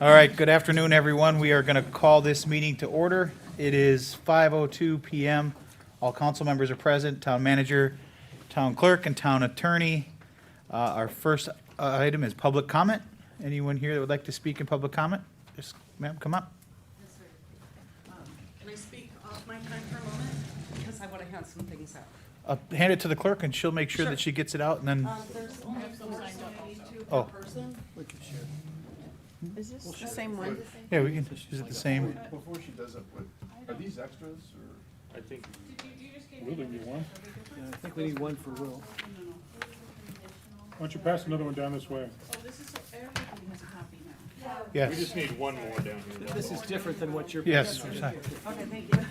All right, good afternoon, everyone. We are going to call this meeting to order. It is 5:02 PM. All council members are present, town manager, town clerk, and town attorney. Our first item is public comment. Anyone here that would like to speak in public comment? Just, ma'am, come up. Yes, sir. Can I speak off my time for a moment? Because I want to hand some things out. Hand it to the clerk, and she'll make sure Sure. that she gets it out, and then, There's only 472 Oh. per person. Is this the same one? yeah, we can, is it the same? Before she does it, are these extras or? I think, will there be one? Yeah, I think we need one for Will. Why don't you pass another one down this way? We Yes, just need one more down here. This is different than what you're. yes, sorry. Okay, thank you.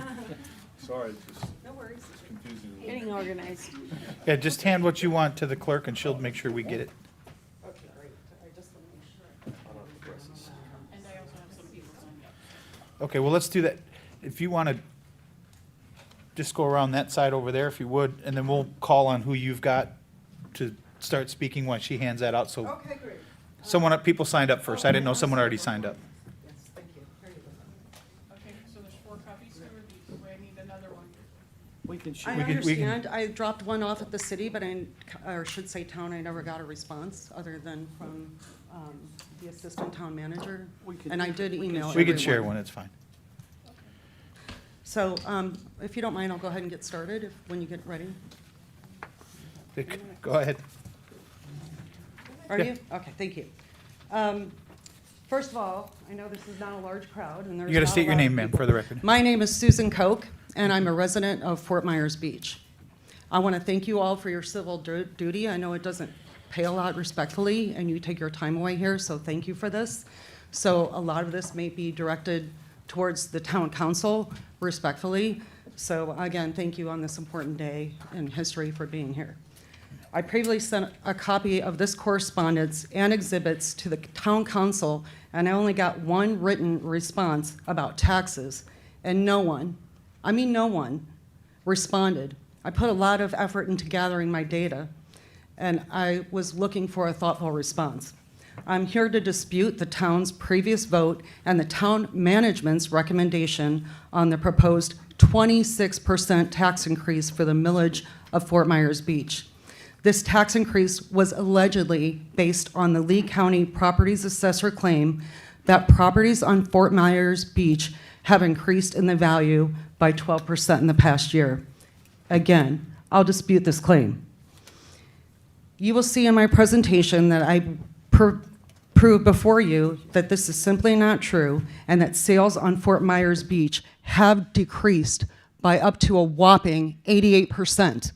Sorry, it's just No worries. confusing. Getting organized. Yeah, just hand what you want to the clerk, and she'll make sure we get it. Okay, great. I just want to make sure. Okay, well, let's do that. If you want to just go around that side over there, if you would, and then we'll call on who you've got to start speaking once she hands that out. So Okay, great. people signed up first. I didn't know someone already signed up. Yes, thank you. Here you go. Okay, so there's 4 copies here, or do I need another one? We can I share. We can- understand. I dropped one off at the city, but or should say town, I never got a response other than from the assistant town manager. We can- And I did email We can share everyone. one, it's fine. So, if you don't mind, I'll go ahead and get started when you get ready. Vic, go ahead. Are Yeah. you? Okay, thank you. First of all, I know this is not a large crowd, and there's You got to not a state your lot of name, ma'am, people. for the record. My name is Susan Koch, and I'm a resident of Fort Myers Beach. I want to thank you all for your civil duty. I know it doesn't pay a lot respectfully, and you take your time away here, so thank you for this. So a lot of this may be directed towards the town council respectfully. So again, thank you on this important day in history for being here. I previously sent a copy of this correspondence and exhibits to the town council, and I only got one written response about taxes, and no one responded. I put a lot of effort into gathering my data, and I was looking for a thoughtful response. I'm here to dispute the town's previous vote and the town management's recommendation on the proposed 26% tax increase for the millage of Fort Myers Beach. This tax increase was allegedly based on the Lee County Properties Assessor claim that properties on Fort Myers Beach have increased in the value by 12% in the past year. Again, I'll dispute this claim. You will see in my presentation that I prove before you that this is simply not true and that sales on Fort Myers Beach have decreased by up to a whopping 88%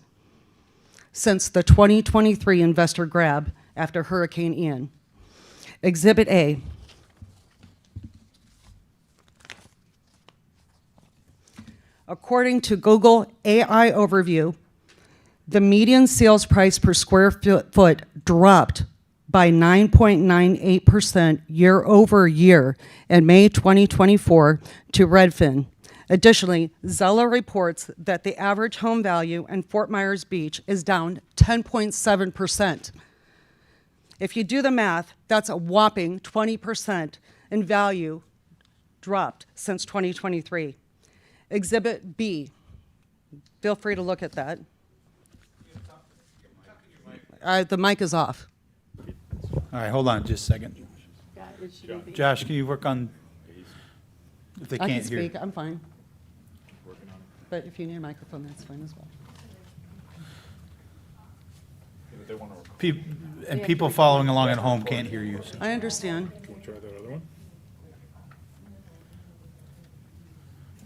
since the 2023 investor grab after Hurricane Ian. Exhibit A. According to Google AI Overview, the median sales price per square foot dropped by 9.98% year over year in May 2024 to Redfin. Additionally, Zillow reports that the average home value in Fort Myers Beach is down 10.7%. If you do the math, that's a whopping 20% in value dropped since 2023. Exhibit B. Feel free to look at that. The mic is off. All right, hold on just a second. Yeah, it should be. Josh, can you work on, if they I can can't hear? speak, I'm fine. But if you need a microphone, that's fine as well. They want to, And people following along at home can't hear you. so- I understand. can we try that other one?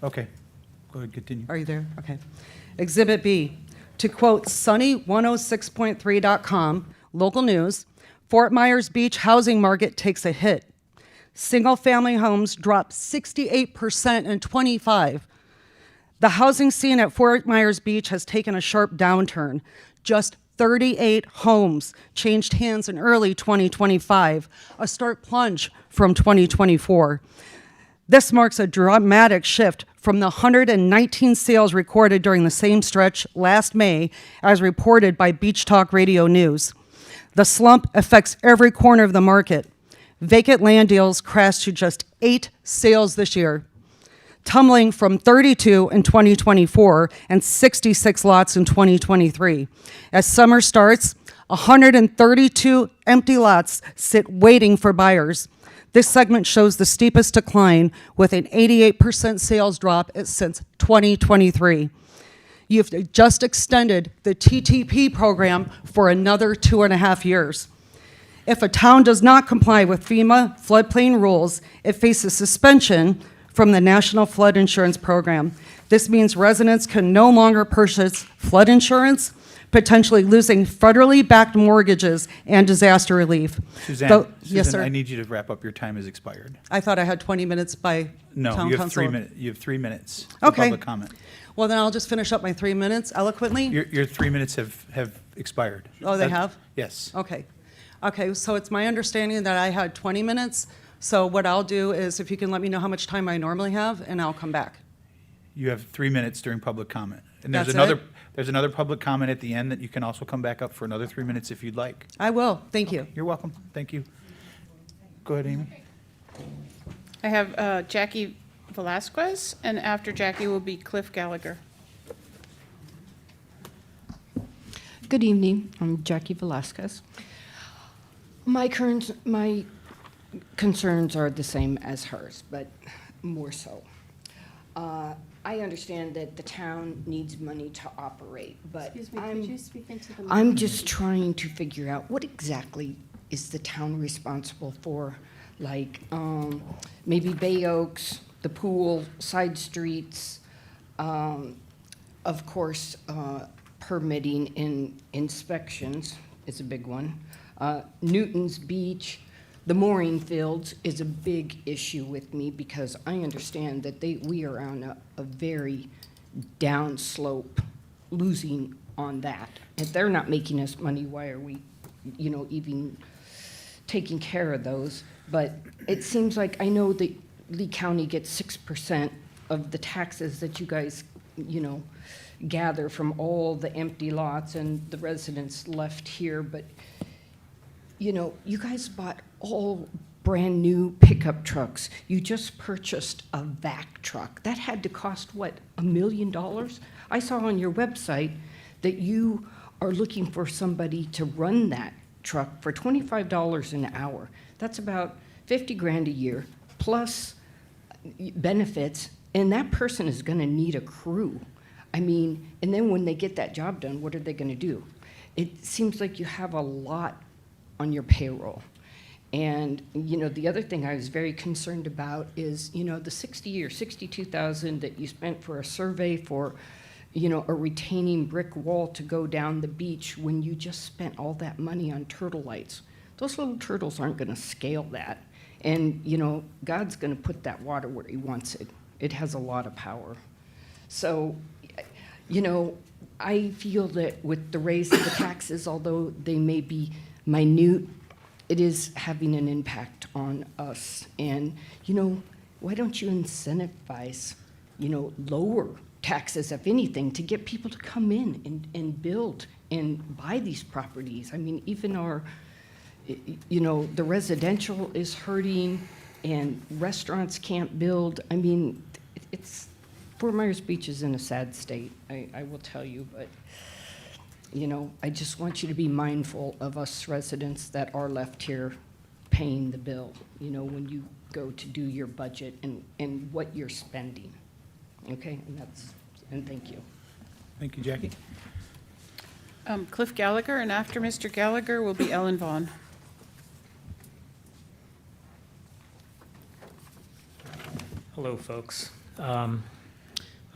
Okay, go ahead, continue. Are you there? Okay. Exhibit B. To quote Sunny106.3.com, local news, Fort Myers Beach housing market takes a hit. Single-family homes drop 68% in 25. The housing scene at Fort Myers Beach has taken a sharp downturn. Just 38 homes changed hands in early 2025, a stark plunge from 2024. This marks a dramatic shift from the 119 sales recorded during the same stretch last May, as reported by Beach Talk Radio News. The slump affects every corner of the market. Vacant land deals crashed to just 8 sales this year, tumbling from 32 in 2024 and 66 lots in 2023. As summer starts, 132 empty lots sit waiting for buyers. This segment shows the steepest decline with an 88% sales drop since 2023. You've just extended the TTP program for another 2.5 years. If a town does not comply with FEMA floodplain rules, it faces suspension from the National Flood Insurance Program. This means residents can no longer purchase flood insurance, potentially losing federally backed mortgages and disaster relief. Suzanne, Yes, Susan, sir. I need you to wrap up. Your time has expired. I thought I had 20 minutes by No, town you have council. 3 minutes. You have 3 minutes for Okay. public comment. Well, then I'll just finish up my 3 minutes eloquently. Your 3 minutes have expired. Oh, they have? Yes. Okay. Okay, so it's my understanding that I had 20 minutes. So what I'll do is if you can let me know how much time I normally have, and I'll come back. You have 3 minutes during public comment. And That's there's another public comment at the end that you can also come back up for another 3 minutes if you'd like. I will. Thank you. You're welcome. Thank you. Go ahead, Amy. I have Jackie Velasquez, and after Jackie will be Cliff Gallagher. Good evening, I'm Jackie Velasquez. My concerns are the same as hers, but more so. I understand that the town needs money to operate, but Excuse me, could you speak into the mic? I'm just trying to figure out what exactly is the town responsible for, like maybe Bay Oaks, the pool, side streets, of course, permitting and inspections is a big one. Newton's Beach, the mooring fields is a big issue with me because I understand that we are on a very down slope, losing on that. If they're not making us money, why are we, even taking care of those? But it seems like, I know that Lee County gets 6% of the taxes that you guys, gather from all the empty lots and the residents left here, but you guys bought all brand new pickup trucks. You just purchased a vac truck. That had to cost, what, $1 million? I saw on your website that you are looking for somebody to run that truck for $25 an hour. That's about 50 grand a year, plus benefits, and that person is gonna need a crew. I mean, and then when they get that job done, what are they gonna do? It seems like you have a lot on your payroll. And, the other thing I was very concerned about is, the 60 or 62,000 that you spent for a survey for, a retaining brick wall to go down the beach when you just spent all that money on turtle lights. Those little turtles aren't gonna scale that. And, God's gonna put that water where he wants it. It has a lot of power. So, I feel that with the raise of the taxes, although they may be minute, it is having an impact on us. And, why don't you incentivize, lower taxes, if anything, to get people to come in and build and buy these properties? I mean, even our, the residential is hurting and restaurants can't build. I mean, Fort Myers Beach is in a sad state, I will tell you, but I just want you to be mindful of us residents that are left here paying the bill, when you go to do your budget and what you're spending. Okay, and thank you. Thank you, Jackie. Cliff Gallagher, and after Mr. Gallagher will be Ellen Vaughn. Hello, folks.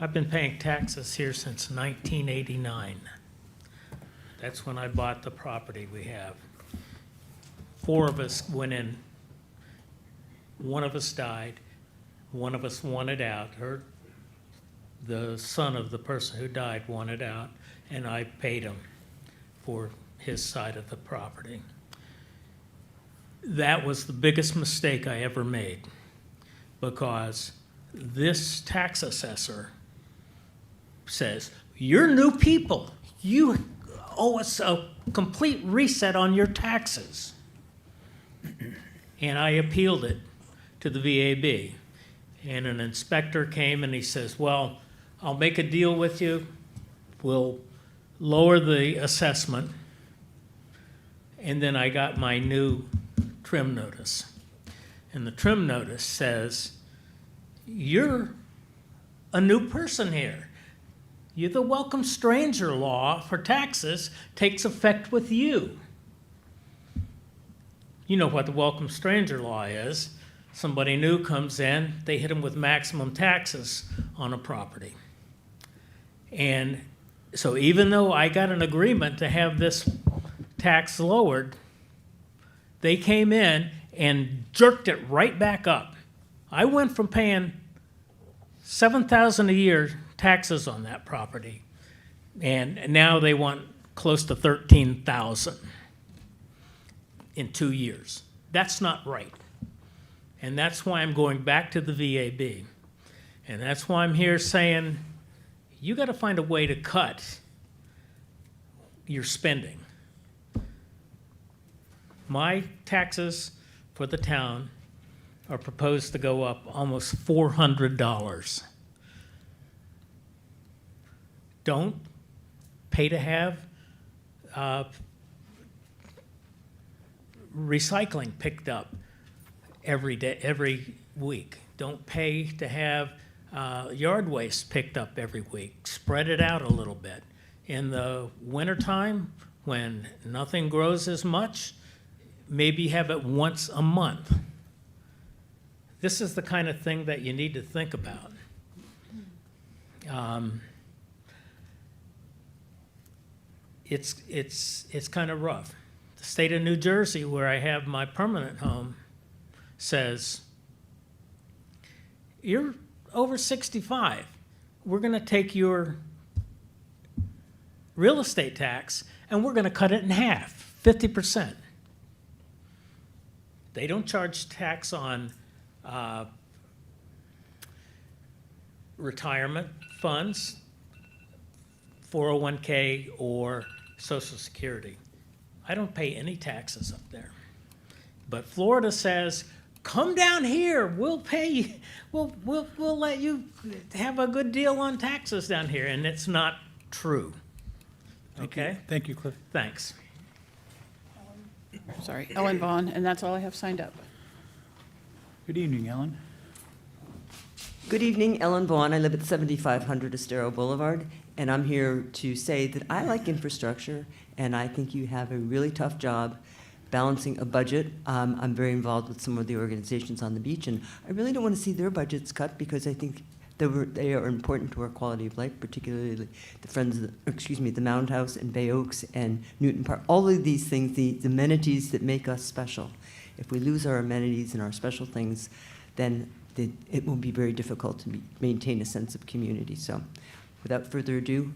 I've been paying taxes here since 1989. That's when I bought the property we have. 4 of us went in. 1 of us died. 1 of us wanted out. The son of the person who died wanted out, and I paid him for his side of the property. That was the biggest mistake I ever made, because this tax assessor says, "You're new people. You owe us a complete reset on your taxes." and I appealed it to the VAB. And an inspector came and he says, well, I'll make a deal with you. We'll lower the assessment. And then I got my new trim notice. And the trim notice says, you're a new person here. The welcome stranger law for taxes takes effect with you. You know what the welcome stranger law is. Somebody new comes in, they hit them with maximum taxes on a property. And so even though I got an agreement to have this tax lowered, they came in and jerked it right back up. I went from paying $7,000 a year taxes on that property, and now they want close to $13,000 in 2 years. That's not right. And that's why I'm going back to the VAB. And that's why I'm here saying, you got to find a way to cut your spending. My taxes for the town are proposed to go up almost $400. Don't pay to have recycling picked up every day, every week. Don't pay to have yard waste picked up every week. Spread it out a little bit. In the wintertime, when nothing grows as much, maybe have it once a month. This is the kind of thing that you need to think about. It's kind of rough. The state of New Jersey, where I have my permanent home, says, you're over 65. We're going to take your real estate tax and we're going to cut it in half, 50%. They don't charge tax on retirement funds, 401k, or Social Security. I don't pay any taxes up there. But Florida says, come down here, we'll pay you, we'll let you have a good deal on taxes down here, and it's not true. Okay? Thank you, Cliff. Thanks. Sorry, Ellen Vaughn, and that's all I have signed up. Good evening, Ellen. Good evening, Ellen Vaughn. I live at 7500 Estero Boulevard, and I'm here to say that I like infrastructure, and I think you have a really tough job balancing a budget. I'm very involved with some of the organizations on the beach, and I really don't want to see their budgets cut because I think they are important to our quality of life, particularly the the Mound House and Bay Oaks and Newton Park. All of these things, the amenities that make us special. If we lose our amenities and our special things, then it will be very difficult to maintain a sense of community. So without further ado,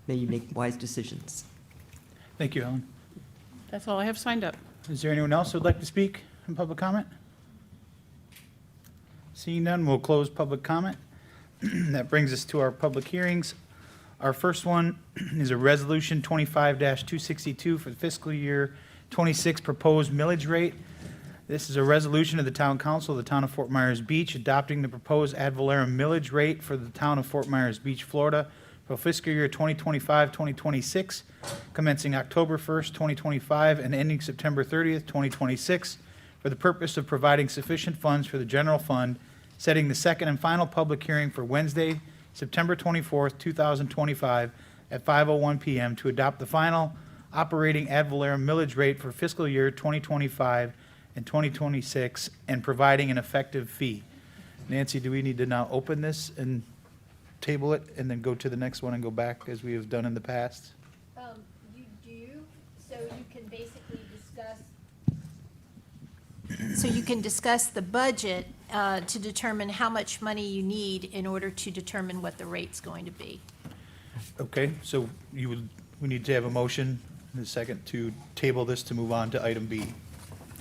may you make wise decisions. Thank you, Ellen. That's all I have signed up. Is there anyone else who would like to speak in public comment? Seeing none, we'll close public comment. That brings us to our public hearings. Our first one is a resolution 25-262 for the fiscal year 26 proposed millage rate. This is a resolution of the Town Council of the Town of Fort Myers Beach adopting the proposed ad valorem millage rate for the Town of Fort Myers Beach, Florida for fiscal year 2025-2026, commencing October 1st, 2025, and ending September 30th, 2026, for the purpose of providing sufficient funds for the general fund, setting the second and final public hearing for Wednesday, September 24th, 2025, at 5:01 p.m. to adopt the final operating ad valorem millage rate for fiscal year 2025 and 2026, and providing an effective fee. Nancy, do we need to now open this and table it, and then go to the next one and go back as we have done in the past? You do, so you can basically discuss the budget to determine how much money you need in order to determine what the rate's going to be. Okay, so we need to have a motion and a second to table this to move on to item B.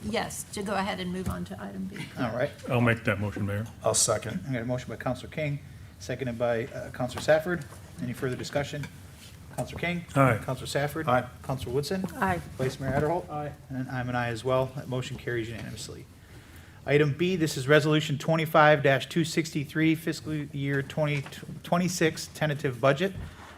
Yes, to go ahead and move on to item B. All right, I'll make that motion, Mayor. I'll second. I got a motion by Counselor King, seconded by Counselor Safford. Any further discussion? Counselor King. Aye. Counselor Safford. Aye. Counselor Woodson. Aye. Vice Mayor Adderholt. Aye. And I'm an aye as well. That motion carries unanimously. Item B, this is Resolution 25-263, fiscal year 2026 tentative budget.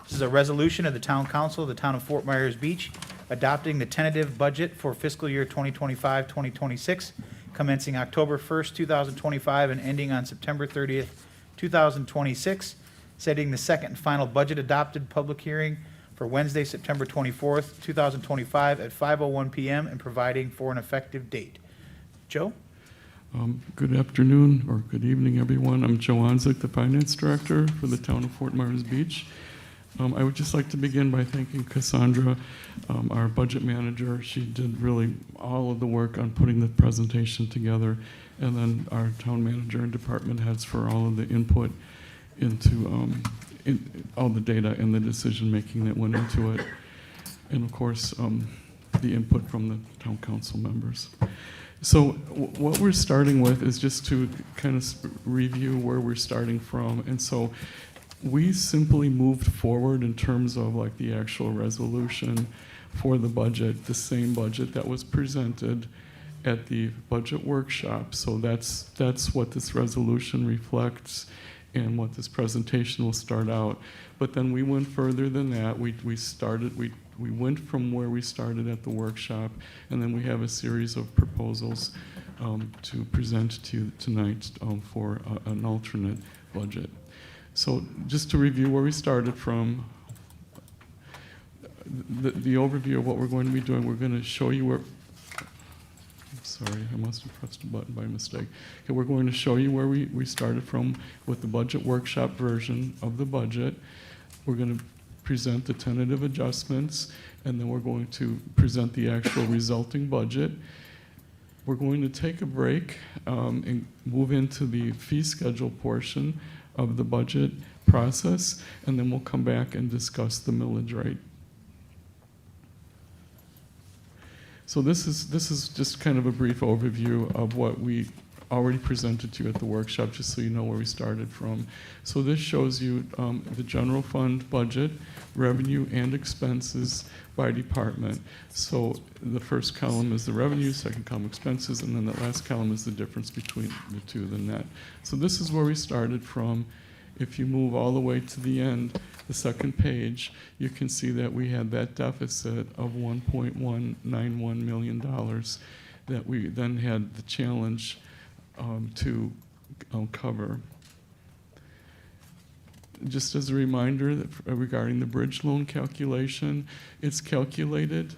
This is a resolution of the Town Council of the Town of Fort Myers Beach adopting the tentative budget for fiscal year 2025-2026, commencing October 1st, 2025, and ending on September 30th, 2026, setting the second and final budget adopted public hearing for Wednesday, September 24th, 2025, at 5:01 PM, and providing for an effective date. Joe? Good afternoon or good evening, everyone. I'm Joe Onzik, the Finance Director for the Town of Fort Myers Beach. I would just like to begin by thanking Cassandra, our budget manager. She did really all of the work on putting the presentation together, and then our town manager and department heads for all of the input into all the data and the decision-making that went into it, and of course, the input from the town council members. So what we're starting with is just to kind of review where we're starting from. And so we simply moved forward in terms of like the actual resolution for the budget, the same budget that was presented at the budget workshop. So that's what this resolution reflects and what this presentation will start out. But then we went further than that. We went from where we started at the workshop, and then we have a series of proposals to present to you tonight for an alternate budget. So just to review where we started from, the overview of what we're going to be doing, we're going to show you where, sorry, I must have pressed a button by mistake. Okay, we're going to show you where we started from with the budget workshop version of the budget. We're going to present the tentative adjustments, and then we're going to present the actual resulting budget. We're going to take a break and move into the fee schedule portion of the budget process, and then we'll come back and discuss the millage rate. So this is just kind of a brief overview of what we already presented to you at the workshop, just so you know where we started from. So this shows you the general fund budget, revenue and expenses by department. So the first column is the revenue, second column expenses, and then the last column is the difference between the two, the net. So this is where we started from. If you move all the way to the end, the second page, you can see that we had that deficit of $1.191 million that we then had the challenge to cover. Just as a reminder that regarding the bridge loan calculation, it's calculated,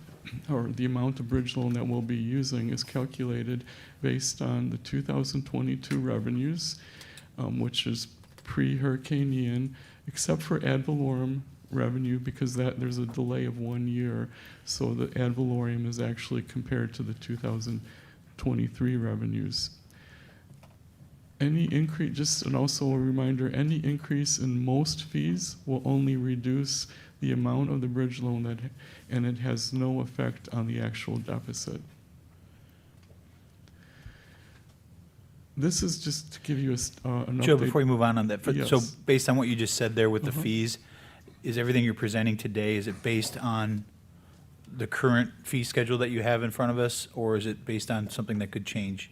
or the amount of bridge loan that we'll be using is calculated based on the 2022 revenues, which is pre-Hurricane Ian, except for ad valorem revenue, because there's a delay of 1 year. So the ad valorem is actually compared to the 2023 revenues. Any increase, just and also a reminder, any increase in most fees will only reduce the amount of the bridge loan and it has no effect on the actual deficit. This is just to give you an update. Joe, before you move on that, Yes. so based on what you just said there with the fees, is everything you're presenting today, is it based on the current fee schedule that you have in front of us, or is it based on something that could change?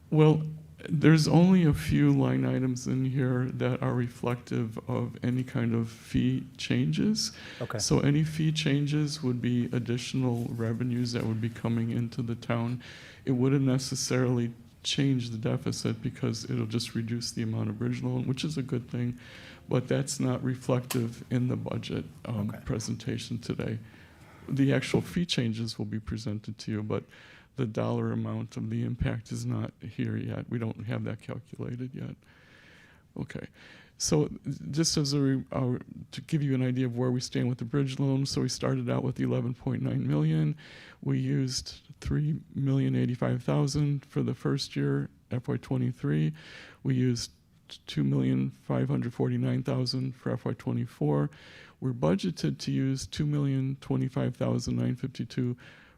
Well, there's only a few line items in here that are reflective of any kind of fee changes. Okay. So any fee changes would be additional revenues that would be coming into the town. It wouldn't necessarily change the deficit because it'll just reduce the amount of bridge loan, which is a good thing, but that's not reflective in the budget presentation today. The actual fee changes will be presented to you, but the dollar amount of the impact is not here yet. We don't have that calculated yet. Okay. So just as to give you an idea of where we stand with the bridge loan, so we started out with 11.9 million. We used $3,085,000 for the first year, FY23. We used $2,549,000 for FY24. We're budgeted to use $2,025,952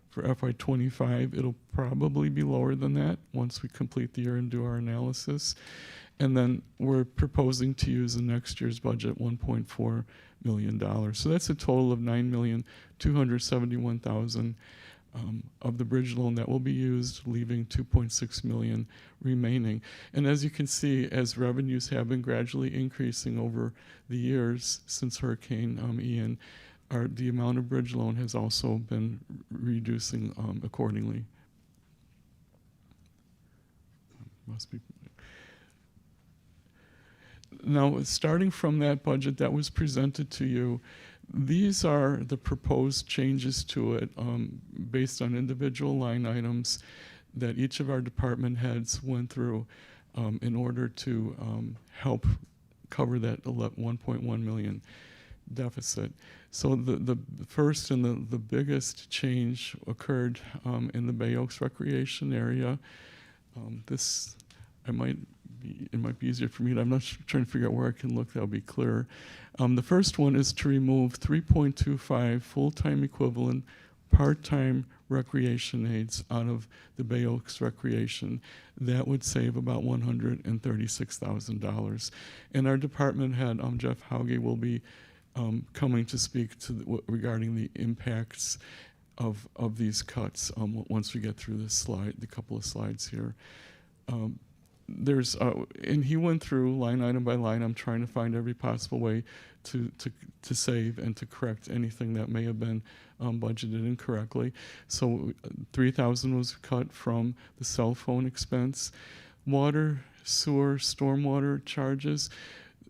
for FY25. It'll probably be lower than that once we complete the year and do our analysis. And then we're proposing to use in next year's budget $1.4 million. So that's a total of $9,271,000 of the bridge loan that will be used, leaving $2.6 million remaining. And as you can see, as revenues have been gradually increasing over the years since Hurricane Ian, the amount of bridge loan has also been reducing accordingly. Must be. Now, starting from that budget that was presented to you, these are the proposed changes to it based on individual line items that each of our department heads went through in order to help cover that 1.1 million deficit. So the first and the biggest change occurred in the Bay Oaks recreation area. It might be easier for me. I'm not trying to figure out where I can look. That'll be clearer. The first one is to remove 3.25 full-time equivalent part-time recreation aides out of the Bay Oaks recreation. That would save about $136,000. And our department head, Jeff Hauge, will be coming to speak regarding the impacts of these cuts once we get through this slide, the couple of slides here. And he went through line item by line. I'm trying to find every possible way to save and to correct anything that may have been budgeted incorrectly. So $3,000 was cut from the cell phone expense. Water, sewer, stormwater charges,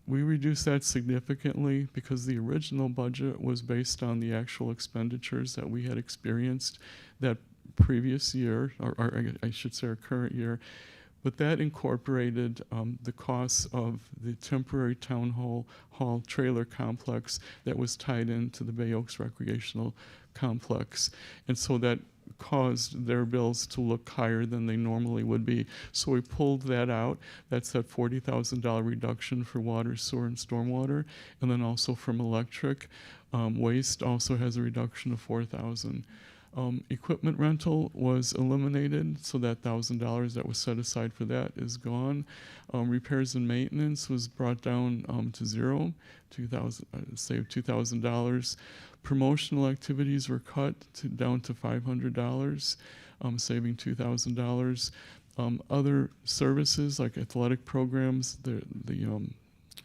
we reduced that significantly because the original budget was based on the actual expenditures that we had experienced that previous year, or I should say our current year. But that incorporated the costs of the temporary town hall trailer complex that was tied into the Bay Oaks recreational complex. And so that caused their bills to look higher than they normally would be. So we pulled that out. That's that $40,000 reduction for water, sewer, and stormwater. And then also from electric. Waste also has a reduction of $4,000. Equipment rental was eliminated, so that $1,000 that was set aside for that is gone. Repairs and maintenance was brought down to zero, saved $2,000. Promotional activities were cut down to $500, saving $2,000. Other services like athletic programs, the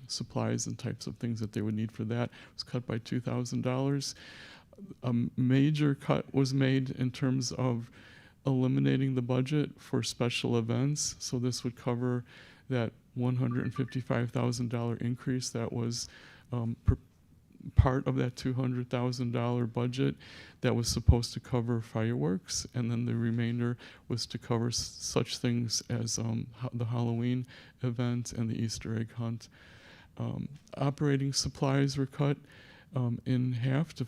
supplies and types of things that they would need for that was cut by $2,000. A major cut was made in terms of eliminating the budget for special events. So this would cover that $155,000 increase that was part of that $200,000 budget that was supposed to cover fireworks, and then the remainder was to cover such things as the Halloween event and the Easter egg hunt. Operating supplies were cut in half, to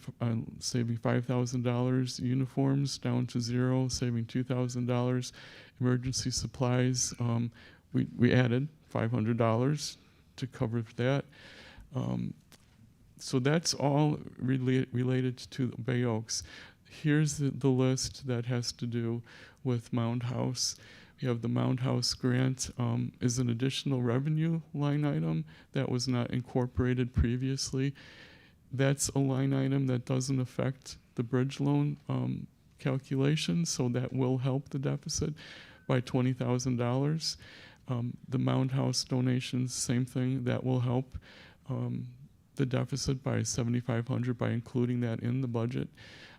saving $5,000. Uniforms down to zero, saving $2,000. Emergency supplies, we added $500 to cover that. So that's all related to Bay Oaks. Here's the list that has to do with Mound House. We have the Mound House grant is an additional revenue line item that was not incorporated previously. That's a line item that doesn't affect the bridge loan calculation, so that will help the deficit by $20,000. The Mound House donations, same thing, that will help the deficit by $7,500 by including that in the budget.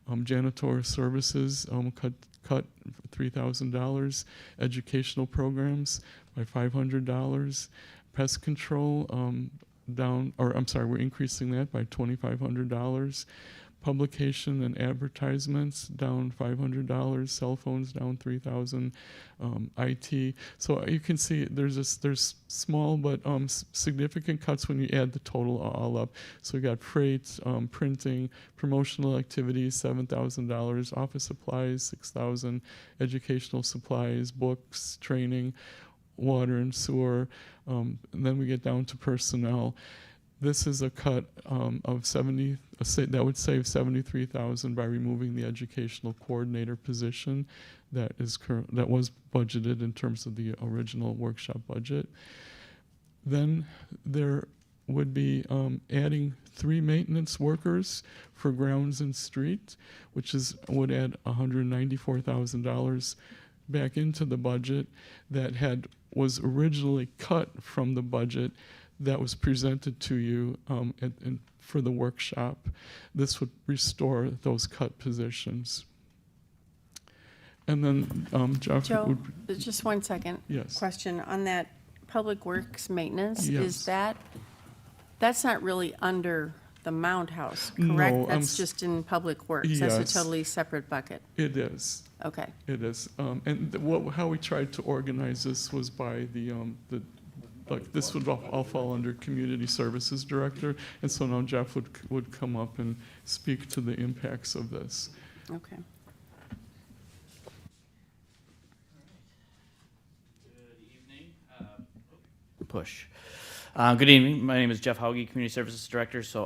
Janitorial services cut $3,000. Educational programs by $500. Pest control we're increasing that by $2,500. Publication and advertisements down $500. Cell phones down $3,000. IT. So you can see there's small but significant cuts when you add the total all up. So we got freight, printing, promotional activities $7,000. Office supplies $6,000. Educational supplies, books, training, water and sewer, and then we get down to personnel. This is a cut of that would save $73,000 by removing the educational coordinator position that was budgeted in terms of the original workshop budget. Then there would be adding 3 maintenance workers for grounds and street, which would add $194,000 back into the budget that was originally cut from the budget that was presented to you for the workshop. This would restore those cut positions. And then Jeff Joe, would, just 1 second. Yes. Question on that public works maintenance, Yes. is that's not really under the Mound House, correct? No, That's just in public works. That's Yes. a totally separate bucket. it is. Okay. It is. And how we tried to organize this was by like this would all fall under Community Services Director. And so now Jeff would come up and speak to the impacts of this. Okay. Push. Good evening. My name is Jeff Hauge, Community Services Director. So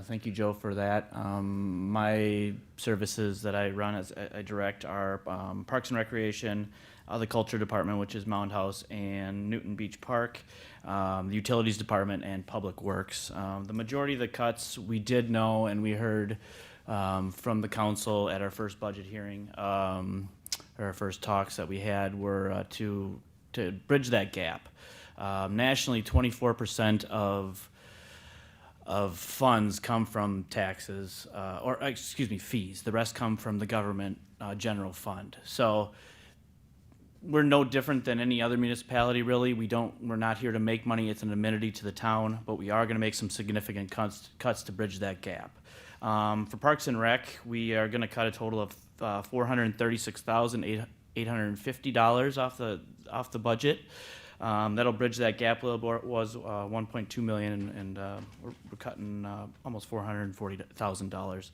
thank you, Joe, for that. My services that I run as I direct are Parks and Recreation, the Culture Department, which is Mound House, and Newton Beach Park, the Utilities Department, and Public Works. The majority of the cuts we did know and we heard from the council at our first budget hearing, or our first talks that we had, were to bridge that gap. Nationally, 24% of funds come from taxes, fees. The rest come from the government general fund. So we're no different than any other municipality, really. We're not here to make money. It's an amenity to the town, but we are going to make some significant cuts to bridge that gap. For Parks and Rec, we are going to cut a total of $436,850 off the budget. That'll bridge that gap. Was $1.2 million, and we're cutting almost $440,000.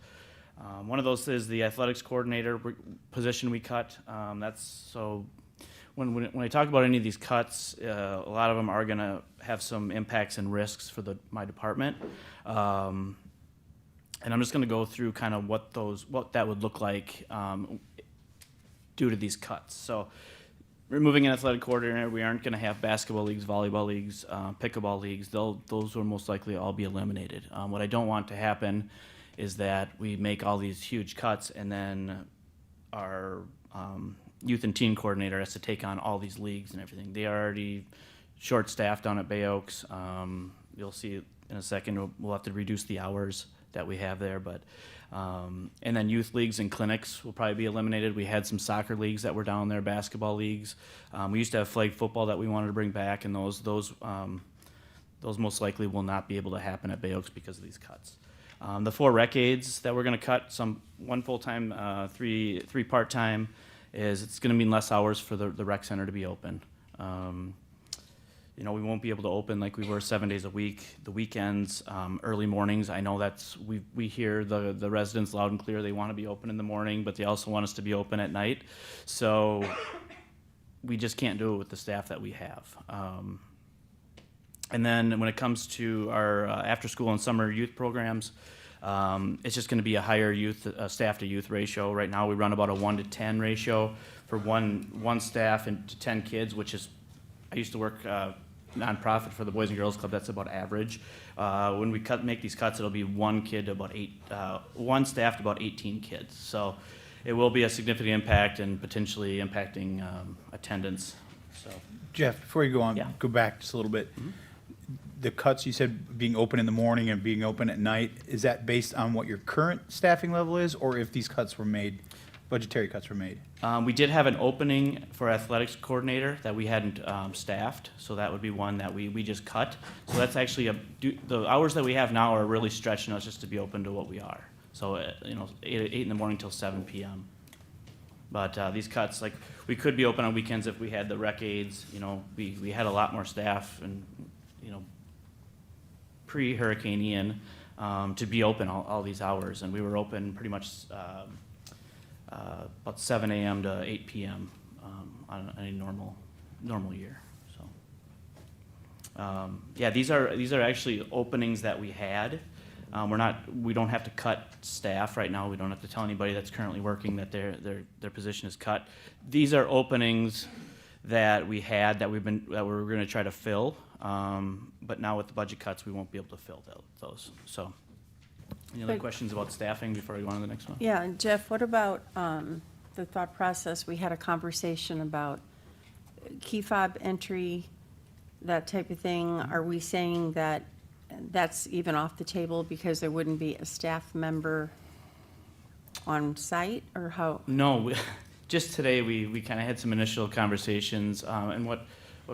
One of those is the athletics coordinator position we cut. When I talk about any of these cuts, a lot of them are going to have some impacts and risks for my department. And I'm just going to go through kind of what that would look like due to these cuts. So, removing an athletic coordinator, we aren't going to have basketball leagues, volleyball leagues, pickleball leagues. Those will most likely all be eliminated. What I don't want to happen is that we make all these huge cuts and then our youth and teen coordinator has to take on all these leagues and everything. They are already short-staffed down at Bay Oaks. You'll see in a second we'll have to reduce the hours that we have there, but and then youth leagues and clinics will probably be eliminated. We had some soccer leagues that were down there, basketball leagues. We used to have flag football that we wanted to bring back, and those most likely will not be able to happen at Bay Oaks because of these cuts. The 4 rec aides that we're going to cut, one full-time, three part-time, it's going to mean less hours for the rec center to be open. We won't be able to open like we were 7 days a week. The weekends, early mornings, I know we hear the residents loud and clear. They want to be open in the morning, but they also want us to be open at night. So we just can't do it with the staff that we have. And then when it comes to our after-school and summer youth programs, it's just going to be a higher staff to youth ratio. Right now we run about a 1 to 10 ratio for one staff and to 10 kids, which is, I used to work nonprofit for the Boys and Girls Club. That's about average. When we make these cuts, it'll be one staff to about 18 kids. So it will be a significant impact and potentially impacting attendance. So, Jeff, before you go on, Yeah. go back just a little bit. The cuts, you said being open in the morning and being open at night, is that based on what your current staffing level is, or if these cuts were made, budgetary cuts were made? we did have an opening for athletics coordinator that we hadn't staffed, so that would be one that we just cut. So that's actually the hours that we have now are really stretching us just to be open to what we are. So 8 in the morning till 7 p.m. But these cuts, like we could be open on weekends if we had the rec aides. We had a lot more staff and pre-Hurricane Ian to be open all these hours, and we were open pretty much about 7 a.m. to 8 p.m. On a normal year. So these are actually openings that we had. We don't have to cut staff right now. We don't have to tell anybody that's currently working that their position is cut. These are openings that we had that we were going to try to fill. But now with the budget cuts, we won't be able to fill those. So, any other But- questions about staffing before we go on to the next one? Yeah, and Jeff, what about the thought process? We had a conversation about key fob entry, that type of thing. Are we saying that that's even off the table because there wouldn't be a staff member on site, or how? No, just today, we kind of had some initial conversations, and what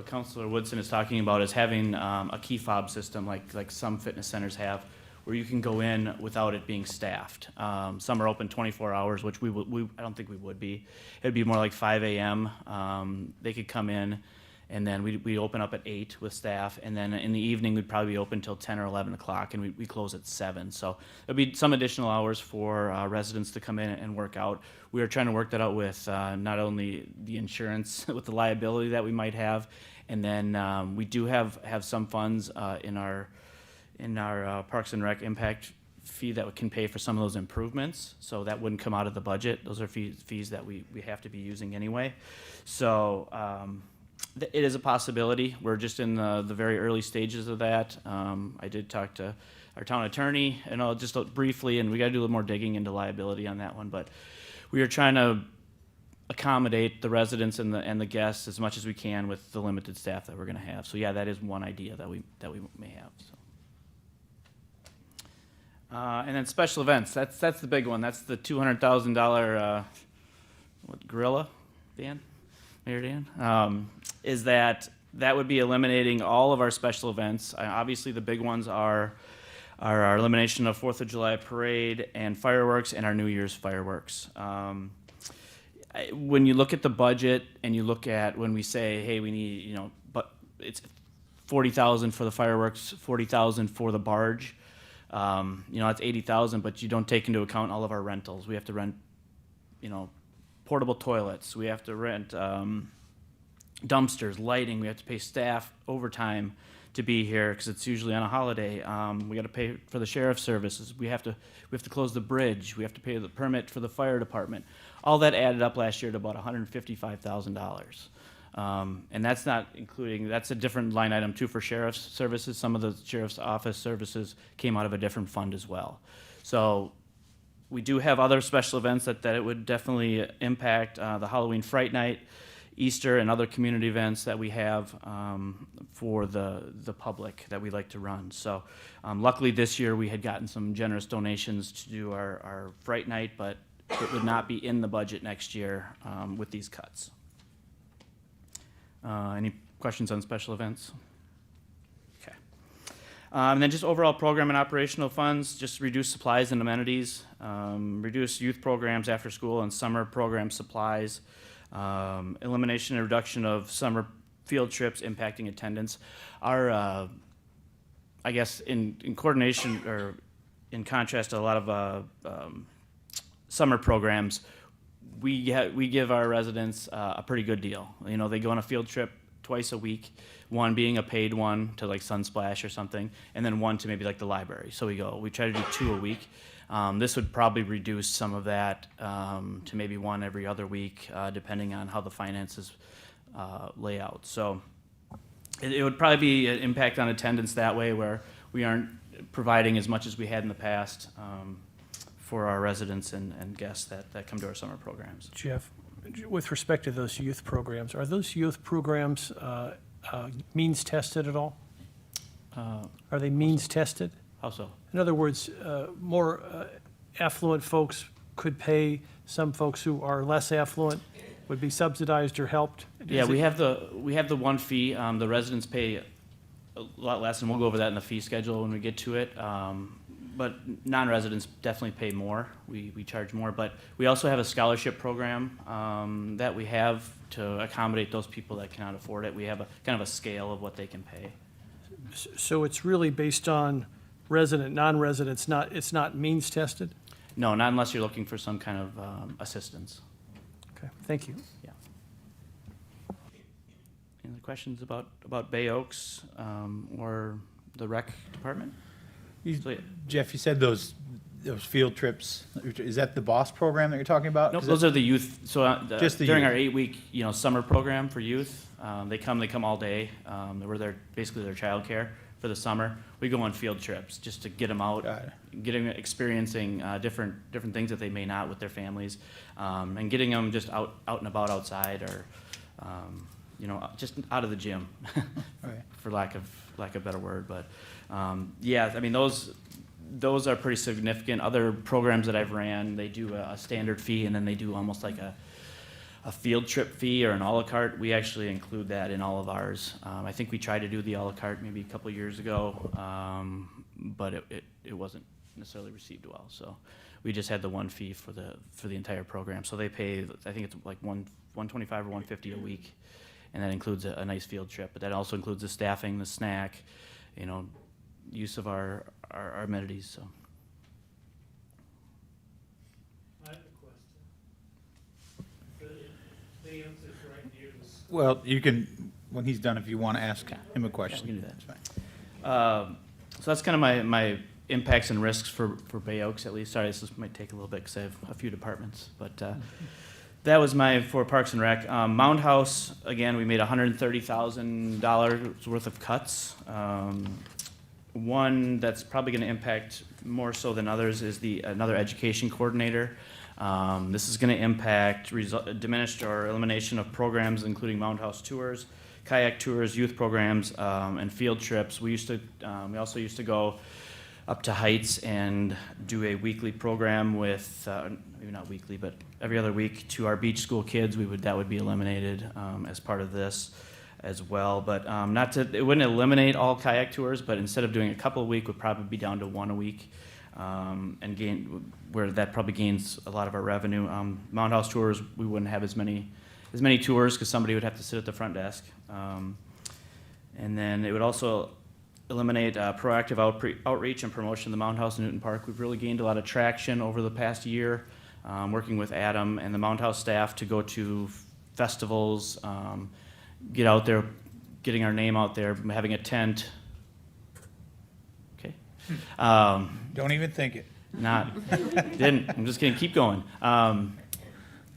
Councilor Woodson is talking about is having a key fob system like some fitness centers have, where you can go in without it being staffed. Some are open 24 hours, which I don't think we would be. It'd be more like 5 a.m. They could come in, and then we open up at 8 with staff, and then in the evening, we'd probably be open till 10 or 11 o'clock, and we close at 7. So there'd be some additional hours for residents to come in and work out. We are trying to work that out with not only the insurance, with the liability that we might have, and then we do have some funds in our Parks and Rec impact fee that can pay for some of those improvements. So that wouldn't come out of the budget. Those are fees that we have to be using anyway. So it is a possibility. We're just in the very early stages of that. I did talk to our town attorney, and just briefly, and we got to do a little more digging into liability on that one. But we are trying to accommodate the residents and the guests as much as we can with the limited staff that we're going to have. So yeah, that is one idea that we may have. So. And then special events. That's the big one. That's the $200,000 gorilla, Dan, Mayor Dan. Is that would be eliminating all of our special events. Obviously, the big ones are our elimination of 4th of July parade and fireworks, and our New Year's fireworks. When you look at the budget and you look at when we say, hey, we need, but it's $40,000 for the fireworks, $40,000 for the barge. It's $80,000, but you don't take into account all of our rentals. We have to rent, portable toilets. We have to rent dumpsters, lighting. We have to pay staff overtime to be here because it's usually on a holiday. We got to pay for the sheriff's services. We have to close the bridge. We have to pay the permit for the fire department. All that added up last year to about $155,000. And that's not including, that's a different line item too for sheriff's services. Some of the sheriff's office services came out of a different fund as well. So we do have other special events that it would definitely impact, the Halloween Fright Night, Easter, and other community events that we have for the public that we like to run. So luckily this year we had gotten some generous donations to do our Fright Night, but it would not be in the budget next year with these cuts. Any questions on special events? Okay. And then just overall program and operational funds, just reduce supplies and amenities, reduce youth programs after school and summer program supplies, elimination and reduction of summer field trips impacting attendance. Our, I guess in coordination or in contrast to a lot of summer programs, we give our residents a pretty good deal. They go on a field trip twice a week, one being a paid one to like Sunsplash or something, and then one to maybe like the library. So we try to do 2 a week. This would probably reduce some of that to maybe 1 every other week, depending on how the finances lay out. So it would probably be an impact on attendance that way, where we aren't providing as much as we had in the past for our residents and guests that come to our summer programs. Jeff, with respect to those youth programs, are those youth programs means tested at all? Are they means tested? How so? In other words, more affluent folks could pay, some folks who are less affluent would be subsidized or helped? Yeah, we have the one fee. The residents pay a lot less, and we'll go over that in the fee schedule when we get to it. But non-residents definitely pay more. We charge more, but we also have a scholarship program that we have to accommodate those people that cannot afford it. We have a kind of a scale of what they can pay. So it's really based on resident, non-residents, it's not means tested? No, not unless you're looking for some kind of assistance. Okay, thank you. Yeah. Any other questions about Bay Oaks or the rec department? Jeff, you said those those field trips, is that the BOSS program that you're talking about? Nope, 'Cause those are the youth, so Just the during youth. our 8-week, summer program for youth, they come all day. We're there, basically their childcare for the summer. We go on field trips just to get them out, Got it. experiencing different things that they may not with their families, and getting them just out and about outside, or just out of the gym, Right. for lack of a better word. But yeah, I mean those are pretty significant. Other programs that I've ran, they do a standard fee, and then they do almost like a field trip fee or an a la carte. We actually include that in all of ours. I think we tried to do the a la carte maybe a couple of years ago, but it wasn't necessarily received well. So we just had the one fee for the entire program. So they pay, I think it's like $125 or $150 a week, and that includes a nice field trip. But that also includes the staffing, the snack, use of our amenities. So. I have a question. The answer's right near the school. Well, you can, when he's done, if you want to ask him a question. Yeah, we can do that. That's fine. So that's kind of my impacts and risks for Bay Oaks, at least. Sorry, this might take a little bit because I have a few departments, but that was for Parks and Rec. Mound House, again, we made $130,000 worth of cuts. One that's probably going to impact more so than others is another education coordinator. This is going to impact diminished or elimination of programs including Mound House tours, kayak tours, youth programs, and field trips. We also used to go up to Heights and do a weekly program with, maybe not weekly, but every other week to our beach school kids. That would be eliminated as part of this as well. But it wouldn't eliminate all kayak tours, but instead of doing a couple a week, would probably be down to one a week, and where that probably gains a lot of our revenue. Mound House tours, we wouldn't have as many tours because somebody would have to sit at the front desk. And then it would also eliminate proactive outreach and promotion of the Mound House in Newton Park. We've really gained a lot of traction over the past year, working with Adam and the Mound House staff to go to festivals, get out there, getting our name out there, having a tent. Okay. Don't even think it. Didn't. I'm just gonna keep going.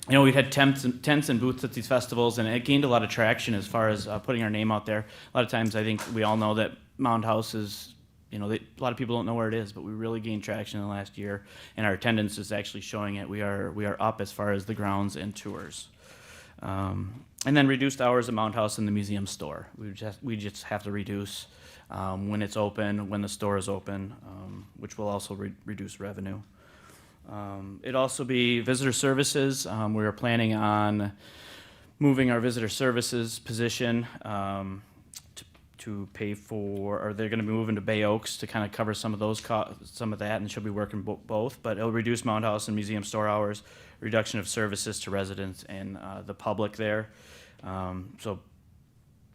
We had tents and booths at these festivals, and it gained a lot of traction as far as putting our name out there. A lot of times, I think we all know that Mound House is, a lot of people don't know where it is, but we really gained traction in the last year, and our attendance is actually showing it. We are up as far as the grounds and tours. And then reduced hours at Mound House and the museum store. We just have to reduce when it's open, when the store is open, which will also reduce revenue. It'd also be visitor services. We are planning on moving our visitor services position to pay for, or they're going to be moving to Bay Oaks to kind of cover some of that, and she'll be working both. But it'll reduce Mound House and museum store hours, reduction of services to residents and the public there. So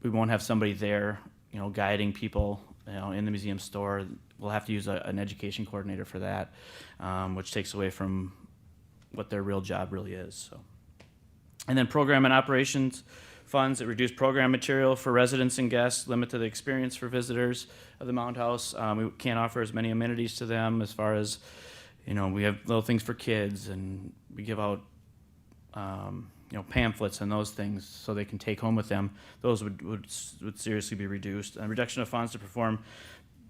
we won't have somebody there, guiding people, in the museum store. We'll have to use an education coordinator for that, which takes away from what their real job really is. So, and then program and operations funds that reduce program material for residents and guests, limit the experience for visitors of the Mound House. We can't offer as many amenities to them as far as, we have little things for kids, and we give out, pamphlets and those things so they can take home with them. Those would seriously be reduced. And reduction of funds to perform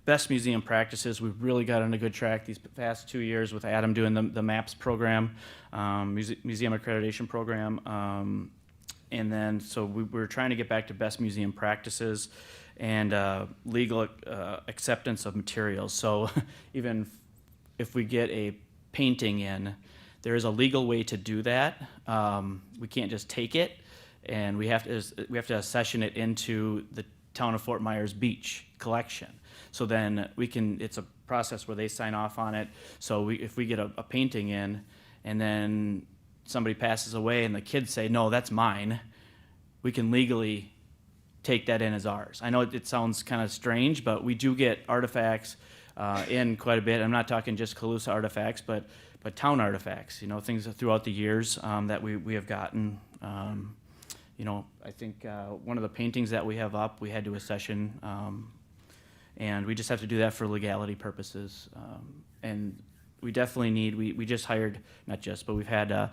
best museum practices. We've really got on a good track these past 2 years with Adam doing the MAPS program, museum accreditation program. And then, so we're trying to get back to best museum practices and legal acceptance of materials. So even if we get a painting in, there is a legal way to do that. We can't just take it, and we have to accession it into the Town of Fort Myers Beach collection. So then it's a process where they sign off on it. So if we get a painting in, and then somebody passes away and the kids say, no, that's mine, we can legally take that in as ours. I know it sounds kind of strange, but we do get artifacts in quite a bit. I'm not talking just Calusa artifacts, but town artifacts, things throughout the years that we have gotten. I think one of the paintings that we have up, we had to accession, and we just have to do that for legality purposes. And we definitely need, we just hired, not just, but we've had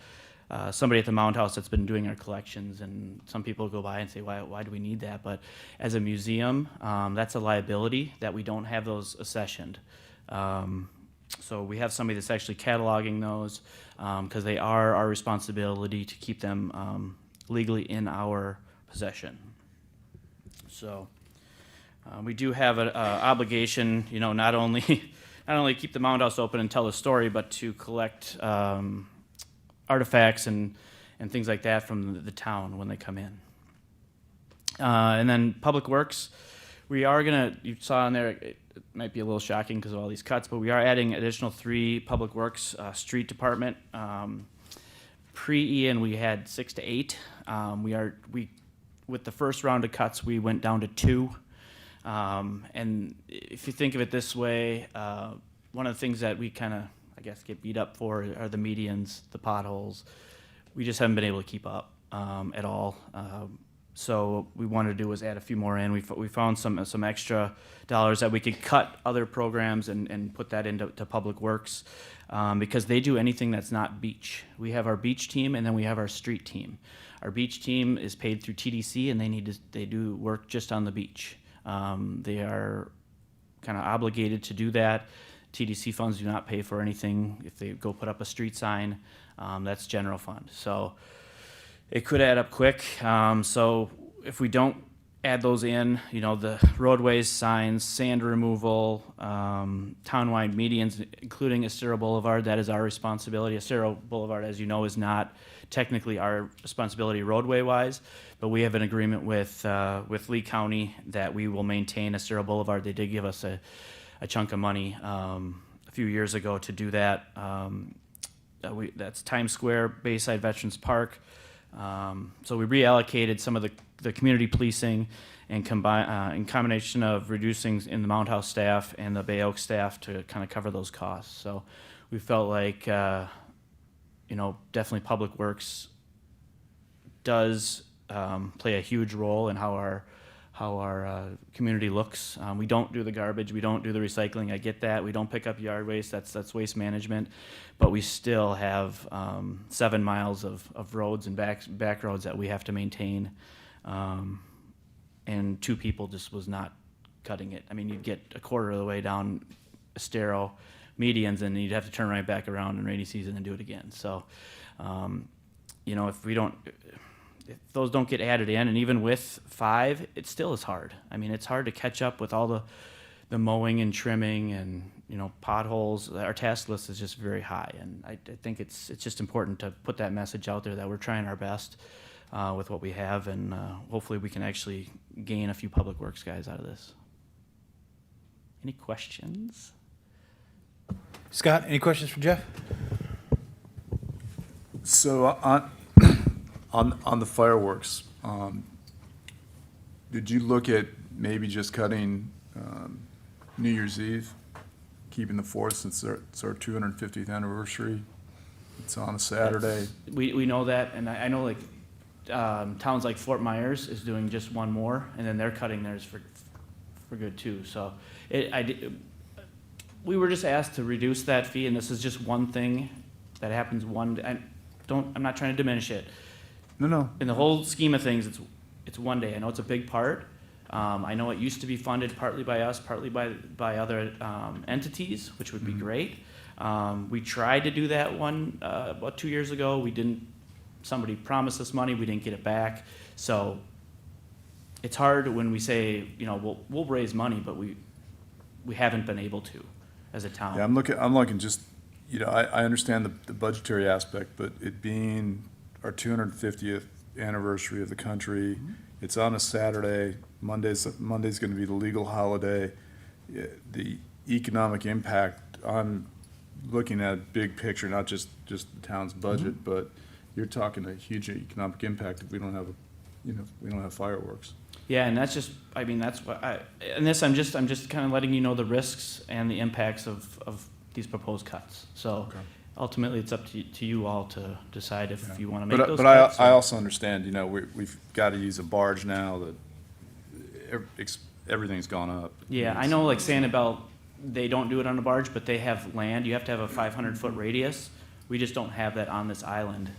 somebody at the Mound House that's been doing our collections, and some people go by and say, why do we need that? But as a museum, that's a liability that we don't have those accessioned. So we have somebody that's actually cataloging those, because they are our responsibility to keep them legally in our possession. So we do have an obligation, you know, not only keep the Mound House open and tell the story, but to collect artifacts and things like that from the town when they come in. And then Public Works, we are gonna, you saw in there, it might be a little shocking because of all these cuts, but we are adding additional 3 Public Works street department. Pre-Ian, we had 6 to 8. With the first round of cuts, we went down to 2. And if you think of it this way, one of the things that we kind of, I guess, get beat up for are the medians, the potholes. We just haven't been able to keep up at all. So what we wanted to do was add a few more in. We found some extra dollars that we could cut other programs and put that into Public Works, because they do anything that's not beach. We have our beach team, and then we have our street team. Our beach team is paid through TDC, and they do work just on the beach. They are kind of obligated to do that. TDC funds do not pay for anything. If they go put up a street sign, that's general fund. So it could add up quick. So if we don't add those in, you know, the roadways, signs, sand removal, townwide medians, including Estero Boulevard, that is our responsibility. Estero Boulevard, as you know, is not technically our responsibility roadway-wise, but we have an agreement with Lee County that we will maintain Estero Boulevard. They did give us a chunk of money a few years ago to do that. That's Times Square, Bayside Veterans Park. So we reallocated some of the community policing and in combination of reducing in the Mound House staff and the Bay Oak staff to kind of cover those costs. So we felt like, you know, definitely Public Works does play a huge role in how our community looks. We don't do the garbage, we don't do the recycling. I get that. We don't pick up yard waste. That's waste management. But we still have 7 miles of roads and back roads that we have to maintain. And 2 people just was not cutting it. I mean, you'd get a quarter of the way down Estero medians, and you'd have to turn right back around in rainy season and do it again. So, you know, if those don't get added in, and even with 5, it still is hard. I mean, it's hard to catch up with all the mowing and trimming and, you know, potholes. Our task list is just very high, and I think it's just important to put that message out there that we're trying our best with what we have, and hopefully we can actually gain a few Public Works guys out of this. Any questions? Scott, any questions for Jeff? So on the fireworks, did you look at maybe just cutting New Year's Eve, keeping the 4th since it's our 250th anniversary? It's on a Saturday. We know that, and I know like towns like Fort Myers is doing just one more, and then they're cutting theirs for good too. So we were just asked to reduce that fee, and this is just one thing that happens I'm not trying to diminish it. No. In the whole scheme of things, it's one day. I know it's a big part. I know it used to be funded partly by us, partly by other entities, which would be great. We tried to do that one about 2 years ago. Somebody promised us money, we didn't get it back. So it's hard when we say, you know, we'll raise money, but we haven't been able to as a town. Yeah, I'm looking just, you know, I understand the budgetary aspect, but it being our 250th anniversary of the country, it's on a Saturday. Monday's going to be the legal holiday. The economic impact, I'm looking at big picture, not just the town's budget, but you're talking a huge economic impact if we don't have we don't have fireworks. Yeah, and that's what I'm just kind of letting you know the risks and the impacts of these proposed cuts. So ultimately, it's up to you all to decide if you want to make those cuts. But I also understand, you know, we've got to use a barge now that everything's gone up. Yeah, I know like Sanibel they don't do it on a barge, but they have land. You have to have a 500-foot radius. We just don't have that on this island.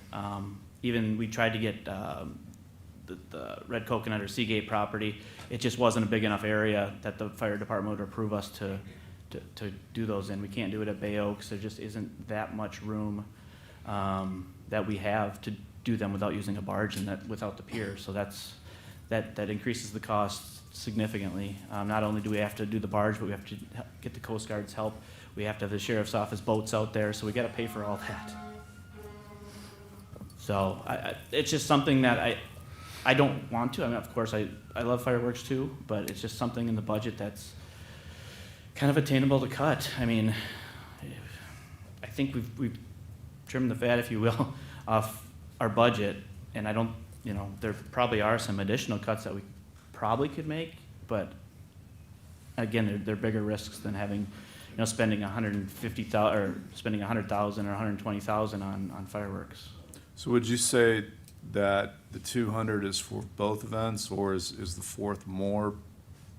Even we tried to get the Red Coconut or Seagate property. It just wasn't a big enough area that the fire department would approve us to do those in. We can't do it at Bay Oaks. There just isn't that much room that we have to do them without using a barge and that without the pier. So that increases the cost significantly. Not only do we have to do the barge, but we have to get the Coast Guard's help. We have to have the sheriff's office boats out there, so we got to pay for all that. So it's just something that I don't want to. I mean, of course, I love fireworks too, but it's just something in the budget that's kind of attainable to cut. I mean, I think we've trimmed the fat, if you will, off our budget, and I don't, there probably are some additional cuts that we probably could make, but again, they're bigger risks than having, spending $150,000 or spending $100,000 or $120,000 on fireworks. So would you say that the 200 is for both events, or is the fourth more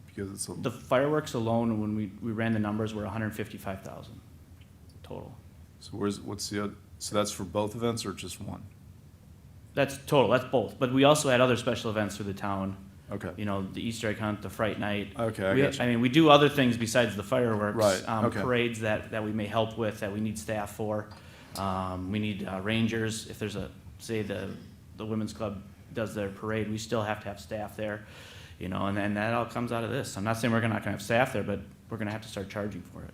because it's The fireworks alone, when we ran the numbers, were $155,000 total. So what's the other, so that's for both events or just one? That's total, that's both. But we also had other special events through the town. Okay. The Easter egg hunt, the Fright Night. Okay, I got you. I mean, we do other things besides the fireworks. Right, okay. Parades that we may help with, that we need staff for. We need rangers. If there's say the women's club does their parade, we still have to have staff there. And then that all comes out of this. I'm not saying we're not gonna have staff there, but we're gonna have to start charging for it.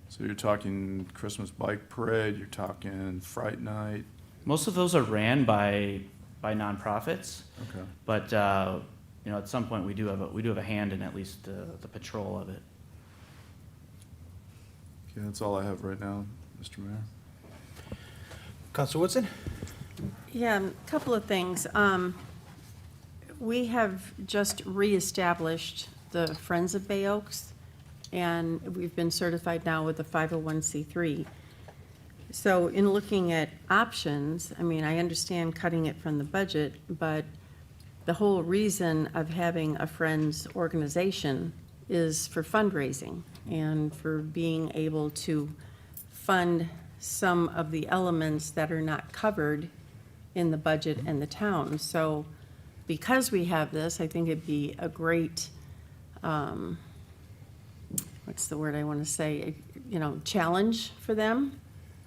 So you're talking Christmas bike parade, you're talking Fright Night. Most of those are ran by nonprofits. Okay. But at some point we do have a hand in at least the patrol of it. Okay, that's all I have right now, Mr. Mayor. Council Woodson? Yeah, a couple of things. We have just reestablished the Friends of Bay Oaks, and we've been certified now with the 501c3. So in looking at options, I mean, I understand cutting it from the budget, but the whole reason of having a Friends organization is for fundraising and for being able to fund some of the elements that are not covered in the budget and the town. So because we have this, I think it'd be a great, what's the word I want to say, challenge for them.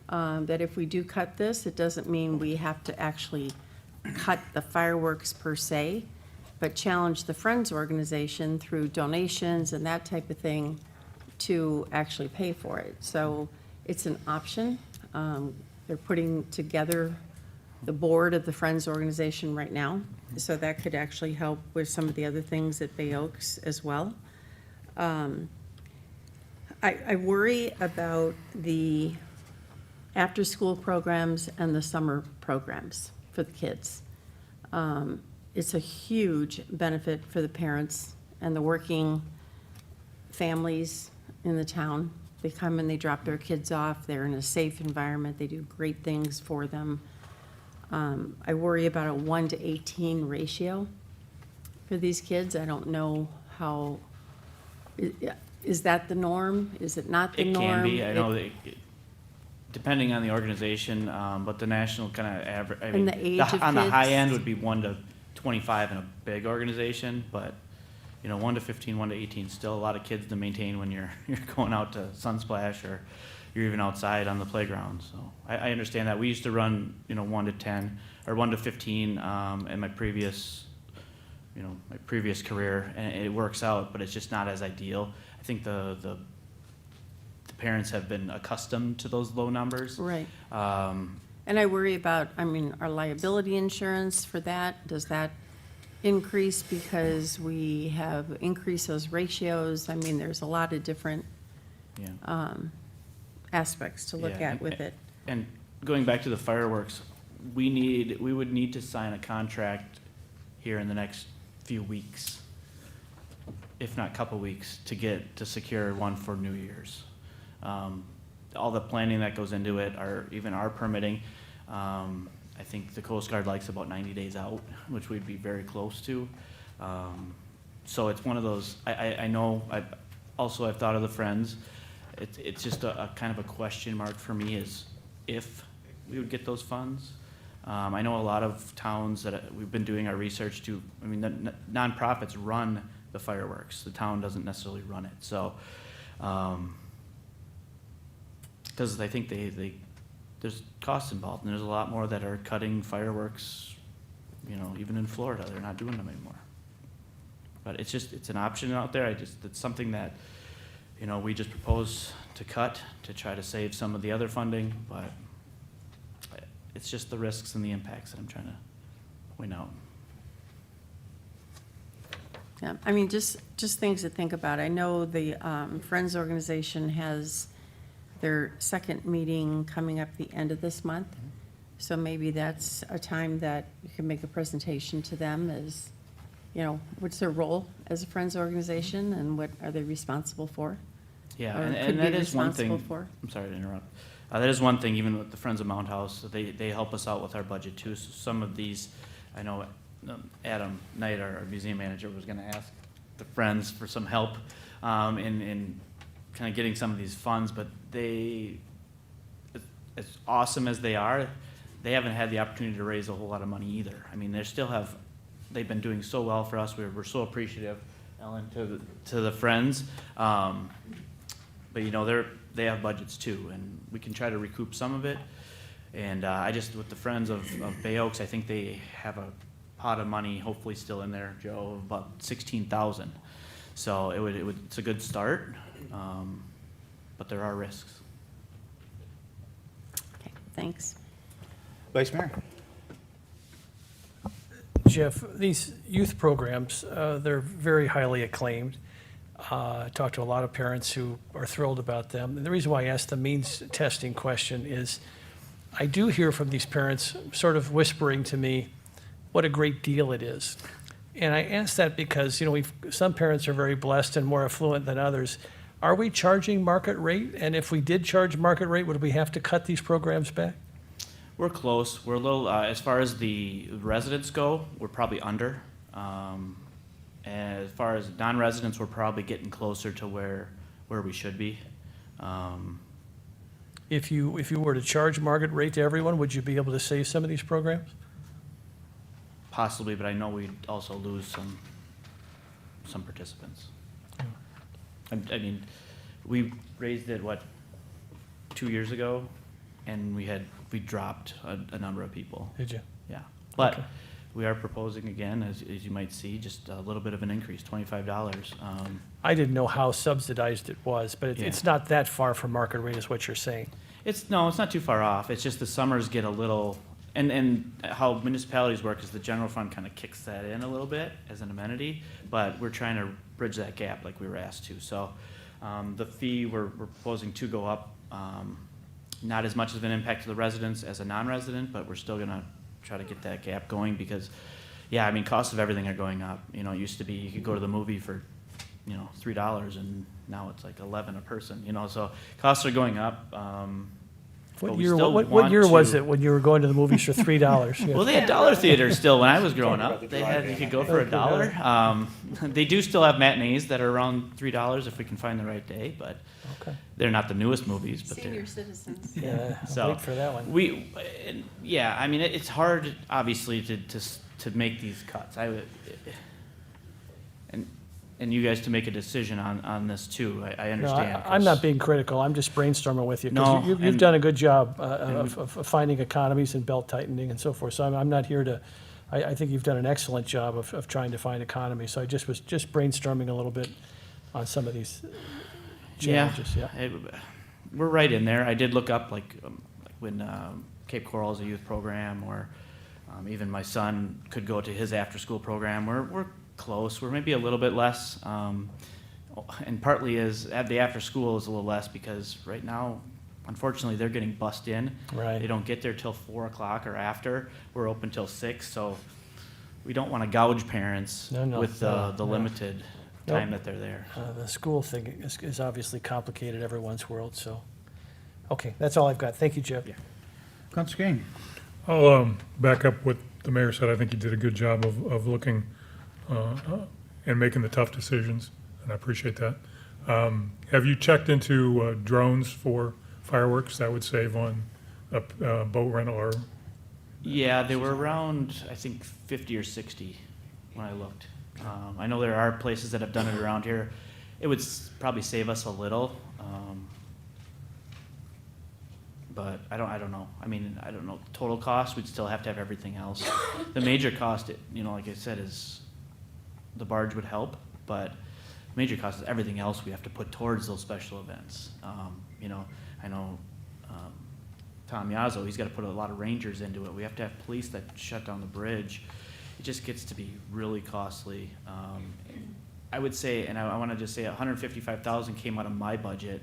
That if we do cut this, it doesn't mean we have to actually cut the fireworks per se, but challenge the Friends organization through donations and that type of thing to actually pay for it. So it's an option. They're putting together the board of the Friends organization right now, so that could actually help with some of the other things at Bay Oaks as well. I worry about the after-school programs and the summer programs for the kids. It's a huge benefit for the parents and the working families in the town. They come and they drop their kids off. They're in a safe environment. They do great things for them. I worry about a 1-to-18 ratio for these kids. I don't know how, is that the norm? Is it not the norm? It can be. I know that depending on the organization, but the national kind of average. And the age of on the high kids? end would be 1 to 25 in a big organization, but 1 to 15, 1 to 18, still a lot of kids to maintain when you're going out to Sunsplash or you're even outside on the playground. So I understand that. We used to run 1 to 10 or 1 to 15 in my previous career, and it works out, but it's just not as ideal. I think the parents have been accustomed to those low numbers. Right. And I worry about, our liability insurance for that, does that increase because we have increased those ratios? There's a lot of different aspects to look Yeah, at with it. And going back to the fireworks, we would need to sign a contract here in the next few weeks, if not couple weeks, to secure one for New Year's. All the planning that goes into it, even our permitting, I think the Coast Guard likes about 90 days out, which we'd be very close to. So it's one of those, I know also I've thought of the Friends. It's just a kind of a question mark for me is if we would get those funds. I know a lot of towns that we've been doing our research to, I mean, the nonprofits run the fireworks. The town doesn't necessarily run it. So, because I think there's costs involved, and there's a lot more that are cutting fireworks, you know, even in Florida, they're not doing them anymore. But it's an option out there. It's something that, you know, we just propose to cut to try to save some of the other funding, but it's just the risks and the impacts that I'm trying to point out. Yeah, I mean, just things to think about. I know the Friends organization has their second meeting coming up the end of this month. So maybe that's a time that you can make a presentation to them as, you know, what's their role as a Friends organization and what are they responsible for? Yeah, Or could and be that is one responsible thing. for? I'm sorry to interrupt. That is one thing, even with the Friends of Mount House, they help us out with our budget too. So some of these, I know Adam Knight, our museum manager, was gonna ask the Friends for some help in kind of getting some of these funds, but they, as awesome as they are, they haven't had the opportunity to raise a whole lot of money either. I mean, they've been doing so well for us. We're so appreciative, Ellen, to the Friends. But you know, they have budgets too, and we can try to recoup some of it. And with the Friends of Bay Oaks, I think they have a pot of money, hopefully still in there, Joe, of about 16,000. So it's a good start, but there are risks. Okay, thanks. Vice Mayor? Jeff, these youth programs, they're very highly acclaimed. I talked to a lot of parents who are thrilled about them. And the reason why I asked the means testing question is I do hear from these parents sort of whispering to me what a great deal it is. And I ask that because, you know, some parents are very blessed and more affluent than others. Are we charging market rate? And if we did charge market rate, would we have to cut these programs back? We're close. We're a little, as far as the residents go, we're probably under. And as far as non-residents, we're probably getting closer to where we should be. If you were to charge market rate to everyone, would you be able to save some of these programs? Possibly, but I know we'd also lose some participants. I mean, we raised it, 2 years ago, and we dropped a number of people. Did you? Yeah, but Okay. we are proposing again, as you might see, just a little bit of an increase, $25. I didn't know how subsidized it was, but Yeah. it's not that far from market rate is what you're saying. It's not too far off. It's just the summers get a little, and how municipalities work is the general fund kind of kicks that in a little bit as an amenity, but we're trying to bridge that gap like we were asked to. So the fee we're proposing to go up, not as much of an impact to the residents as a non-resident, but we're still gonna try to get that gap going because, yeah, I mean, costs of everything are going up. You know, it used to be you could go to the movie for, you know, $3, and now it's like 11 a person, you know, so costs are going up. But What we year, still what want year was to- it when you were going to the movies for $3? Yeah. Well, they had dollar theaters still when I was growing up. You could go for $1. They do still have matinees that are around $3 if we can find the right day, but Okay. they're not the newest movies, but they're. Senior citizens. Yeah, I'll So wait for that one. Yeah, I mean, it's hard, obviously, to make these cuts. And you guys to make a decision on this too. I No, understand. I'm not being critical, I'm just brainstorming with you. No, Because you've and- done a good job of finding economies and belt tightening and so forth. So I'm not here to, I think you've done an excellent job of trying to find economies. So I was just brainstorming a little bit on some of these challenges, yeah. We're right in there. I did look up like when Cape Coral is a youth program, or even my son could go to his after-school program. We're close. We're maybe a little bit less, and partly is the after-school is a little less because right now, unfortunately, they're getting bussed in. Right. They don't get there till 4 o'clock or after. We're open till 6, so we don't want to gouge parents No, with no, the no. limited Nope. time that they're there. The school thing is obviously complicated everyone's world, so. Okay, that's all I've got. Thank you, Jeff. Yeah. Councilor King? I'll back up what the mayor said. I think he did a good job of looking and making the tough decisions, and I appreciate that. Have you checked into drones for fireworks? That would save on a boat rental or, Yeah, they were around, I think, 50 or 60 when I looked. I know there are places that have done it around here. It would probably save us a little, but I don't know. I mean, I don't know. Total cost, we'd still have to have everything else. The major cost, like I said, is the barge would help, but major cost is everything else we have to put towards those special events. I know Tom Yazzo, he's got to put a lot of rangers into it. We have to have police that shut down the bridge. It just gets to be really costly. I would say, and I want to just say, 155,000 came out of my budget.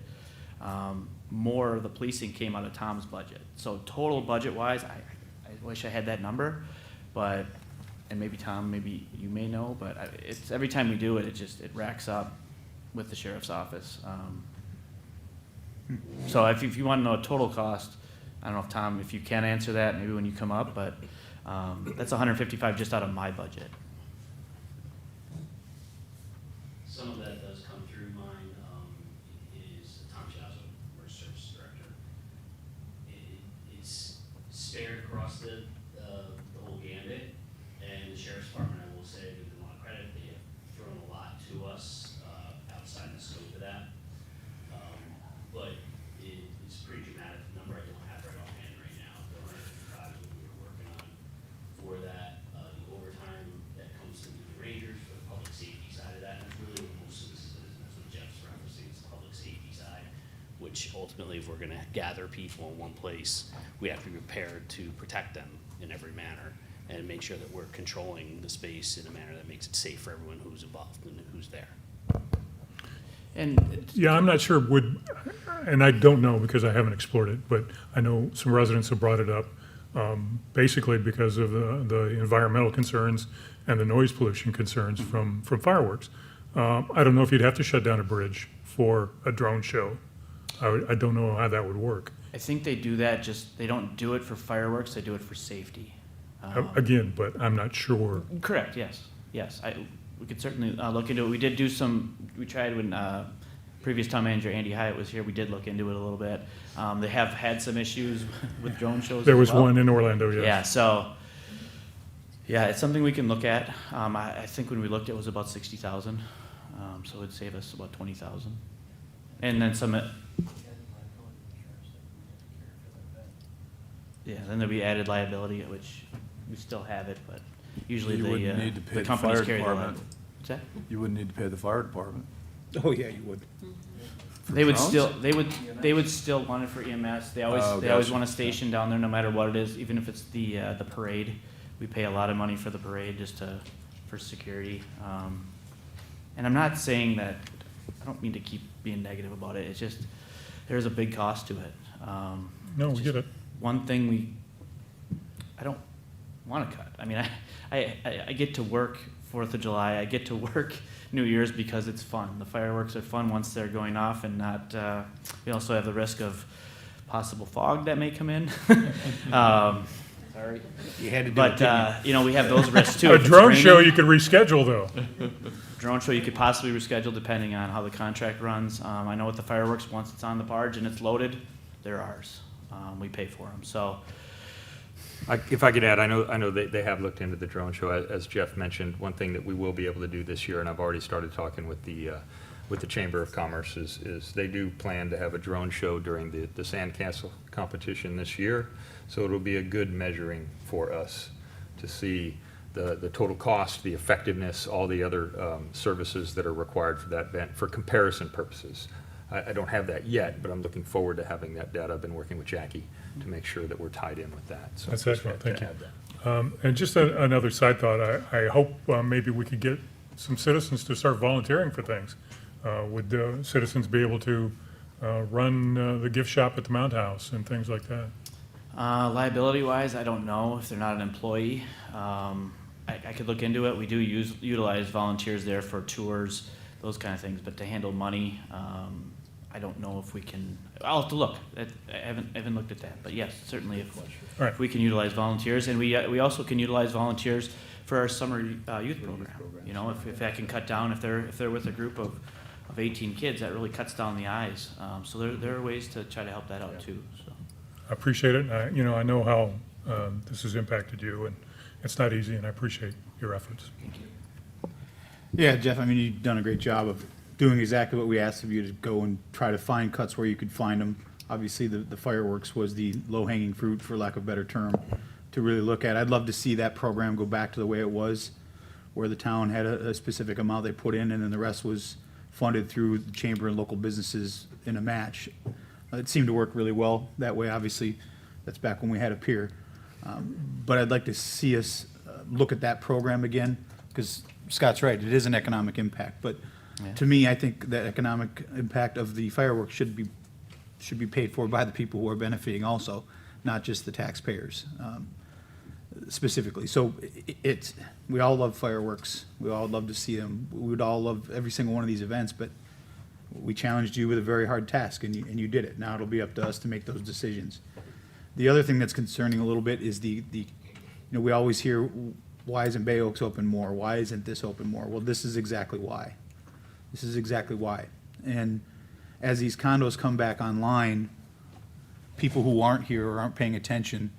More of the policing came out of Tom's budget. So total budget-wise, I wish I had that number, but, and maybe Tom, maybe you may know, but it's every time we do it, it racks up with the sheriff's office. So if you want to know a total cost, I don't know if Tom, if you can answer that, maybe when you come up, but that's 155 just out of my budget. Some of that does come through mine, is Tom Chiazzo, our service director. It's spared across the whole gambit, and the sheriff's department, I will say, give them a lot of credit, they have thrown a lot to us, outside the scope of that. But it's a pretty dramatic number I don't have right offhand right now, the 155 that we were working on for that, the overtime that comes through the Rangers for the public safety side of that, and that's really what most of this is, and that's what Jeff's referencing, is the public safety side, which ultimately, if we're gonna gather people in one place, we have to be prepared to protect them in every manner and make sure that we're controlling the space in a manner that makes it safe for everyone who's involved and who's there. And yeah, I'm not sure and I don't know because I haven't explored it, but I know some residents have brought it up, basically because of the environmental concerns and the noise pollution concerns from fireworks. I don't know if you'd have to shut down a bridge for a drone show. I don't know how that would work. I think they do that, they don't do it for fireworks, they do it for safety. Again, but I'm not sure. Correct, yes. We could certainly look into it. We did do we tried when previous town manager Andy Hyatt was here, we did look into it a little bit. They have had some issues with drone shows There as was well. one in Orlando, yes. Yeah, so, yeah, it's something we can look at. I think when we looked, it was about 60,000, so it'd save us about 20,000. And then some, then there'll be added liability, which we still have it, but usually You wouldn't need to pay the the companies fire carry the department. liability. What's that? You wouldn't need to pay the fire department. Oh, yeah, you would. They would drones? still, they would still want it for EMS. They always Gotcha. want a station down there no matter what it is, even if it's the parade. We pay a lot of money for the parade for security. And I'm not saying that, I don't mean to keep being negative about it. It's just, there's a big cost to it. No, we get it. One thing I don't want to cut. I mean, I get to work 4th of July. I get to work New Year's because it's fun. The fireworks are fun once they're going off, and not. We also have the risk of possible fog that may come in. Sorry, You had to do it, but didn't you? we have those risks too. A If it's drone show raining- you could reschedule though. Drone show you could possibly reschedule depending on how the contract runs. I know with the fireworks, once it's on the barge and it's loaded, they're ours. We pay for them. So. If I could add, I know they have looked into the drone show, as Jeff mentioned. One thing that we will be able to do this year, and I've already started talking with the Chamber of Commerce, is they do plan to have a drone show during the Sandcastle competition this year. So it'll be a good measuring for us to see the total cost, the effectiveness, all the other services that are required for that event for comparison purposes. I don't have that yet, but I'm looking forward to having that data. I've been working with Jackie to make sure that we're tied in with that. So That's just excellent, wanted thank to you. add that. And just another side thought, I hope maybe we could get some citizens to start volunteering for things. Would citizens be able to run the gift shop at the Mount House and things like that? Liability-wise, I don't know if they're not an employee. I could look into it. We do utilize volunteers there for tours, those kind of things, but to handle money, I don't know if we can. I'll have to look. I haven't looked at that, but yes, certainly if we can utilize volunteers, and we also can utilize volunteers for our summer youth program. You know, if that can cut down, if they're with a group of of 18 kids, that really cuts down the eyes. So there are ways to try to help that out too, so. I appreciate it. I know how this has impacted you, and it's not easy, and I appreciate your efforts. Yeah, Jeff, I mean, you've done a great job of doing exactly what we asked of you, to go and try to find cuts where you could find them. Obviously, the fireworks was the low-hanging fruit, for lack of a better term, to really look at. I'd love to see that program go back to the way it was, where the town had a specific amount they put in, and then the rest was funded through the chamber and local businesses in a match. It seemed to work really well that way. Obviously, that's back when we had a pier. But I'd like to see us look at that program again, because Scott's right, it is an economic impact. But to me, I think the economic impact of the fireworks should be paid for by the people who are benefiting also, not just the taxpayers specifically. So we all love fireworks. We all love to see them. We would all love every single one of these events, but we challenged you with a very hard task, and you did it. Now it'll be up to us to make those decisions. The other thing that's concerning a little bit is we always hear, why isn't Bay Oaks open more? Why isn't this open more? Well, this is exactly why. This is exactly why. And as these condos come back online, people who aren't here or aren't paying attention,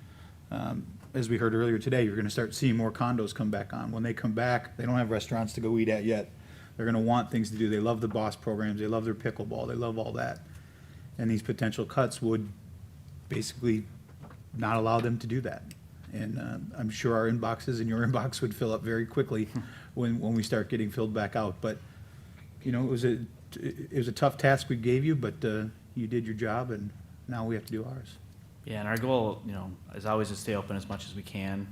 as we heard earlier today, you're going to start seeing more condos come back on. When they come back, they don't have restaurants to go eat at yet. They're going to want things to do. They love the BOSS programs. They love their pickleball. They love all that. And these potential cuts would basically not allow them to do that. And I'm sure our inboxes and your inbox would fill up very quickly when we start getting filled back out. But, it was a tough task we gave you, but you did your job, and now we have to do ours. Yeah, and our goal, is always to stay open as much as we can.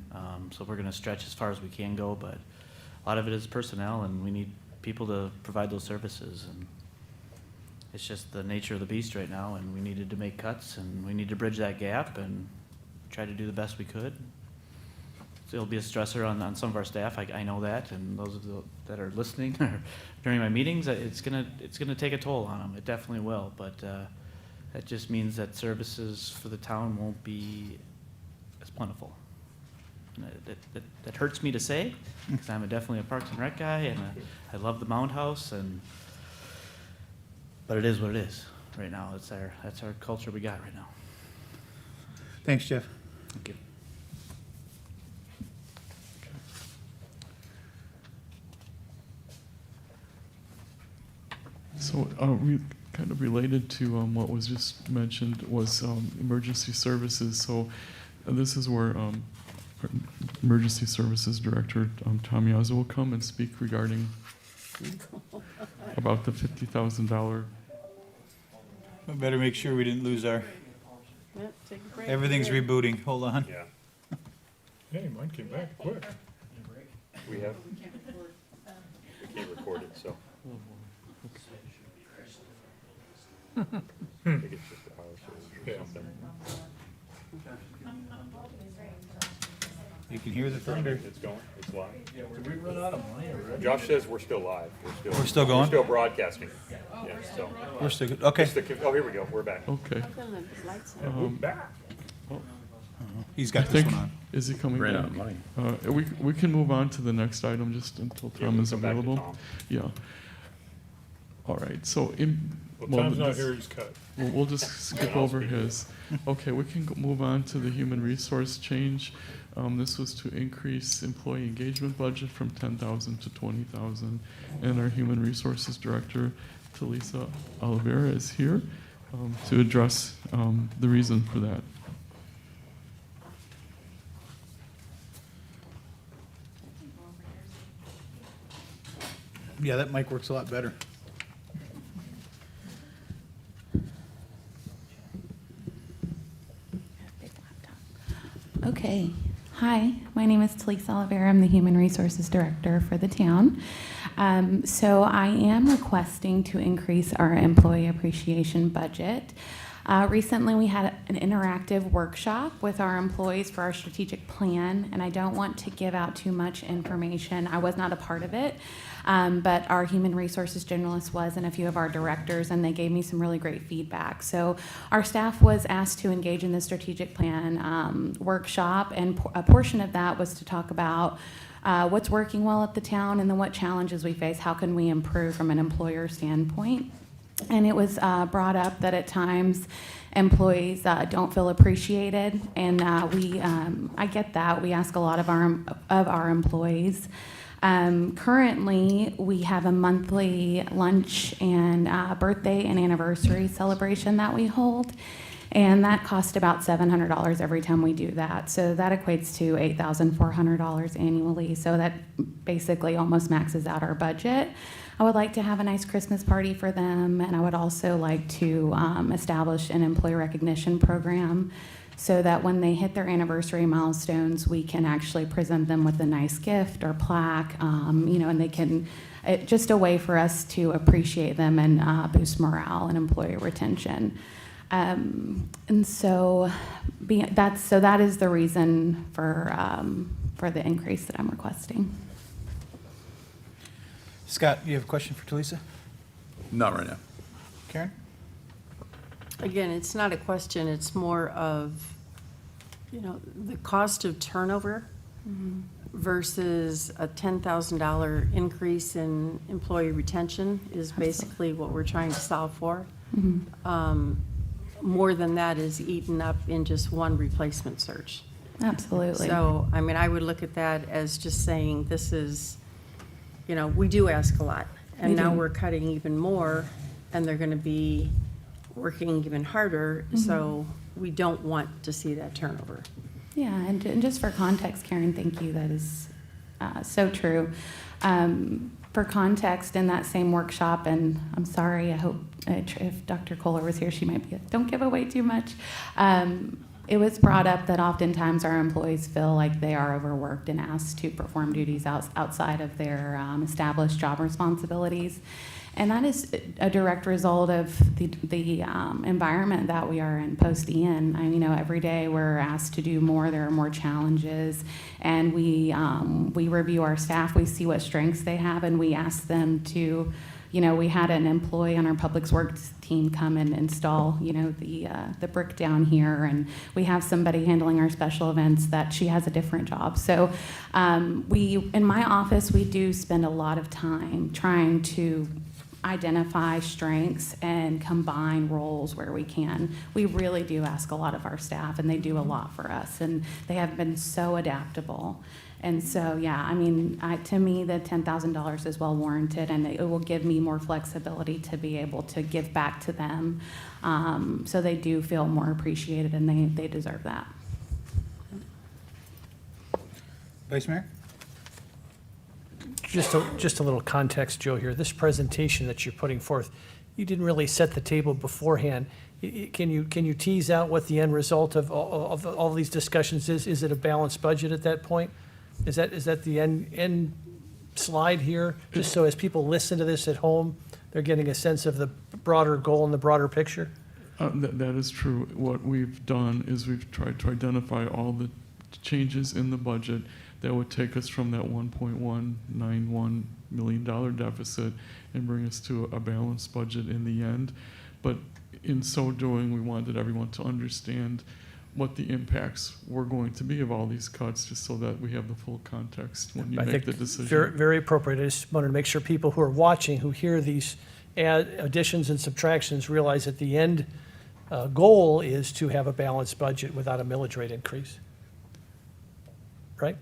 So we're gonna stretch as far as we can go, but a lot of it is personnel, and we need people to provide those services. And it's just the nature of the beast right now, and we needed to make cuts, and we need to bridge that gap and try to do the best we could. So it'll be a stressor on some of our staff, I know that, and those of that are listening during my meetings, it's gonna take a toll on them. It definitely will, but that just means that services for the town won't be as plentiful. And that hurts me to say, because I'm definitely a Parks and Rec guy, and I love the Mound House, but it is what it is right now. That's our culture we got right now. Thanks, Jeff. Thank you. So, kind of related to what was just mentioned was emergency services. So, this is where our Emergency Services Director Tom Yazzo will come and speak regarding about the $50,000. We better make sure we didn't lose our. Yep, take a break. Everything's rebooting. Hold on. Yeah. Hey, mine came back quick. We can't record it, so. I think it's just a house or something. You can hear the thunder. It's going, it's live. Did we run out of money already? Josh says we're still live. We're still going? We're still broadcasting. Yeah, so. We're still good. Okay. Oh, here we go, we're back. Okay. Back. He's I got this think, one on. is he coming Ran back? out of money. We can move on to the next item just until Yeah, Tom we'll is come back to available. Tom. Yeah. All right, so Well, Tom's not here, he's cut. We'll just skip over his. Okay, we can move on to the human resource change. This was to increase employee engagement budget from 10,000 to 20,000. And our human resources director, Talisa Oliveira, is here to address the reason for that. Yeah, that mic works a lot better. Okay. Hi, my name is Talisa Oliveira. I'm the Human Resources Director for the town. So I am requesting to increase our employee appreciation budget. Recently, we had an interactive workshop with our employees for our strategic plan, and I don't want to give out too much information. I was not a part of it, but our human resources generalist was, and a few of our directors, and they gave me some really great feedback. So our staff was asked to engage in the strategic plan workshop, and a portion of that was to talk about what's working well at the town and then what challenges we face. How can we improve from an employer standpoint? And it was brought up that at times employees don't feel appreciated, and I get that. We ask a lot of our employees. Currently, we have a monthly lunch and birthday and anniversary celebration that we hold, and that costs about $700 every time we do that. So that equates to $8,400 annually. So that basically almost maxes out our budget. I would like to have a nice Christmas party for them, and I would also like to establish an employee recognition program so that when they hit their anniversary milestones, we can actually present them with a nice gift or plaque, and they can, just a way for us to appreciate them and boost morale and employee retention. And so that is the reason for the increase that I'm requesting. Scott, you have a question for Talisa? Not right now. Karen? Again, it's not a question, it's more of, the cost of turnover versus a $10,000 increase in employee retention is basically what we're trying to solve for. More than that is eaten up in just one replacement search. Absolutely. So, I would look at that as just saying, this is, we do ask a lot, and now we're cutting even more, and they're going to be working even harder, so we don't want to see that turnover. Yeah, and just for context, Karen, thank you. That is so true. For context, in that same workshop, and I'm sorry, I hope if Dr. Kohler was here, she might be, don't give away too much. It was brought up that oftentimes our employees feel like they are overworked and asked to perform duties outside of their established job responsibilities. And that is a direct result of the environment that we are in post-Ian. Every day we're asked to do more. There are more challenges, and we review our staff. We see what strengths they have, and we ask them to. We had an employee on our public works team come and install, the brick down here, and we have somebody handling our special events that she has a different job. So in my office, we do spend a lot of time trying to identify strengths and combine roles where we can. We really do ask a lot of our staff, and they do a lot for us, and they have been so adaptable. And so, to me, the $10,000 is well warranted, and it will give me more flexibility to be able to give back to them, so they do feel more appreciated, and they deserve that. Vice Mayor? Just a little context, Joe, here. This presentation that you're putting forth, you didn't really set the table beforehand. Can you tease out what the end result of all these discussions is? Is it a balanced budget at that point? Is that the end slide here? Just so as people listen to this at home, they're getting a sense of the broader goal and the broader picture? That is true. What we've done is we've tried to identify all the changes in the budget that would take us from that $1.191 million deficit and bring us to a balanced budget in the end. But in so doing, we wanted everyone to understand what the impacts were going to be of all these cuts, just so that we have the full context when you make the decision. Very, very appropriate. I just wanted to make sure people who are watching, who hear these additions and subtractions, realize that the end goal is to have a balanced budget without a millage rate increase. Right?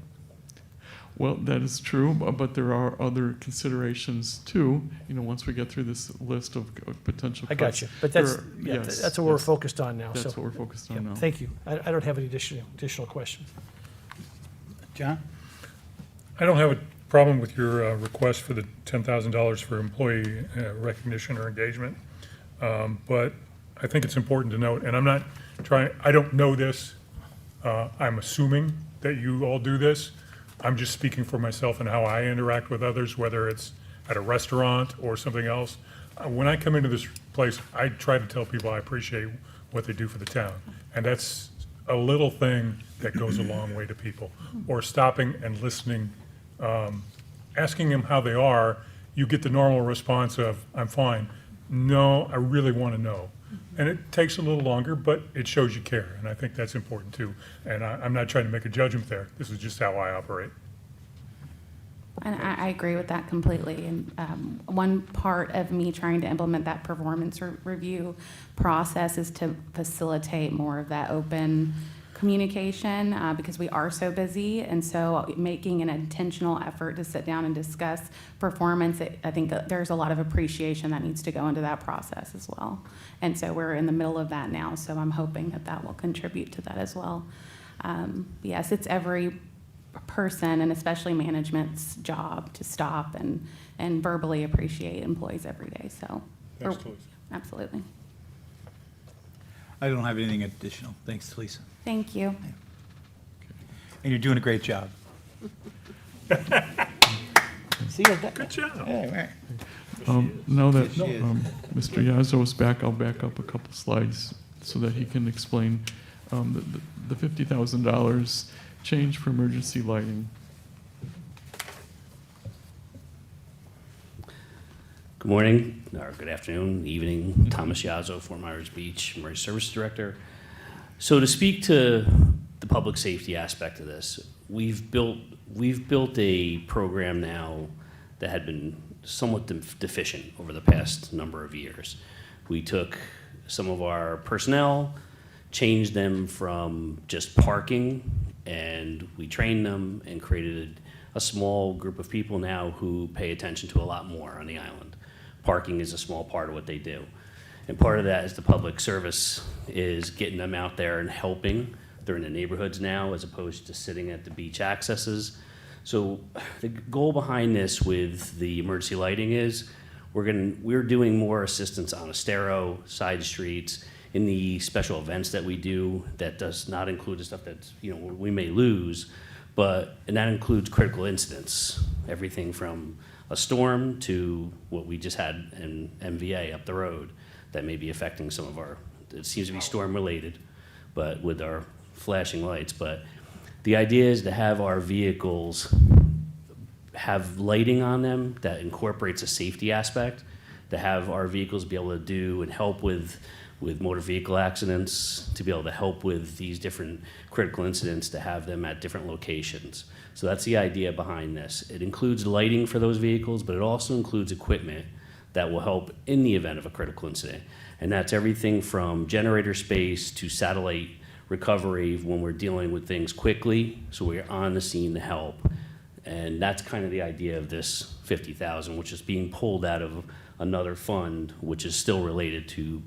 Well, that is true, but there are other considerations too. Once we get through this list of potential cuts. I got you, but that's what we're focused on now. That's what we're focused on now. Thank you. I don't have any additional questions. John? I don't have a problem with your request for the $10,000 for employee recognition or engagement, but I think it's important to note, and I don't know this, I'm assuming that you all do this. I'm just speaking for myself and how I interact with others, whether it's at a restaurant or something else. When I come into this place, I try to tell people I appreciate what they do for the town. And that's a little thing that goes a long way to people. Or stopping and listening, asking them how they are, you get the normal response of, I'm fine. No, I really want to know. And it takes a little longer, but it shows you care, and I think that's important too. And I'm not trying to make a judgment there. This is just how I operate. And I agree with that completely. And one part of me trying to implement that performance review process is to facilitate more of that open communication because we are so busy. And so making an intentional effort to sit down and discuss performance, I think that there's a lot of appreciation that needs to go into that process as well. And so we're in the middle of that now. So I'm hoping that that will contribute to that as well. Yes, it's every person and especially management's job to stop and verbally appreciate employees every day. So, Thanks, Talisa. Absolutely. I don't have anything additional. Thanks, Talisa. Thank you. And you're doing a great job. See, Good job. Yeah, right. Now that Yes, she is. Mr. Yazzo is back, I'll back up a couple slides so that he can explain the $50,000 change for emergency lighting. Good morning, or good afternoon, evening. Thomas Yazzo, Fort Myers Beach Emergency Services Director. So to speak to the public safety aspect of this, we've built a program now that had been somewhat deficient over the past number of years. We took some of our personnel, changed them from just parking, and we trained them and created a small group of people now who pay attention to a lot more on the island. Parking is a small part of what they do. And part of that is the public service is getting them out there and helping. They're in the neighborhoods now as opposed to sitting at the beach accesses. So the goal behind this with the emergency lighting is we're doing more assistance on Estero, side streets, in the special events that we do. That does not include the stuff that we may lose, and that includes critical incidents, everything from a storm to what we just had in MVA up the road that may be affecting some of our, it seems to be storm related, but with our flashing lights. But the idea is to have our vehicles have lighting on them that incorporates a safety aspect, to have our vehicles be able to do and help with motor vehicle accidents, to be able to help with these different critical incidents, to have them at different locations. So that's the idea behind this. It includes lighting for those vehicles, but it also includes equipment that will help in the event of a critical incident. And that's everything from generator space to satellite recovery when we're dealing with things quickly, so we're on the scene to help. And that's kind of the idea of this $50,000, which is being pulled out of another fund, which is still related to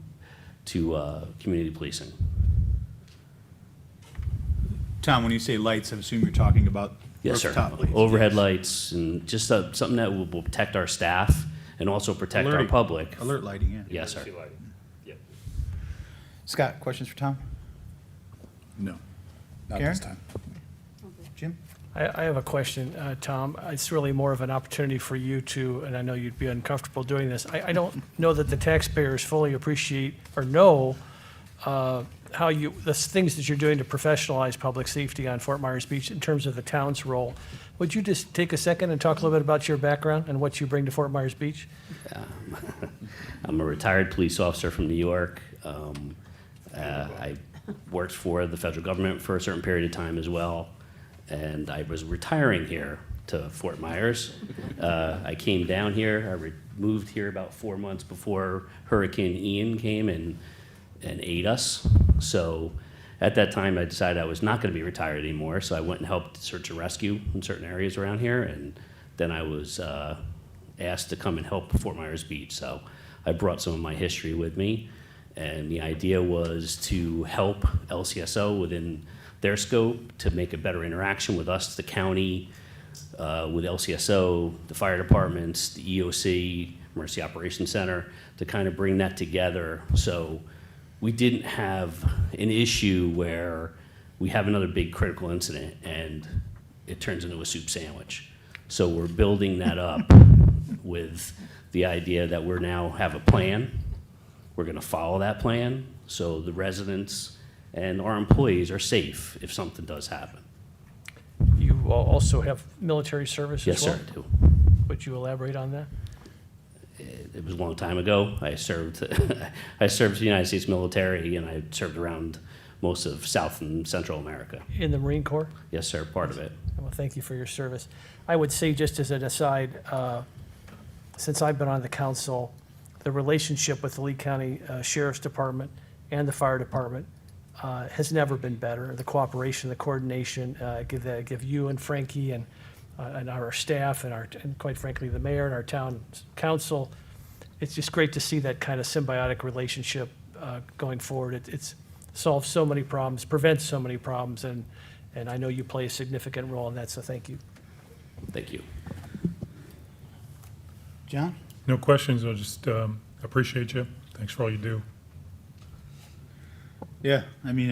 community policing. Tom, when you say lights, I assume you're talking about Yes, sir. rooftop lights. Overhead lights and just something that will protect our staff and also protect our Alerting. public. Alert lighting, yeah. Yes, sir. Scott, questions for Tom? No, not Karen? this time. Jim? I have a question, Tom. It's really more of an opportunity for you to, and I know you'd be uncomfortable doing this. I don't know that the taxpayers fully appreciate or know the things that you're doing to professionalize public safety on Fort Myers Beach in terms of the town's role. Would you just take a second and talk a little bit about your background and what you bring to Fort Myers Beach? I'm a retired police officer from New York. I worked for the federal government for a certain period of time as well, and I was retiring here to Fort Myers. I came down here. I moved here about 4 months before Hurricane Ian came and ate us. So at that time, I decided I was not going to be retired anymore, so I went and helped search and rescue in certain areas around here, and then I was asked to come and help Fort Myers Beach. So I brought some of my history with me, and the idea was to help LCSO within their scope to make a better interaction with us, the county, with LCSO, the fire departments, the EOC, Emergency Operations Center, to kind of bring that together so we didn't have an issue where we have another big critical incident and it turns into a soup sandwich. So we're building that up with the idea that we now have a plan. We're going to follow that plan so the residents and our employees are safe if something does happen. You also have military service as Yes, well? sir, I do. Would you elaborate on that? It was a long time ago. I served, I served the United States military, and I served around most of South and Central America. In the Marine Corps? Yes, sir, part of it. Well, thank you for your service. I would say, just as an aside, since I've been on the council, the relationship with the Lee County Sheriff's Department and the Fire Department has never been better. The cooperation, the coordination, give you and Frankie and our staff and quite frankly, the mayor and our town council, it's just great to see that kind of symbiotic relationship going forward. It's solved so many problems, prevents so many problems, and I know you play a significant role in that, so thank you. Thank you. John? No questions, I'll just appreciate you. Thanks for all you do. Yeah, I mean,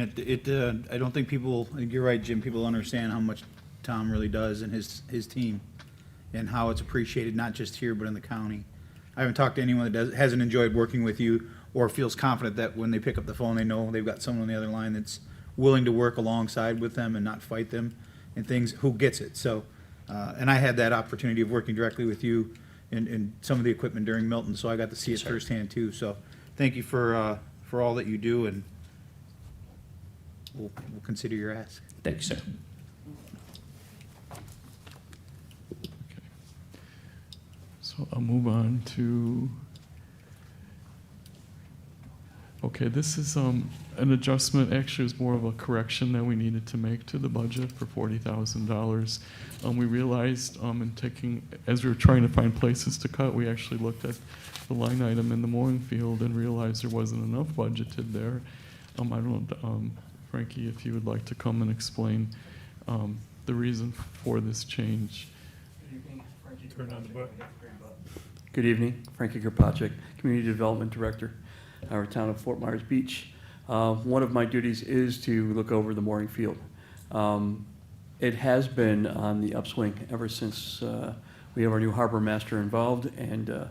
I don't think people, I think you're right, Jim, people understand how much Tom really does and his team, and how it's appreciated, not just here, but in the county. I haven't talked to anyone that hasn't enjoyed working with you or feels confident that when they pick up the phone, they know they've got someone on the other line that's willing to work alongside with them and not fight them and things, who gets it. So, and I had that opportunity of working directly with you in some of the equipment during Milton, so I got to see it firsthand too. So thank you for all that you do, and we'll consider your ask. Thank you, sir. So I'll move on to, okay, this is an adjustment, actually it's more of a correction that we needed to make to the budget for $40,000. We realized in taking, as we were trying to find places to cut, we actually looked at the line item in the mowing field and realized there wasn't enough budgeted there. I don't know, Frankie, if you would like to come and explain the reason for this change. Turn on the button. Good evening, Frankie Kropacek, Community Development Director, our town of Fort Myers Beach. One of my duties is to look over the mooring field. It has been on the upswing ever since we have our new harbor master involved, and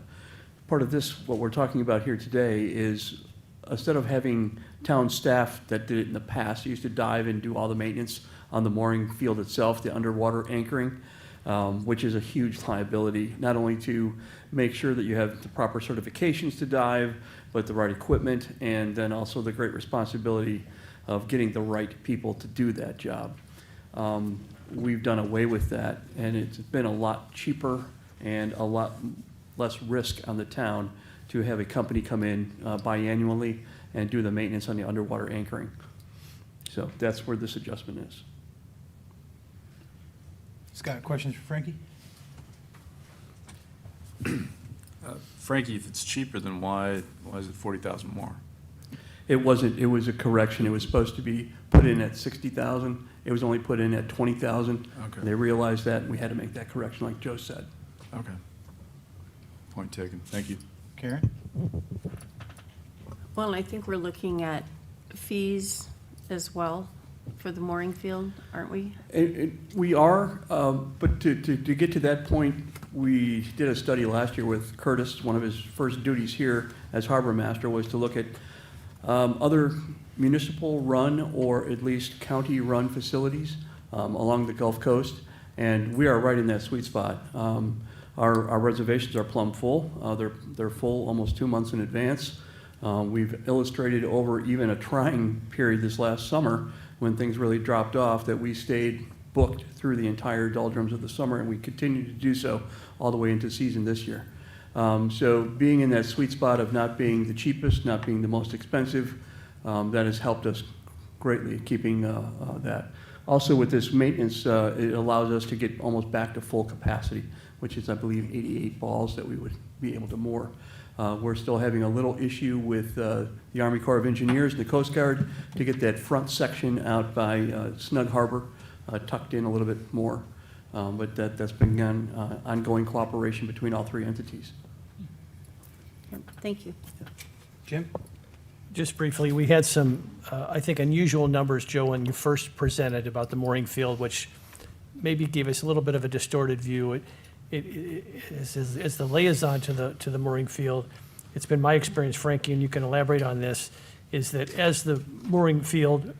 part of this, what we're talking about here today, is instead of having town staff that did it in the past, used to dive and do all the maintenance on the mooring field itself, the underwater anchoring, which is a huge liability, not only to make sure that you have the proper certifications to dive, but the right equipment, and then also the great responsibility of getting the right people to do that job. We've done away with that, and it's been a lot cheaper and a lot less risk on the town to have a company come in biannually and do the maintenance on the underwater anchoring. So that's where this adjustment is. Scott, questions for Frankie? Frankie, if it's cheaper, then why is it 40,000 more? It wasn't, it was a correction. It was supposed to be put in at 60,000. It was only put in at 20,000. Okay. They realized that, and we had to make that correction, like Joe said. Okay. Point taken. Thank you. Karen? Well, I think we're looking at fees as well for the mooring field, aren't we? We are, but to get to that point, we did a study last year with Curtis. One of his first duties here as harbor master was to look at other municipal-run or at least county-run facilities along the Gulf Coast, and we are right in that sweet spot. Our reservations are plumb full. They're full almost 2 months in advance. We've illustrated over even a trying period this last summer when things really dropped off that we stayed booked through the entire doldrums of the summer, and we continue to do so all the way into season this year. So being in that sweet spot of not being the cheapest, not being the most expensive, that has helped us greatly keeping that. Also with this maintenance, it allows us to get almost back to full capacity, which is, I believe, 88 balls that we would be able to moor. We're still having a little issue with the Army Corps of Engineers and the Coast Guard to get that front section out by Snug Harbor tucked in a little bit more. But that's been ongoing cooperation between all three entities. Yep, thank you. Jim? Just briefly, we had some, I think, unusual numbers, Joe, when you first presented about the mooring field, which maybe gave us a little bit of a distorted view. As the liaison to the mooring field, it's been my experience, Frankie, and you can elaborate on this, is that as the mooring field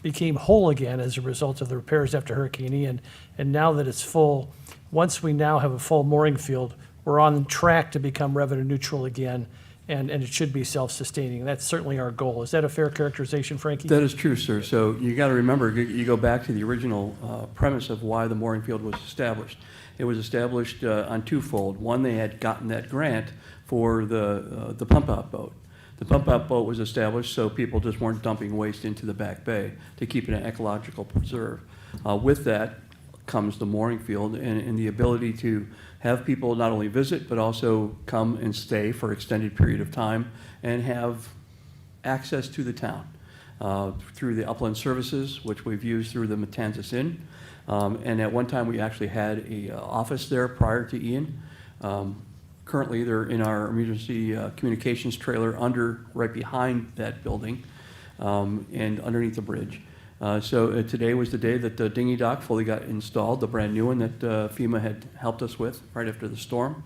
became whole again as a result of the repairs after Hurricane Ian, and now that it's full, once we now have a full mooring field, we're on track to become revenue neutral again, and it should be self-sustaining. That's certainly our goal. Is that a fair characterization, Frankie? That is true, sir. So you got to remember, you go back to the original premise of why the mooring field was established. It was established on twofold. One, they had gotten that grant for the pump-out boat. The pump-out boat was established so people just weren't dumping waste into the back bay to keep it an ecological preserve. With that comes the mooring field and the ability to have people not only visit, but also come and stay for extended period of time and have access to the town through the upland services, which we've used through the Matanzas Inn. And at one time, we actually had an office there prior to Ian. Currently, they're in our emergency communications trailer right behind that building and underneath the bridge. So today was the day that the dinghy dock fully got installed, the brand new one that FEMA had helped us with right after the storm.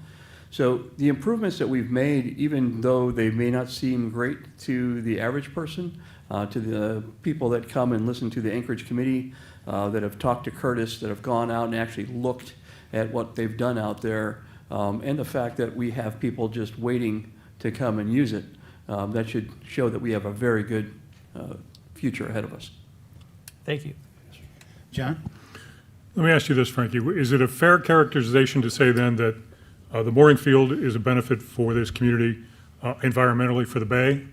So the improvements that we've made, even though they may not seem great to the average person, to the people that come and listen to the Anchorage Committee, that have talked to Curtis, that have gone out and actually looked at what they've done out there, and the fact that we have people just waiting to come and use it, that should show that we have a very good future ahead of us. Thank you. John? Let me ask you this, Frankie. Is it a fair characterization to say then that the mooring field is a benefit for this community environmentally for the bay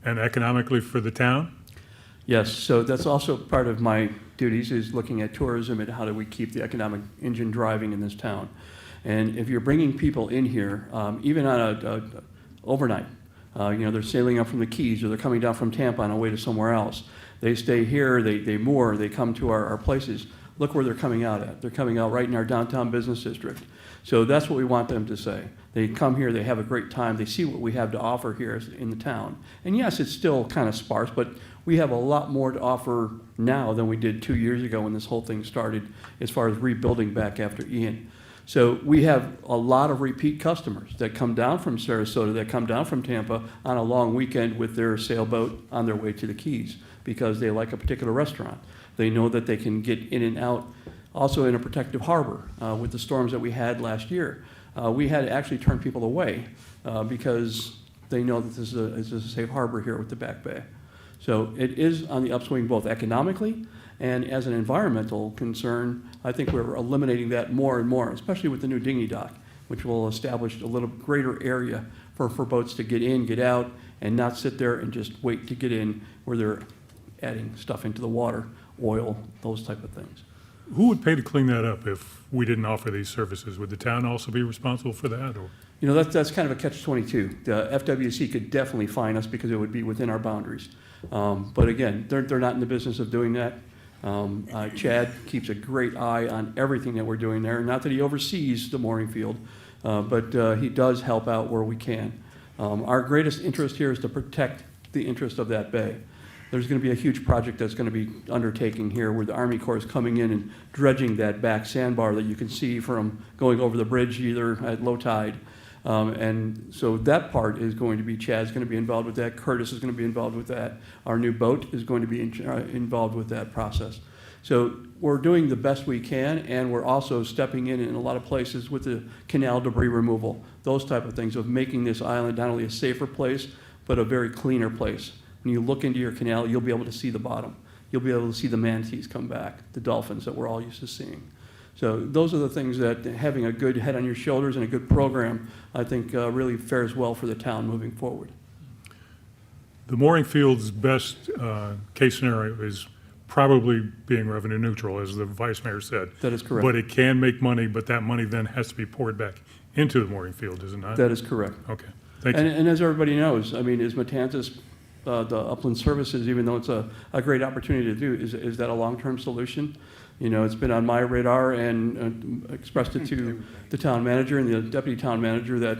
and economically for the town? Yes, so that's also part of my duties, is looking at tourism and how do we keep the economic engine driving in this town. And if you're bringing people in here, even on a overnight, they're sailing up from the Keys or they're coming down from Tampa on a way to somewhere else. They stay here, they moor, they come to our places. Look where they're coming out at. They're coming out right in our downtown business district. So that's what we want them to say. They come here, they have a great time, they see what we have to offer here in the town. And yes, it's still kind of sparse, but we have a lot more to offer now than we did 2 years ago when this whole thing started as far as rebuilding back after Ian. So we have a lot of repeat customers that come down from Sarasota, that come down from Tampa on a long weekend with their sailboat on their way to the Keys because they like a particular restaurant. They know that they can get in and out also in a protective harbor. With the storms that we had last year, we had to actually turn people away because they know that this is a safe harbor here with the Back Bay. So it is on the upswing both economically and as an environmental concern. I think we're eliminating that more and more, especially with the new dinghy dock, which will establish a little greater area for boats to get in, get out, and not sit there and just wait to get in where they're adding stuff into the water, oil, those type of things. Who would pay to clean that up if we didn't offer these services? Would the town also be responsible for that, or? That's kind of a catch-22. The FWC could definitely fine us because it would be within our boundaries. But again, they're not in the business of doing that. Chad keeps a great eye on everything that we're doing there. Not that he oversees the mooring field, but he does help out where we can. Our greatest interest here is to protect the interest of that bay. There's going to be a huge project that's going to be undertaking here where the Army Corps is coming in and dredging that back sandbar that you can see from going over the bridge either at low tide. And so that part is going to be, Chad's going to be involved with that, Curtis is going to be involved with that, our new boat is going to be involved with that process. So we're doing the best we can, and we're also stepping in a lot of places with the canal debris removal, those type of things of making this island not only a safer place, but a very cleaner place. When you look into your canal, you'll be able to see the bottom. You'll be able to see the manatees come back, the dolphins that we're all used to seeing. So those are the things that having a good head on your shoulders and a good program, I think really fares well for the town moving forward. The mooring field's best case scenario is probably being revenue neutral, as the vice mayor said. That is correct. But it can make money, but that money then has to be poured back into the mooring field, is it not? That is correct. Okay, thank you. And as everybody knows, I mean, is Matanzas, the upland services, even though it's a great opportunity to do, is that a long-term solution? It's been on my radar and expressed it to the town manager and the deputy town manager that,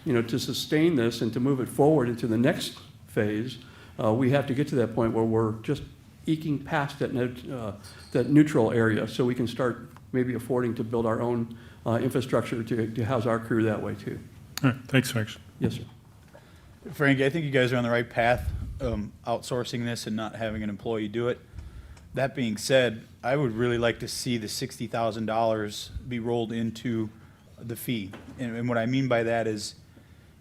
to sustain this and to move it forward into the next phase, we have to get to that point where we're just eking past that neutral area so we can start maybe affording to build our own infrastructure to house our crew that way too. All right, thanks, Max. Yes, sir. Frank, I think you guys are on the right path, outsourcing this and not having an employee do it. That being said, I would really like to see the $60,000 be rolled into the fee. And what I mean by that is,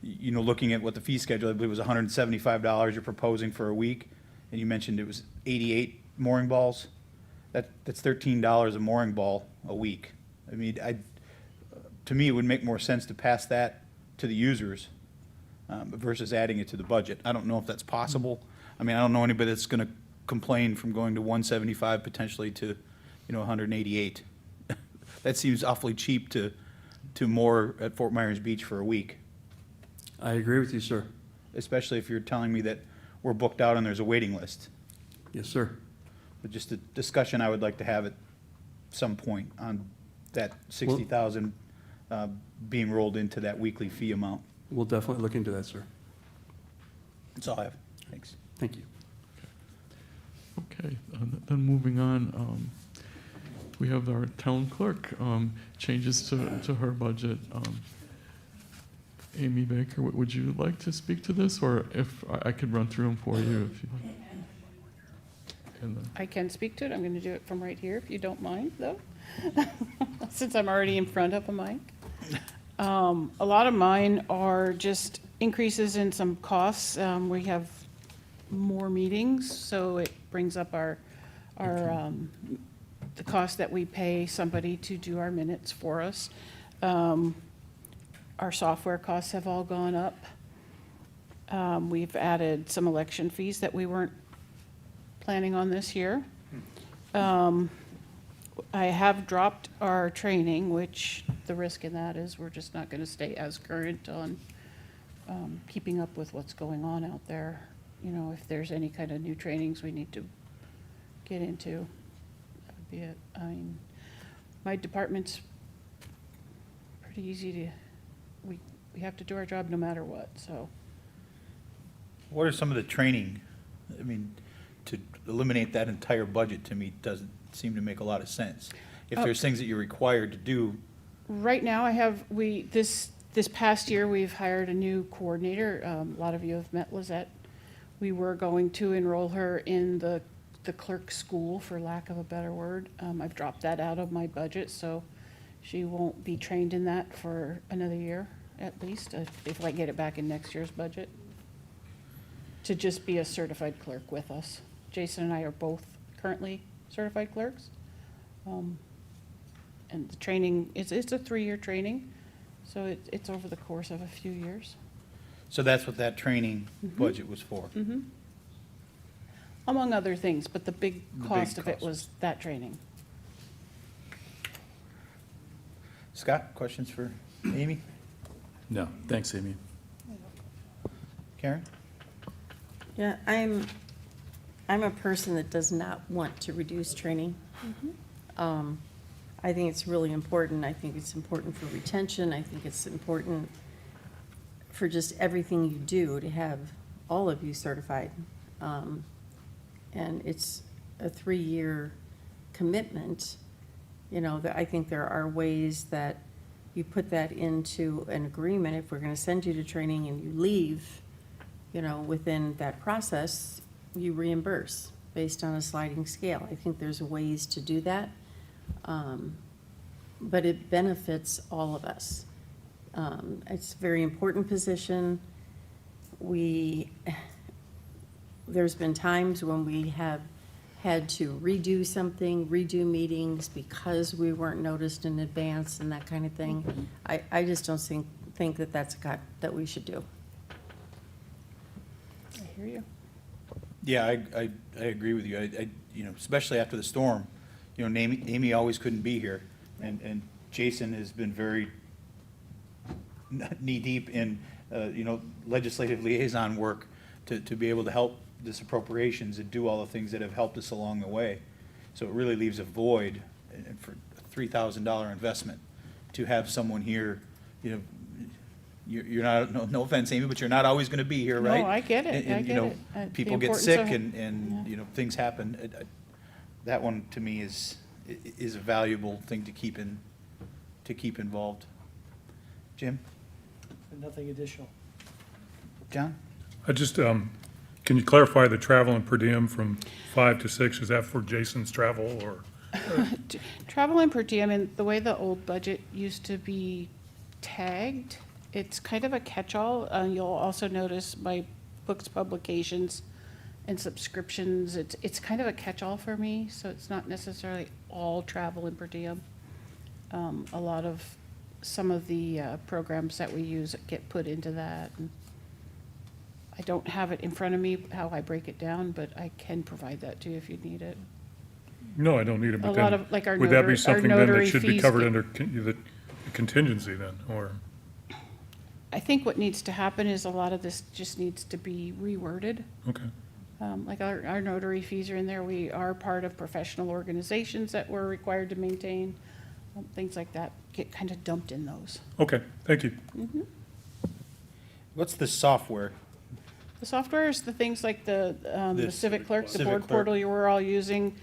you know, looking at what the fee schedule, I believe was $175 you're proposing for a week, and you mentioned it was 88 mooring balls. That's $13 a mooring ball a week. I mean, to me, it would make more sense to pass that to the users versus adding it to the budget. I don't know if that's possible. I mean, I don't know anybody that's going to complain from going to 175 potentially to, you know, 188. That seems awfully cheap to moor at Fort Myers Beach for a week. I agree with you, sir. Especially if you're telling me that we're booked out and there's a waiting list. Yes, sir. But just a discussion I would like to have at some point on that 60,000 being rolled into that weekly fee amount. We'll definitely look into that, sir. That's all I have. Thanks. Thank you. Okay, then moving on, we have our town clerk, changes to her budget. Amy Baker, would you like to speak to this, or if I could run through them for you if you like? And then, I can speak to it. I'm going to do it from right here, if you don't mind, though, since I'm already in front of a mic. A lot of mine are just increases in some costs. We have more meetings, so it brings up our the cost that we pay somebody to do our minutes for us. Our software costs have all gone up. We've added some election fees that we weren't planning on this year. I have dropped our training, which the risk in that is we're just not going to stay as current on keeping up with what's going on out there. You know, if there's any kind of new trainings we need to get into, that would be it. I mean, my department's pretty easy to, we have to do our job no matter what, so. What are some of the training? I mean, to eliminate that entire budget to me doesn't seem to make a lot of sense. If there's things that you're required to do, Right now, I have, this past year, we've hired a new coordinator. A lot of you have met Lizette. We were going to enroll her in the clerk school, for lack of a better word. I've dropped that out of my budget, so she won't be trained in that for another year, at least, if I get it back in next year's budget, to just be a certified clerk with us. Jason and I are both currently certified clerks. And the training, it's a 3-year training, so it's over the course of a few years. so that's what that training budget was for. Among other things, but the big The cost big of it cost. was that training. Scott, questions for Amy? No, thanks, Amy. Karen? Yeah, I'm a person that does not want to reduce training. I think it's really important. I think it's important for retention. I think it's important for just everything you do to have all of you certified. And it's a 3-year commitment. You know, that I think there are ways that you put that into an agreement. If we're gonna send you to training and you leave, you know, within that process, you reimburse based on a sliding scale. I think there's ways to do that. But it benefits all of us. It's a very important position. There's been times when we have had to redo something, redo meetings because we weren't noticed in advance and that kind of thing. I just don't think that that's a cut that we should do. I hear you. Yeah, I agree with you. You know, especially after the storm, you know, Amy always couldn't be here, and Jason has been very knee-deep in, you know, legislative liaison work to be able to help this appropriations and do all the things that have helped us along the way. So it really leaves a void, and for a $3,000 investment, to have someone here, you know, you're not, no offense, Amy, but you're not always going to be here, No, right? I get it. And, I you get know, it. The people get importance sick of- and, you know, things happen. That one, to me, is a valuable thing to keep involved. Jim? Nothing additional. John? I just, can you clarify the travel and per diem from 5 to 6? Is that for Jason's travel or? Travel and per diem, and the way the old budget used to be tagged, it's kind of a catch-all. You'll also notice my books, publications, and subscriptions, it's kind of a catch-all for me, so it's not necessarily all travel and per diem. A lot of, some of the programs that we use get put into that. And I don't have it in front of me, how I break it down, but I can provide that to you if you need it. No, I don't need it, A but lot then, of, like our would that notary- be our something then that notary should be fees covered get- under the contingency then, or? I think what needs to happen is a lot of this just needs to be reworded. Okay. Like our notary fees are in there. We are part of professional organizations that we're required to maintain. Things like that get kind of dumped in those. Okay, thank you. What's the software? The software is the things like the Civic Clerk, the Civic board Clerk. portal you were all using,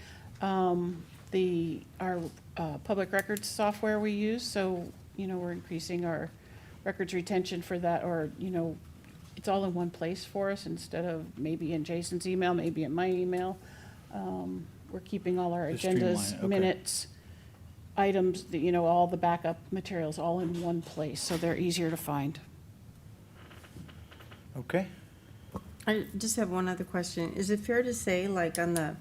our public records software we use. So, we're increasing our records retention for that, or, it's all in one place for us instead of maybe in Jason's email, maybe in my email. We're keeping all our To streamline agendas, it, okay. minutes, items, all the backup materials all in one place, so they're easier to find. Okay. I just have one other question. Is it fair to say, like on the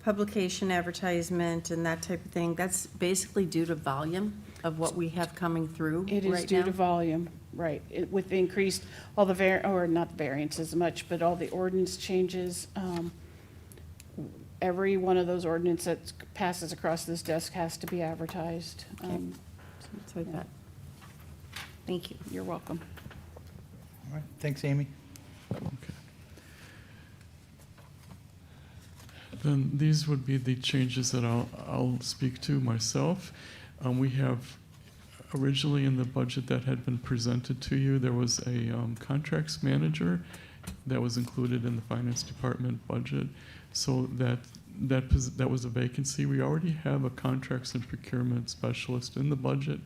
publication advertisement and that type of thing, that's basically due to volume of what we have coming through It is right due now? to volume, right. With increased, all the or not variances much, but all the ordinance changes. Every one of those ordinance that passes across this desk has to be advertised. That's what I thought. Thank you. You're welcome. All right, thanks, Amy. Then these would be the changes that I'll speak to myself. We have originally in the budget that had been presented to you, there was a contracts manager that was included in the finance department budget. So that was a vacancy. We already have a contracts and procurement specialist in the budget,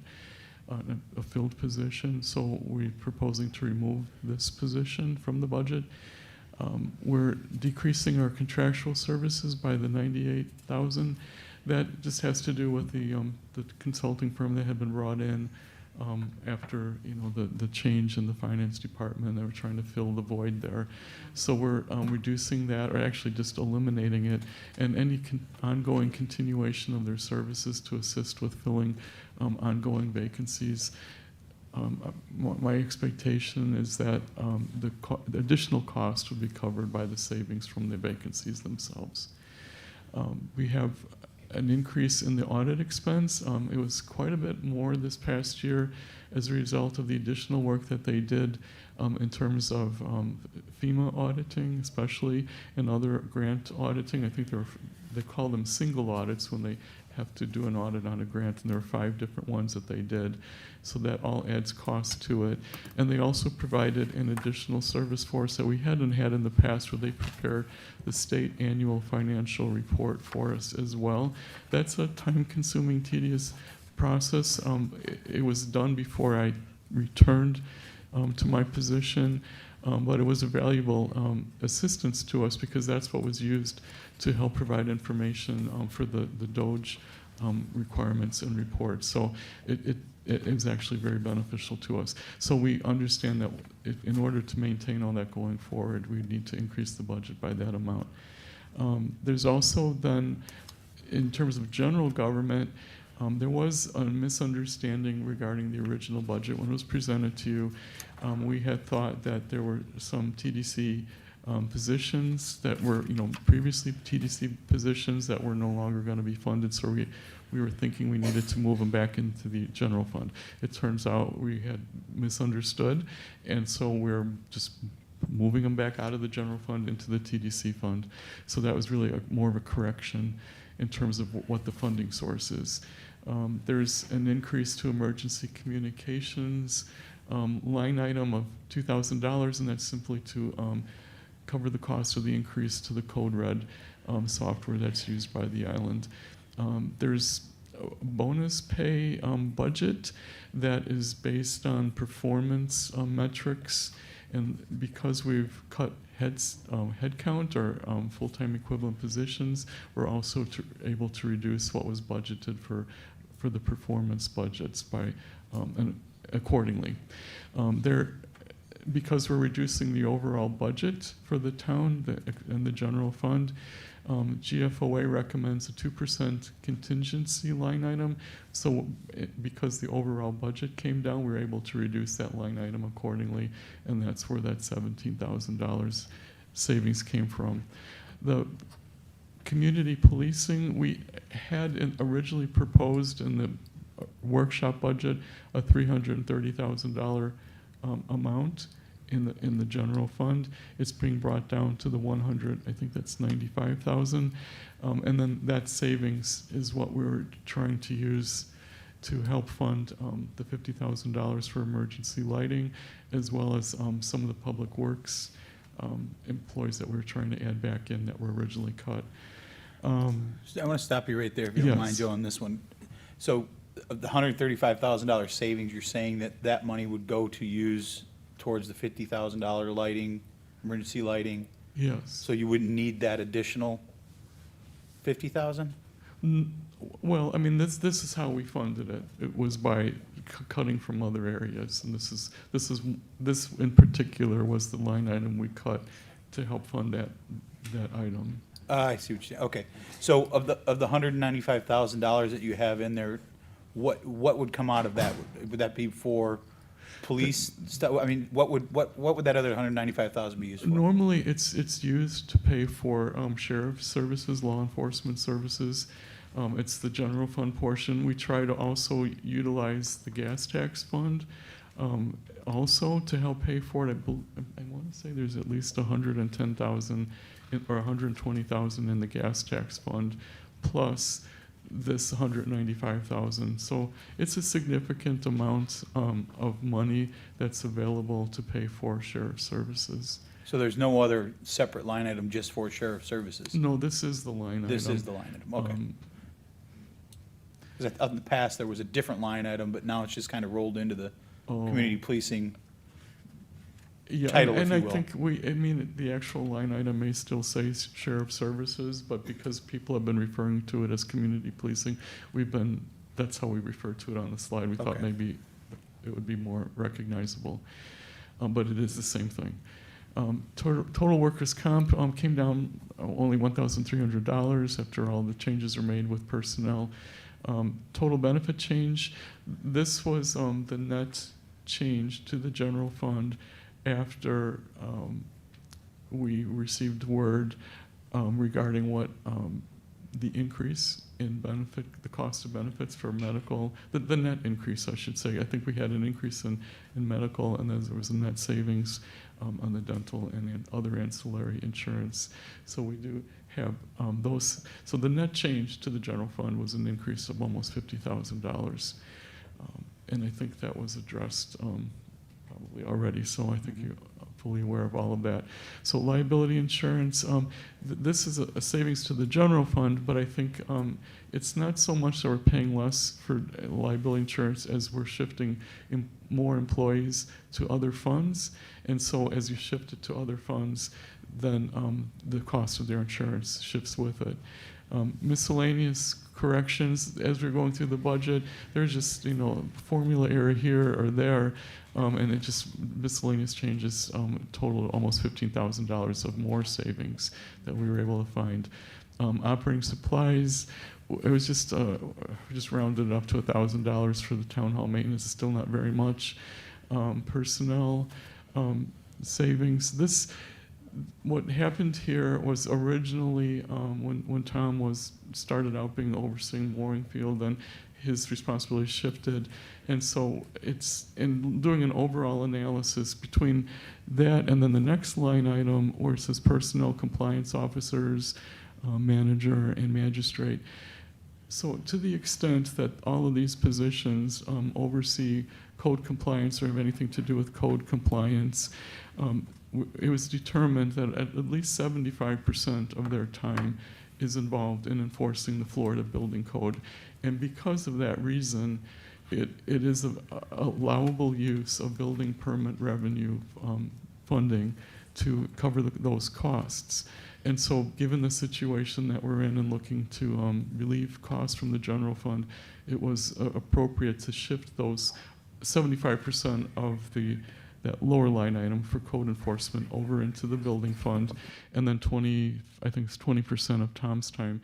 a filled position. So we're proposing to remove this position from the budget. We're decreasing our contractual services by the 98,000. That just has to do with the consulting firm that had been brought in after the change in the finance department. They were trying to fill the void there, so we're reducing that, or actually just eliminating it, and any ongoing continuation of their services to assist with filling ongoing vacancies. My expectation is that the additional cost would be covered by the savings from the vacancies themselves. We have an increase in the audit expense. It was quite a bit more this past year as a result of the additional work that they did in terms of FEMA auditing, especially, and other grant auditing. I think they call them single audits when they have to do an audit on a grant, and there are 5 different ones that they did. So that all adds cost to it. And they also provided an additional service for us that we hadn't had in the past, where they prepare the state annual financial report for us as well. That's a time-consuming, tedious process. It was done before I returned to my position, but it was a valuable assistance to us, because that's what was used to help provide information for the DOGE requirements and reports. So it is actually very beneficial to us. So we understand that in order to maintain all that going forward, we need to increase the budget by that amount. There's also then, in terms of general government, there was a misunderstanding regarding the original budget. When it was presented to you, we had thought that there were some TDC positions that were, previously TDC positions that were no longer going to be funded, so we were thinking we needed to move them back into the general fund. It turns out we had misunderstood, and so we're just moving them back out of the general fund into the TDC fund. So that was really more of a correction in terms of what the funding source is. There's an increase to emergency communications line item of $2,000, and that's simply to cover the cost of the increase to the Code Red software that's used by the island. There's a bonus pay budget that is based on performance metrics, And because we've cut head count or full-time equivalent positions, we're also able to reduce what was budgeted for the performance budgets by and accordingly. Because we're reducing the overall budget for the town and the general fund, GFOA recommends a 2% contingency line item. So because the overall budget came down, we were able to reduce that line item accordingly, and that's where that $17,000 savings came from. The community policing, we had originally proposed in the workshop budget a $330,000 amount in the general fund. It's being brought down to the 100, I think that's 95,000. And then that savings is what we're trying to use to help fund the $50,000 for emergency lighting, as well as some of the public works employees that we're trying to add back in that were originally cut. I want to stop you right there, if you don't mind, Yes. Joe, on this one. So of the $135,000 savings, you're saying that that money would go to use towards the $50,000 lighting, emergency lighting? Yes. So you wouldn't need that additional 50,000? Well, I mean, this is how we funded it. It was by cutting from other areas, and this in particular was the line item we cut to help fund that item. I see what you're saying. Okay. So of the $195,000 that you have in there, what would come out of that? Would that be for police stuff? I mean, what would that other $195,000 be used for? Normally, it's used to pay for sheriff's services, law enforcement services. It's the general fund portion. We try to also utilize the gas tax fund also to help pay for it. I want to say there's at least 110,000 or 120,000 in the gas tax fund, plus this 195,000. So it's a significant amount of money that's available to pay for sheriff services. So there's no other separate line item just for sheriff services? No, this is the line item. This is the line item, okay. Because in the past, there was a different line item, but now it's just kind of rolled into the community policing Yeah, title, and if I you will. think the actual line item may still say sheriff services, but because people have been referring to it as community policing, that's how we refer to it on the slide. We thought Okay. maybe it would be more recognizable, but it is the same thing. Total workers' comp came down only $1,300 after all the changes are made with personnel. Total benefit change, this was the net change to the general fund after we received word regarding what the increase in benefit, the cost of benefits for medical, the net increase, I should say. I think we had an increase in medical, and then there was a net savings on the dental and other ancillary insurance. So we do have those. So the net change to the general fund was an increase of almost $50,000. And I think that was addressed probably already, so I think you're fully aware of all of that. So liability insurance, this is a savings to the general fund, but I think it's not so much that we're paying less for liability insurance as we're shifting more employees to other funds. And so as you shift it to other funds, then the cost of their insurance shifts with it. Miscellaneous corrections, as we're going through the budget, there's just, formula error here or there, and it just, miscellaneous changes total almost $15,000 of more savings that we were able to find. Operating supplies, it was just rounded up to $1,000 for the town hall maintenance. It's still not very much. Personnel savings. What happened here was originally when Tom started out being overseeing Warringfield, then his responsibility shifted, and so it's in doing an overall analysis between that and then the next line item where it says personnel compliance officers, manager, and magistrate. So to the extent that all of these positions oversee code compliance or have anything to do with code compliance, it was determined that at least 75% of their time is involved in enforcing the Florida Building Code. And because of that reason, it is a allowable use of building permit revenue funding to cover those costs. And so, given the situation that we're in and looking to relieve costs from the general fund, it was appropriate to shift those 75% of that lower line item for code enforcement over into the building fund, and then 20% of Tom's time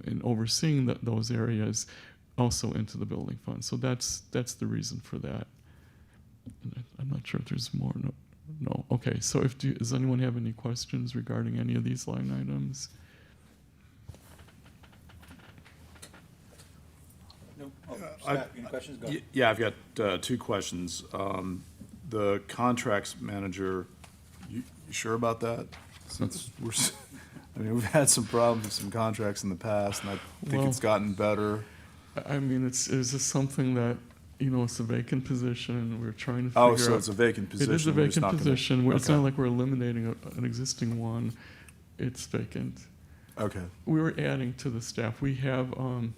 in overseeing those areas also into the building fund. So that's the reason for that. And I'm not sure if there's more. No. Okay. So does anyone have any questions regarding any of these line items? No. Scott, any questions? Go ahead. Yeah, I've got two questions. The contracts manager, you sure about that? Since we've had some problems with some contracts in the past, and I think it's gotten better. I mean, is this something that, it's a vacant position, we're trying to figure out. Oh, so it's a vacant position. It is a we're just vacant not gonna- position. It's Okay. not like we're eliminating an existing one. It's vacant. Okay. We were adding to the staff. We have a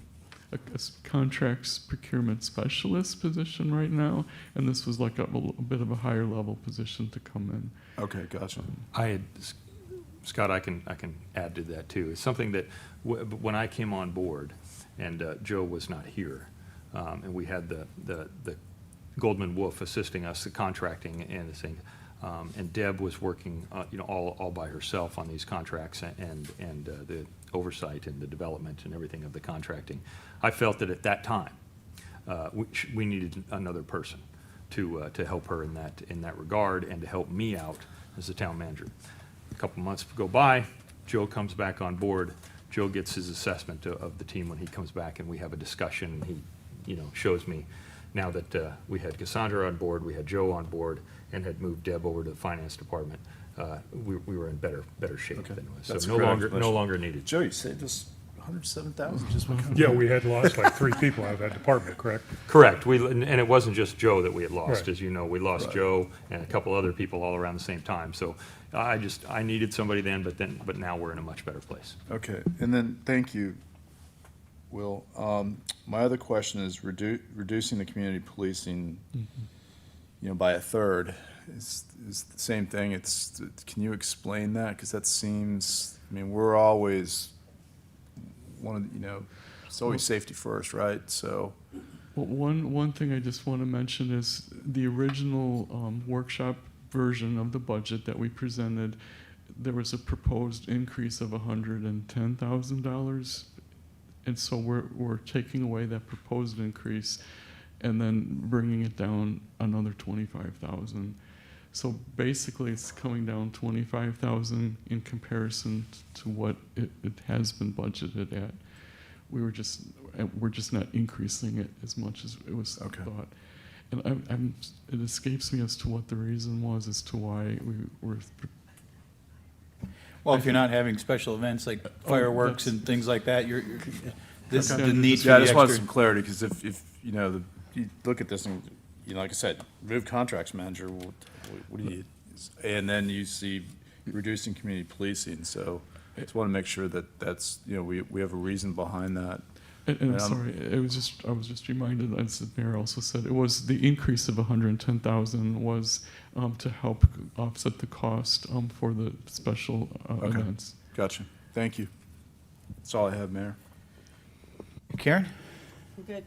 contracts procurement specialist position right now, and this was like a bit of a higher level position to come in. Okay, gotcha. Scott, I can add to that too. It's something that when I came on board, and Joe was not here, and we had the Goldman Wolf assisting us, the contracting and the thing, and Deb was working, all by herself on these contracts and the oversight and the development and everything of the contracting. I felt that at that time, we needed another person to help her in that regard and to help me out as the town manager. A couple months go by, Joe comes back on board. Joe gets his assessment of the team when he comes back, and we have a discussion. He, shows me now that we had Cassandra on board, we had Joe on board, and had moved Deb over to the finance department. We were in better shape than it was. That's So a great no explanation. longer needed. Joe, you saved us $107,000 just by coming. Yeah, we had lost like 3 people out of that department, correct? Correct. And it wasn't just Joe that we had lost. Right. As you know, we lost Right. Joe and a couple other people all around the same time. So I needed somebody then, but now we're in a much better place. Okay, and then, thank you, Will. My other question is reducing the community policing, by a third is the same thing. Can you explain that? Because that seems, we're always it's always safety first, right? So. Well, one thing I just want to mention is the original workshop version of the budget that we presented, there was a proposed increase of $110,000. And so we're taking away that proposed increase and then bringing it down another 25,000. So basically it's coming down 25,000 in comparison to what it has been budgeted at. We're just not increasing it as much as it was thought. And it escapes me as to what the reason was as to why we were. Well, if you're not having special events like fireworks and things like that, this is Okay. the need for Yeah, I the just wanted extra. some clarity, because if you look at this and, like I said, remove contracts manager, what do you, and then you see reducing community policing, so I just want to make sure that that's, we have a reason behind that. And I'm sorry, I was just reminded, as the mayor also said, it was the increase of 110,000 was to help offset the cost for the special events. Gotcha. Thank you. That's all I have, Mayor. Karen? I'm good.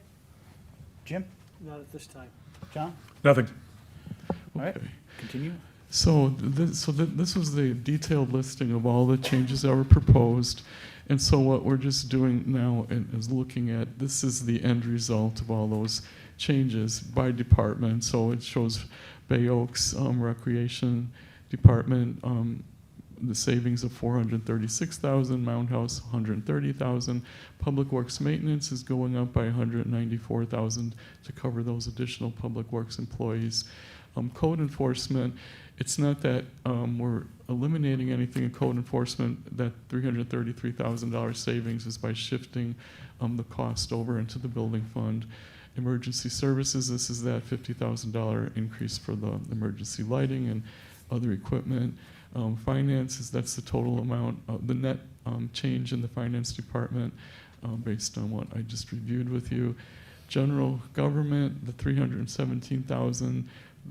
Jim? Not at this time. John? Nothing. All right, continue. So this was the detailed listing of all the changes that were proposed. And so what we're just doing now is looking at, this is the end result of all those changes by department. So it shows Bay Oaks Recreation Department, the savings of $436,000, Mound House $130,000. Public Works Maintenance is going up by $194,000 to cover those additional Public Works employees. Code enforcement, it's not that we're eliminating anything in code enforcement. That $333,000 savings is by shifting the cost over into the building fund. Emergency services, this is that $50,000 increase for the emergency lighting and other equipment. Finances, that's the total amount, the net change in the finance department based on what I just reviewed with you. General government, the $317,000.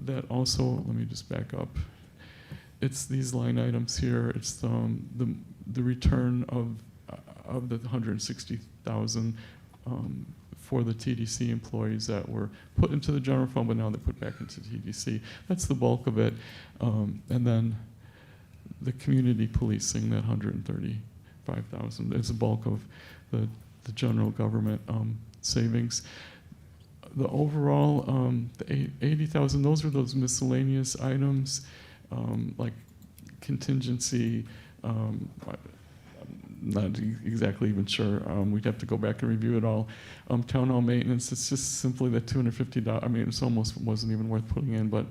That also, let me just back up. it's these line items here. It's the return of the 160,000 for the TDC employees that were put into the general fund, but now they're put back into TDC. That's the bulk of it. And then the community policing, that 135,000, is the bulk of the general government savings. The overall, the 80,000, those are those miscellaneous items, like contingency. I'm not exactly even sure. We'd have to go back and review it all. Town hall maintenance, it's just simply that $250. I mean, it almost wasn't even worth putting in, but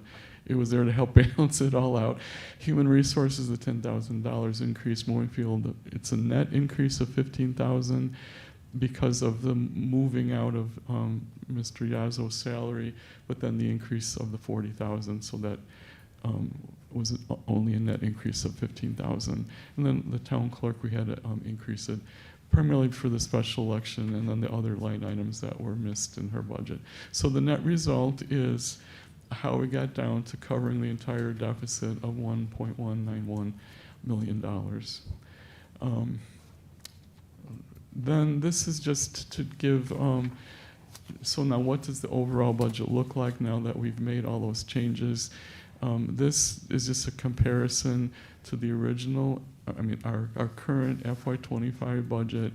it was there to help balance it all out. Human resources, the $10,000 increase. Mowing field, it's a net increase of $15,000 because of the moving out of Mr. Yazzo's salary, but then the increase of the $40,000, so that was only a net increase of $15,000. And then the town clerk, we had to increase it primarily for the special election, and then the other line items that were missed in her budget. So the net result is how we got down to covering the entire deficit of $1.191 million. Then this is just to give, so now what does the overall budget look like now that we've made all those changes? This is just a comparison to the original, I mean, our current FY25 budget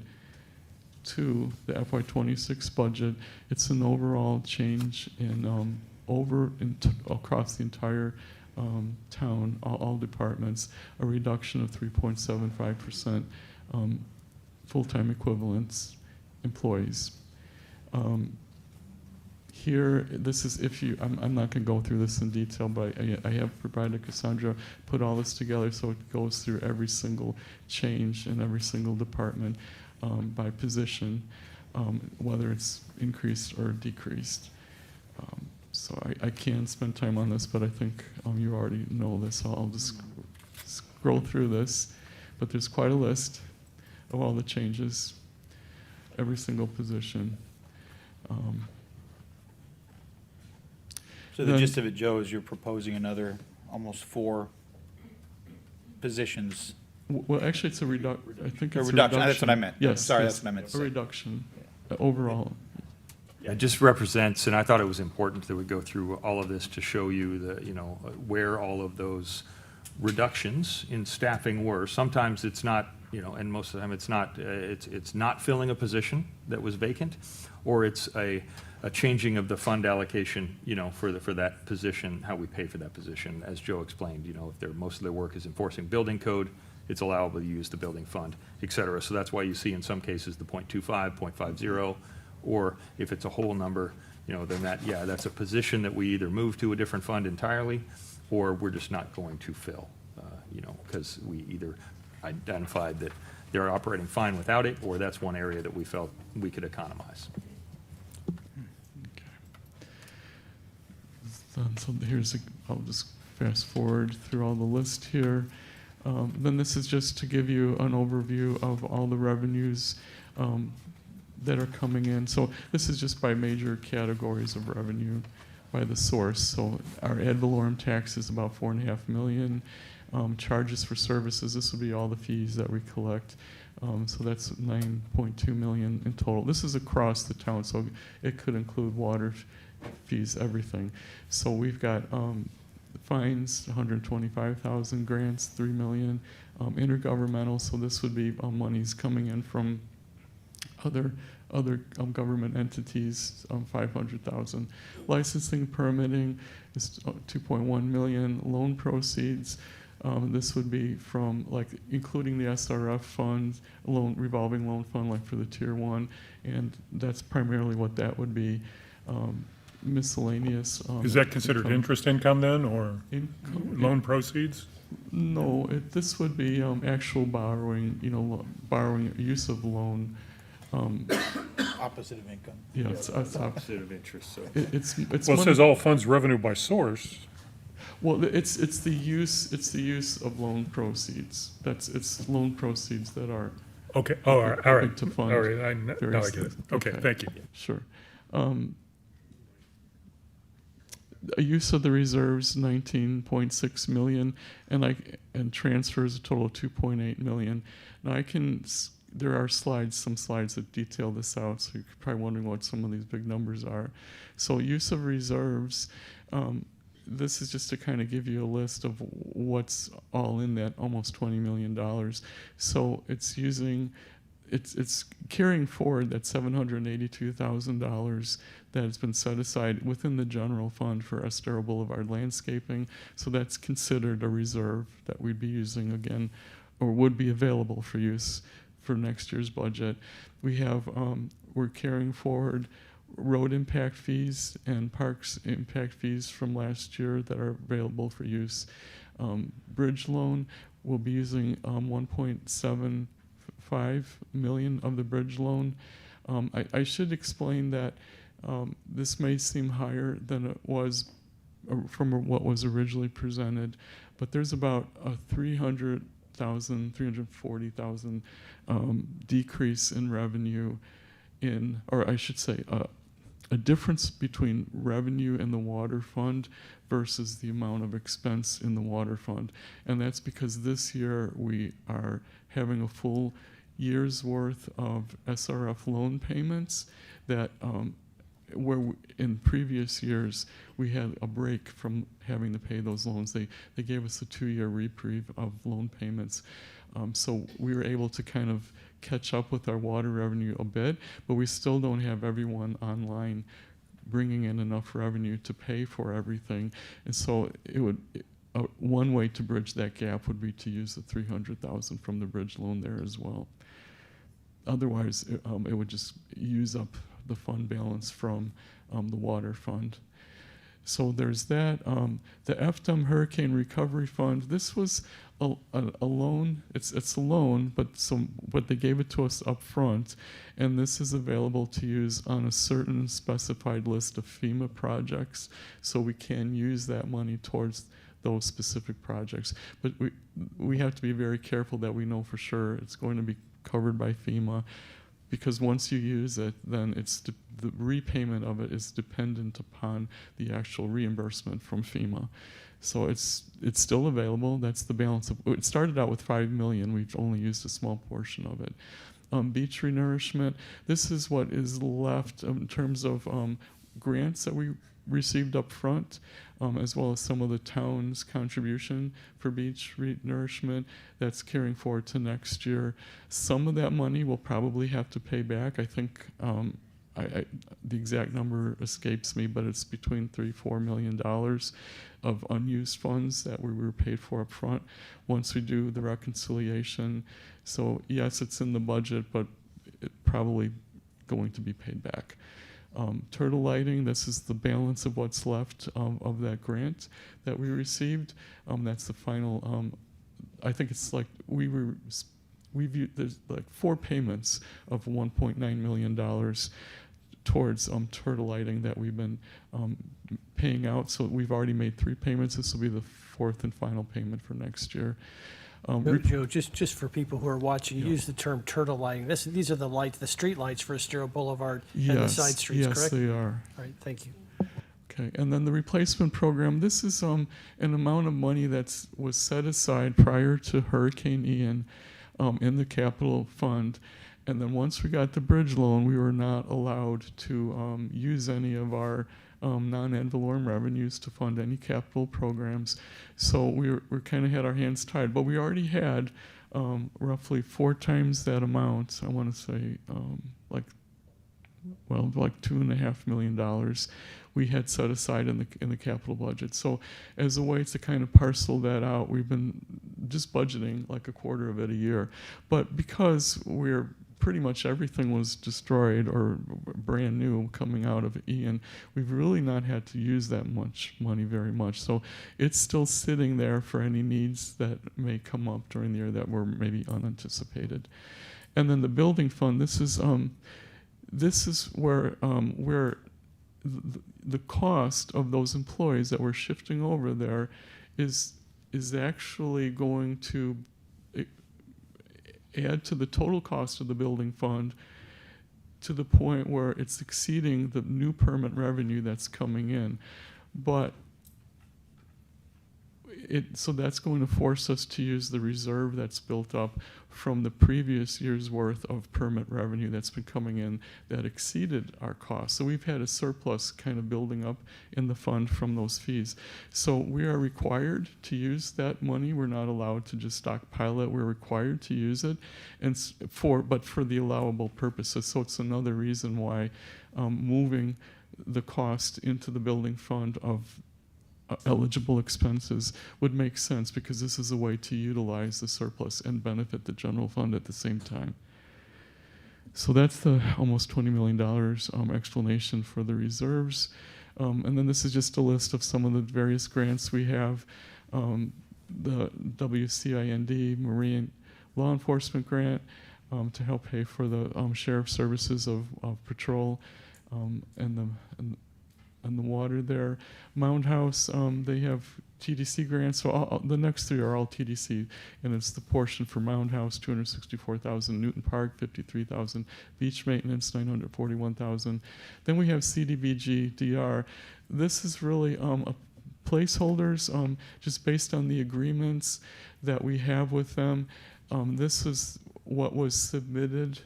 to the FY26 budget. It's an overall change in across the entire town, all departments, a reduction of 3.75% full-time equivalents employees. Here, this is if you, I'm not going to go through this in detail, but I have provided Cassandra put all this together so it goes through every single change in every single department by position, whether it's increased or decreased. So I can spend time on this, but I think you already know this, so I'll just scroll through this. But there's quite a list of all the changes, every single position. So the gist of it, Joe, is you're proposing another almost 4 positions. Well, actually, it's a reduction. I think A it's reduction. That's what I meant. Yes. Sorry, yes, that's what I meant to a say. reduction overall. Yeah, it just represents, and I thought it was important that we go through all of this to show you the, where all of those reductions in staffing were. Sometimes it's not, and most of the time it's not, it's not filling a position that was vacant, or it's a changing of the fund allocation, for that position, how we pay for that position. As Joe explained, if most of their work is enforcing building code, it's allowable to use the building fund, et cetera. So that's why you see in some cases the 0.25, 0.50, or if it's a whole number, then that's a position that we either move to a different fund entirely, or we're just not going to fill, because we either identified that they're operating fine without it, or that's one area that we felt we could economize. So I'll just fast forward through all the list here. Then this is just to give you an overview of all the revenues that are coming in. So this is just by major categories of revenue by the source. So our ad valorem tax is about $4.5 million. Charges for services, this would be all the fees that we collect. So that's $9.2 million in total. This is across the town, so it could include water fees, everything. So we've got fines, 125,000, grants, 3 million, intergovernmental, so this would be monies coming in from other government entities, 500,000. Licensing, permitting is 2.1 million. Loan proceeds, this would be from including the SRF funds, revolving loan fund, like for the tier 1, and that's primarily what that would be. Miscellaneous. Is that considered interest income then, or loan proceeds? No, this would be actual borrowing, borrowing, use of loan. Opposite of income. Yeah, it's opposite of interest. So it's Well, it says all funds revenue by source. Well, it's the use of loan proceeds. It's loan proceeds that are. Okay. Oh, all right. To fund All right. Now I various get it. things. Okay. Thank you. Sure. a use of the reserves 19.6 million, and transfers a total of 2.8 million. Now there are some slides that detail this out, so you're probably wondering what some of these big numbers are. So use of reserves, this is just to kind of give you a list of what's all in that almost $20 million. So it's carrying forward that $782,000 that has been set aside within the general fund for Estero Boulevard landscaping. So that's considered a reserve that we'd be using again, or would be available for use for next year's budget. We're carrying forward road impact fees and parks impact fees from last year that are available for use. Bridge loan, we'll be using 1.75 million of the bridge loan. I should explain that this may seem higher than it was from what was originally presented, but there's about a 340,000 decrease in revenue or I should say a difference between revenue in the water fund versus the amount of expense in the water fund. And that's because this year we are having a full year's worth of SRF loan payments that in previous years we had a break from having to pay those loans. They gave us a 2-year reprieve of loan payments. So we were able to kind of catch up with our water revenue a bit, but we still don't have everyone online bringing in enough revenue to pay for everything. And so one way to bridge that gap would be to use the $300,000 from the bridge loan there as well. Otherwise, it would just use up the fund balance from the water fund. So there's that. The FDEM Hurricane Recovery Fund, this was a loan. It's a loan, but they gave it to us up front, and this is available to use on a certain specified list of FEMA projects. So we can use that money towards those specific projects. But we have to be very careful that we know for sure it's going to be covered by FEMA, because once you use it, then the repayment of it is dependent upon the actual reimbursement from FEMA. So it's still available. That's the balance of it. Started out with $5 million. We've only used a small portion of it. Beach renourishment. This is what is left in terms of grants that we received up front, as well as some of the town's contribution for beach renourishment that's carrying forward to next year. Some of that money we'll probably have to pay back. I think the exact number escapes me, but it's between $3-4 million of unused funds that we were paid for up front once we do the reconciliation. So yes, it's in the budget, but it's probably going to be paid back. Turtle lighting, this is the balance of what's left of that grant that we received. That's the final, I think it's like there's like 4 payments of $1.9 million towards turtle lighting that we've been paying out. So we've already made 3 payments. This will be the 4th and final payment for next year. Joe, just for people who are watching, you use the term turtle lighting. These are the lights, the street lights for Estero Boulevard and the side streets, correct? Yes, they are. All right, thank you. Okay, and then the replacement program, this is an amount of money that was set aside prior to Hurricane Ian in the capital fund. And then once we got the bridge loan, we were not allowed to use any of our non-ad valorem revenues to fund any capital programs. So we kind of had our hands tied, but we already had roughly 4 times that amount. I want to say like $2.5 million we had set aside in the capital budget. So as a way to kind of parcel that out, we've been just budgeting like a quarter of it a year. But because pretty much everything was destroyed or brand new coming out of Ian, we've really not had to use that much money very much. So it's still sitting there for any needs that may come up during the year that were maybe unanticipated. And then the building fund, this is where the cost of those employees that we're shifting over there is actually going to add to the total cost of the building fund to the point where it's exceeding the new permit revenue that's coming in. But so that's going to force us to use the reserve that's built up from the previous year's worth of permit revenue that's been coming in that exceeded our costs. So we've had a surplus kind of building up in the fund from those fees. So we are required to use that money. We're not allowed to just stockpile it. We're required to use it, and but for the allowable purposes. So it's another reason why moving the cost into the building fund of eligible expenses would make sense, because this is a way to utilize the surplus and benefit the general fund at the same time. So that's the almost $20 million explanation for the reserves. And then this is just a list of some of the various grants we have. The WCIND Marine Law Enforcement Grant to help pay for the sheriff's services of patrol and the water there. Mound House, they have TDC grants, so the next three are all TDC, and it's the portion for Mound House, $264,000, Newton Park, $53,000, beach maintenance, $941,000. Then we have CDBG DR. This is really a placeholders, just based on the agreements that we have with them. This is what was submitted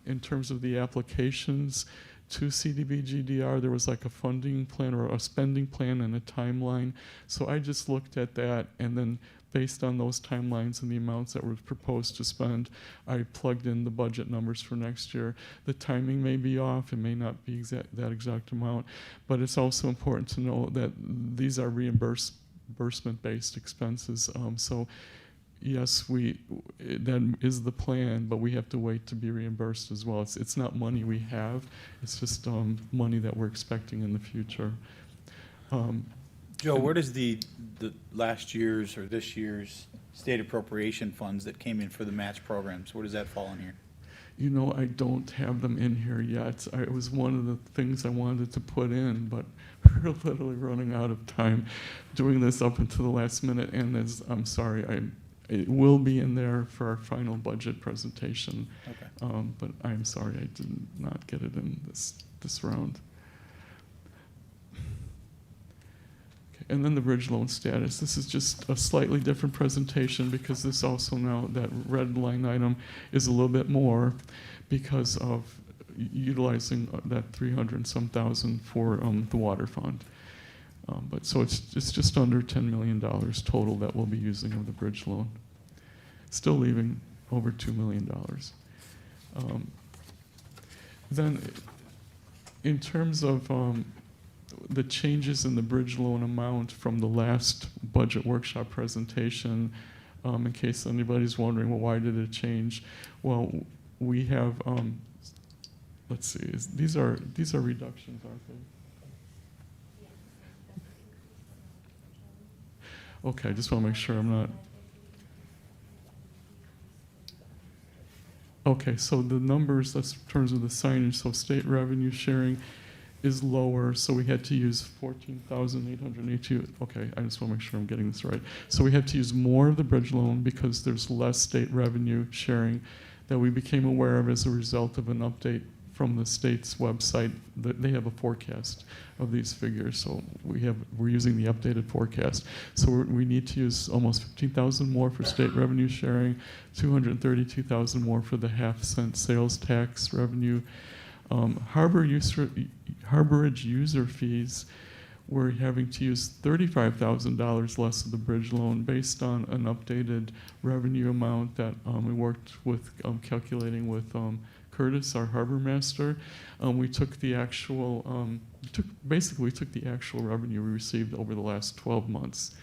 in terms of the applications to CDBG-DR. There was like a funding plan or a spending plan and a timeline. So I just looked at that, and then based on those timelines and the amounts that were proposed to spend, I plugged in the budget numbers for next year. The timing may be off, it may not be that exact amount, but it's also important to know that these are reimbursement-based expenses. So yes, that is the plan, but we have to wait to be reimbursed as well. It's not money we have, it's just money that we're expecting in the future. Joe, where does the last year's or this year's state appropriation funds that came in for the match programs, where does that fall in here? You know, I don't have them in here yet. It was one of the things I wanted to put in, but we're literally running out of time doing this up until the last minute, and I'm sorry, it will be in there for our final budget presentation. Okay. But I'm sorry I did not get it in this round. Okay, and then the bridge loan status. This is just a slightly different presentation, because this also now, that red line item is a little bit more because of utilizing that 300 and some thousand for the water fund. But so it's just under $10 million total that we'll be using of the bridge loan. Still leaving over $2 million. Then in terms of the changes in the bridge loan amount from the last budget workshop presentation, in case anybody's wondering, well, why did it change? Well, we have, let's see, these are reductions, aren't they? Okay, I just want to make sure I'm not. Okay, so the numbers, that's in terms of the signage, so state revenue sharing is lower, so we had to use 14,882. Okay, I just want to make sure I'm getting this right. So we had to use more of the bridge loan because there's less state revenue sharing that we became aware of as a result of an update from the state's website. They have a forecast of these figures, so we're using the updated forecast. So we need to use almost 15,000 more for state revenue sharing, 232,000 more for the half-cent sales tax revenue. Harborage user fees, we're having to use $35,000 less of the bridge loan based on an updated revenue amount that we worked with calculating with Curtis, our harbor master. We took the actual, we took the actual revenue we received over the last 12 months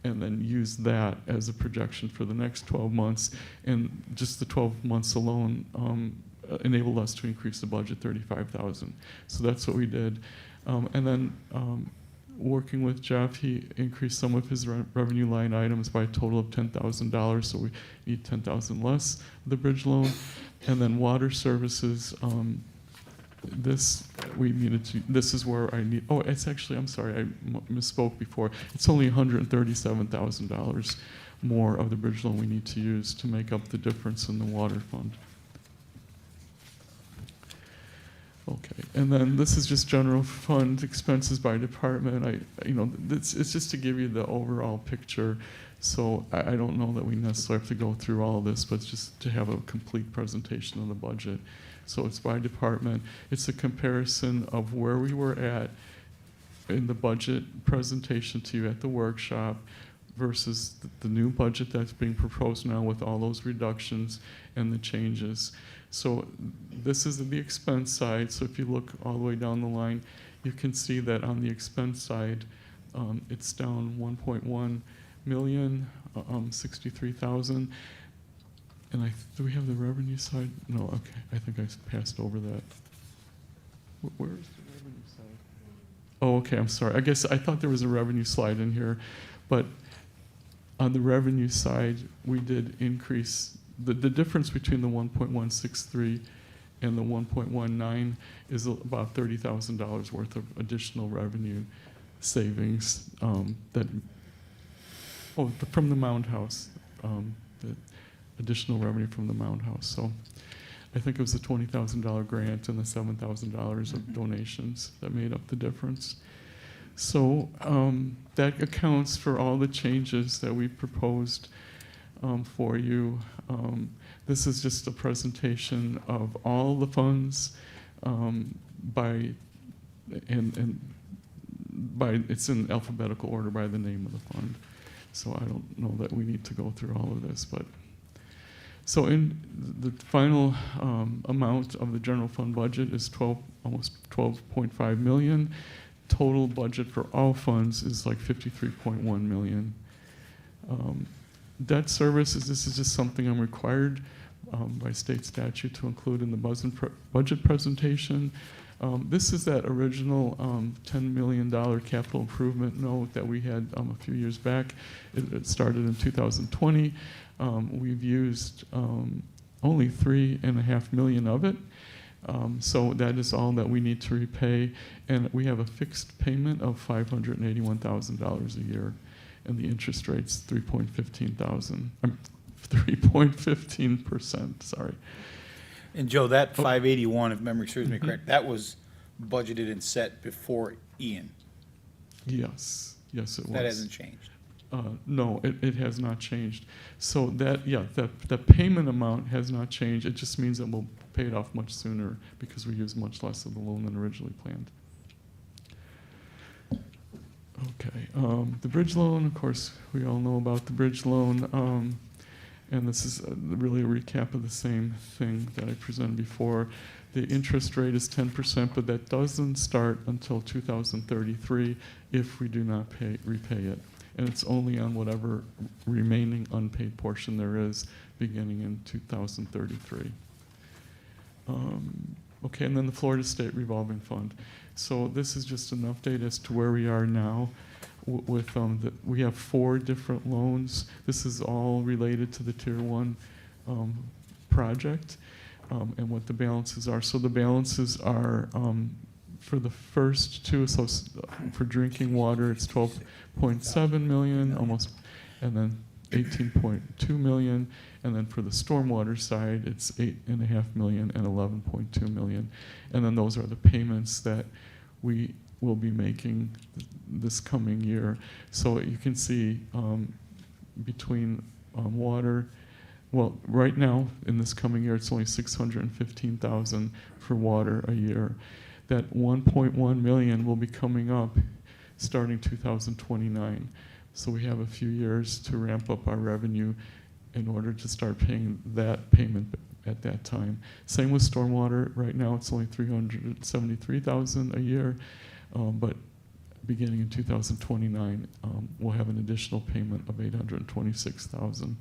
and then used that as a projection for the next 12 months. And just the 12 months alone enabled us to increase the budget $35,000. So that's what we did. And then working with Jeff, he increased some of his revenue line items by a total of $10,000, so we need $10,000 less of the bridge loan. And then water services, this is where I need, it's actually, I'm sorry, I misspoke before. It's only $137,000 more of the bridge loan we need to use to make up the difference in the water fund. Okay, and then this is just general fund expenses by department. It's just to give you the overall picture. So I don't know that we necessarily have to go through all of this, but it's just to have a complete presentation of the budget. So it's by department. It's a comparison of where we were at in the budget presentation to you at the workshop versus the new budget that's being proposed now with all those reductions and the changes. So this is the expense side. So if you look all the way down the line, you can see that on the expense side, it's down 1.1 million, 63,000. And do we have the revenue side? No, okay, I think I passed over that. Where is the revenue side? Oh, okay, I'm sorry. I guess I thought there was a revenue slide in here, but on the revenue side, we did increase, the difference between the 1.163 and the 1.19 is about $30,000 worth of additional revenue savings from the Mound House, the additional revenue from the Mound House. So I think it was the $20,000 grant and the $7,000 of donations that made up the difference. So that accounts for all the changes that we proposed for you. This is just a presentation of all the funds it's in alphabetical order by the name of the fund. So I don't know that we need to go through all of this, but so in the final amount of the general fund budget is almost 12.5 million. Total budget for all funds is like 53.1 million. Debt services, this is just something I'm required by state statute to include in the budget presentation. This is that original $10 million capital improvement note that we had a few years back. It started in 2020. We've used only $3.5 million of it. So that is all that we need to repay. And we have a fixed payment of $581,000 a year. And the interest rate's 3.15%, sorry. And Joe, that 581, if memory serves me correct, that was budgeted and set before Ian. Yes, it was. That hasn't changed. No, it has not changed. So the payment amount has not changed. It just means that we'll pay it off much sooner because we use much less of the loan than originally planned. Okay, the bridge loan, of course, we all know about the bridge loan. And this is really a recap of the same thing that I presented before. The interest rate is 10%, but that doesn't start until 2033 if we do not repay it. And it's only on whatever remaining unpaid portion there is beginning in 2033. Okay, and then the Florida State Revolving Fund. So this is just an update as to where we are now. We have 4 different loans. This is all related to the Tier 1 project and what the balances are. So the balances are for the first 2, so for drinking water, it's 12.7 million, almost, and then 18.2 million, and then for the stormwater side, it's 8.5 million and 11.2 million. And then those are the payments that we will be making this coming year. So you can see between water, well, right now in this coming year, it's only 615,000 for water a year. That 1.1 million will be coming up starting 2029. So we have a few years to ramp up our revenue in order to start paying that payment at that time. Same with stormwater. Right now, it's only 373,000 a year, but beginning in 2029, we'll have an additional payment of 826,000.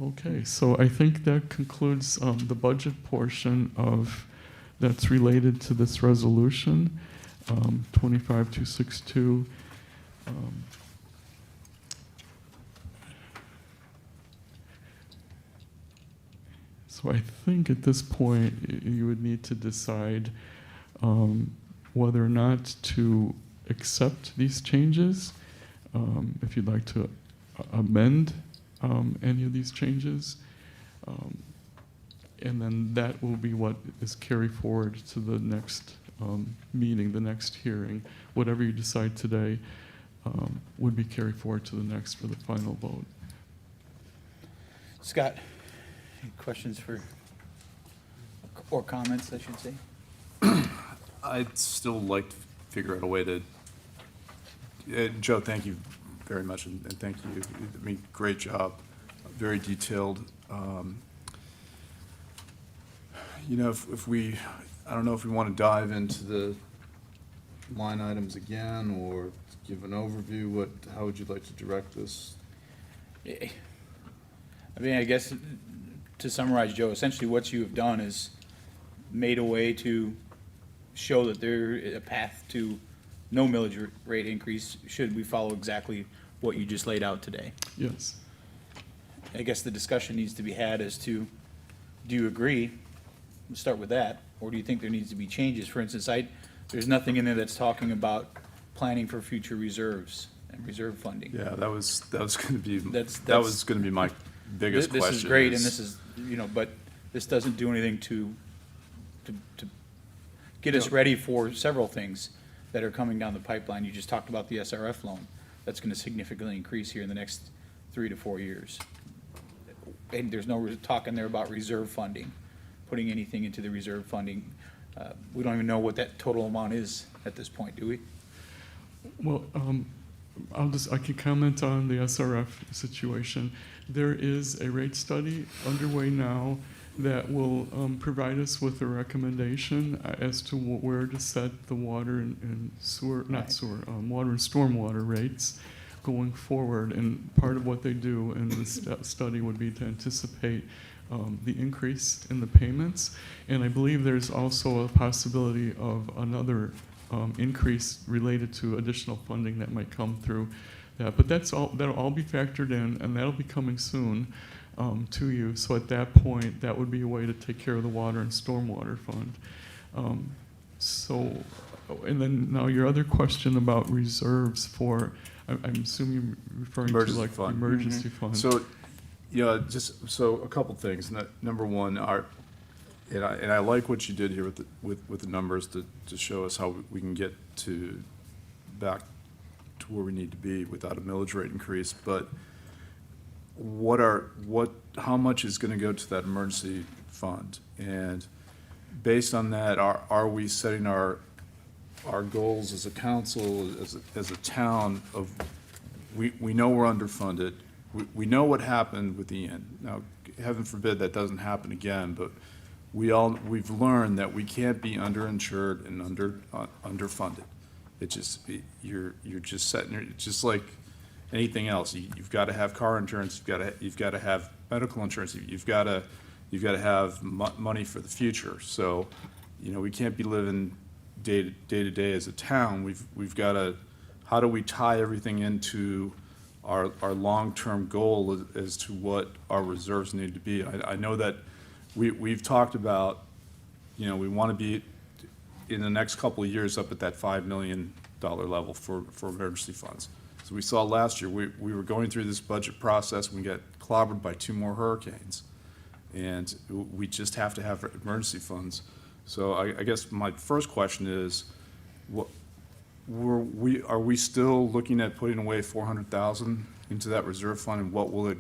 Okay, so I think that concludes the budget portion of that's related to this resolution, 25262. So I think at this point you would need to decide whether or not to accept these changes, if you'd like to amend any of these changes. And then that will be what is carried forward to the next meeting, the next hearing. Whatever you decide today would be carried forward to the next for the final vote. Scott, any questions or comments, I should say? I'd still like to figure out a way to, Joe, thank you very much, and thank you. I mean, great job, very detailed. You know, if we, I don't know if we want to dive into the line items again, or give an overview, how would you like to direct this? I mean, I guess to summarize, Joe, essentially what you have done is made a way to show that there is a path to no millage rate increase should we follow exactly what you just laid out today. Yes. I guess the discussion needs to be had as to, do you agree? Let's start with that. Or do you think there needs to be changes? For instance, there's nothing in there that's talking about planning for future reserves and reserve funding. Yeah, that was going to be, That's- that was going to be my biggest question. This is great, and this is, but this doesn't do anything to get us ready for several things that are coming down the pipeline. You just talked about the SRF loan. That's going to significantly increase here in the next 3 to 4 years. And there's no talk in there about reserve funding, putting anything into the reserve funding. We don't even know what that total amount is at this point, do we? Well, I can comment on the SRF situation. There is a rate study underway now that will provide us with a recommendation as to where to set the water and sewer, not sewer, water and stormwater rates going forward. And part of what they do in this study would be to anticipate the increase in the payments. And I believe there's also a possibility of another increase related to additional funding that might come through that. But that'll all be factored in, and that'll be coming soon to you. So at that point, that would be a way to take care of the water and stormwater fund. And then now your other question about reserves for, I'm assuming you're referring to like fund. emergency fund. So, so a couple things. Number one, and I like what you did here with the numbers to show us how we can get back to where we need to be without a millage rate increase. But how much is going to go to that emergency fund? And based on that, are we setting our goals as a council, as a town of, we know we're underfunded. We know what happened with Ian. Now, heaven forbid that doesn't happen again, but we've learned that we can't be underinsured and underfunded. It's just, you're just setting, it's just like anything else. You've got to have car insurance, you've got to have medical insurance, you've got to have money for the future. So, we can't be living day to day as a town. We've got to, how do we tie everything into our long-term goal as to what our reserves need to be? I know that we've talked about, we want to be in the next couple of years up at that $5 million level for emergency funds. So we saw last year, we were going through this budget process, we got clobbered by 2 more hurricanes. And we just have to have emergency funds. So I guess my first question is, are we still looking at putting away $400,000 into that reserve fund, and what will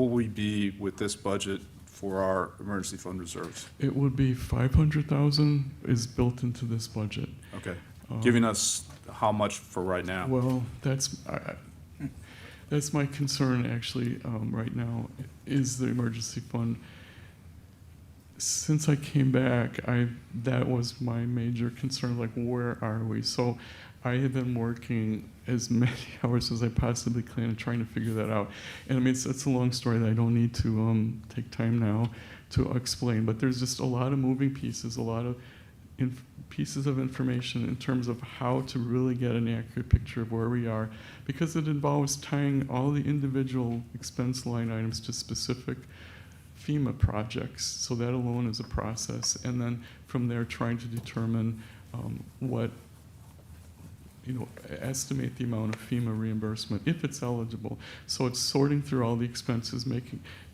we be with this budget for our emergency fund reserves? It would be 500,000 is built into this budget. Okay, giving us how much for right now? Well, that's my concern actually right now, is the emergency fund. Since I came back, that was my major concern, like where are we? So I have been working as many hours as I possibly can and trying to figure that out. And I mean, it's a long story that I don't need to take time now to explain, but there's just a lot of moving pieces, a lot of pieces of information in terms of how to really get an accurate picture of where we are, because it involves tying all the individual expense line items to specific FEMA projects. So that alone is a process. And then from there, trying to determine what estimate the amount of FEMA reimbursement if it's eligible. So it's sorting through all the expenses,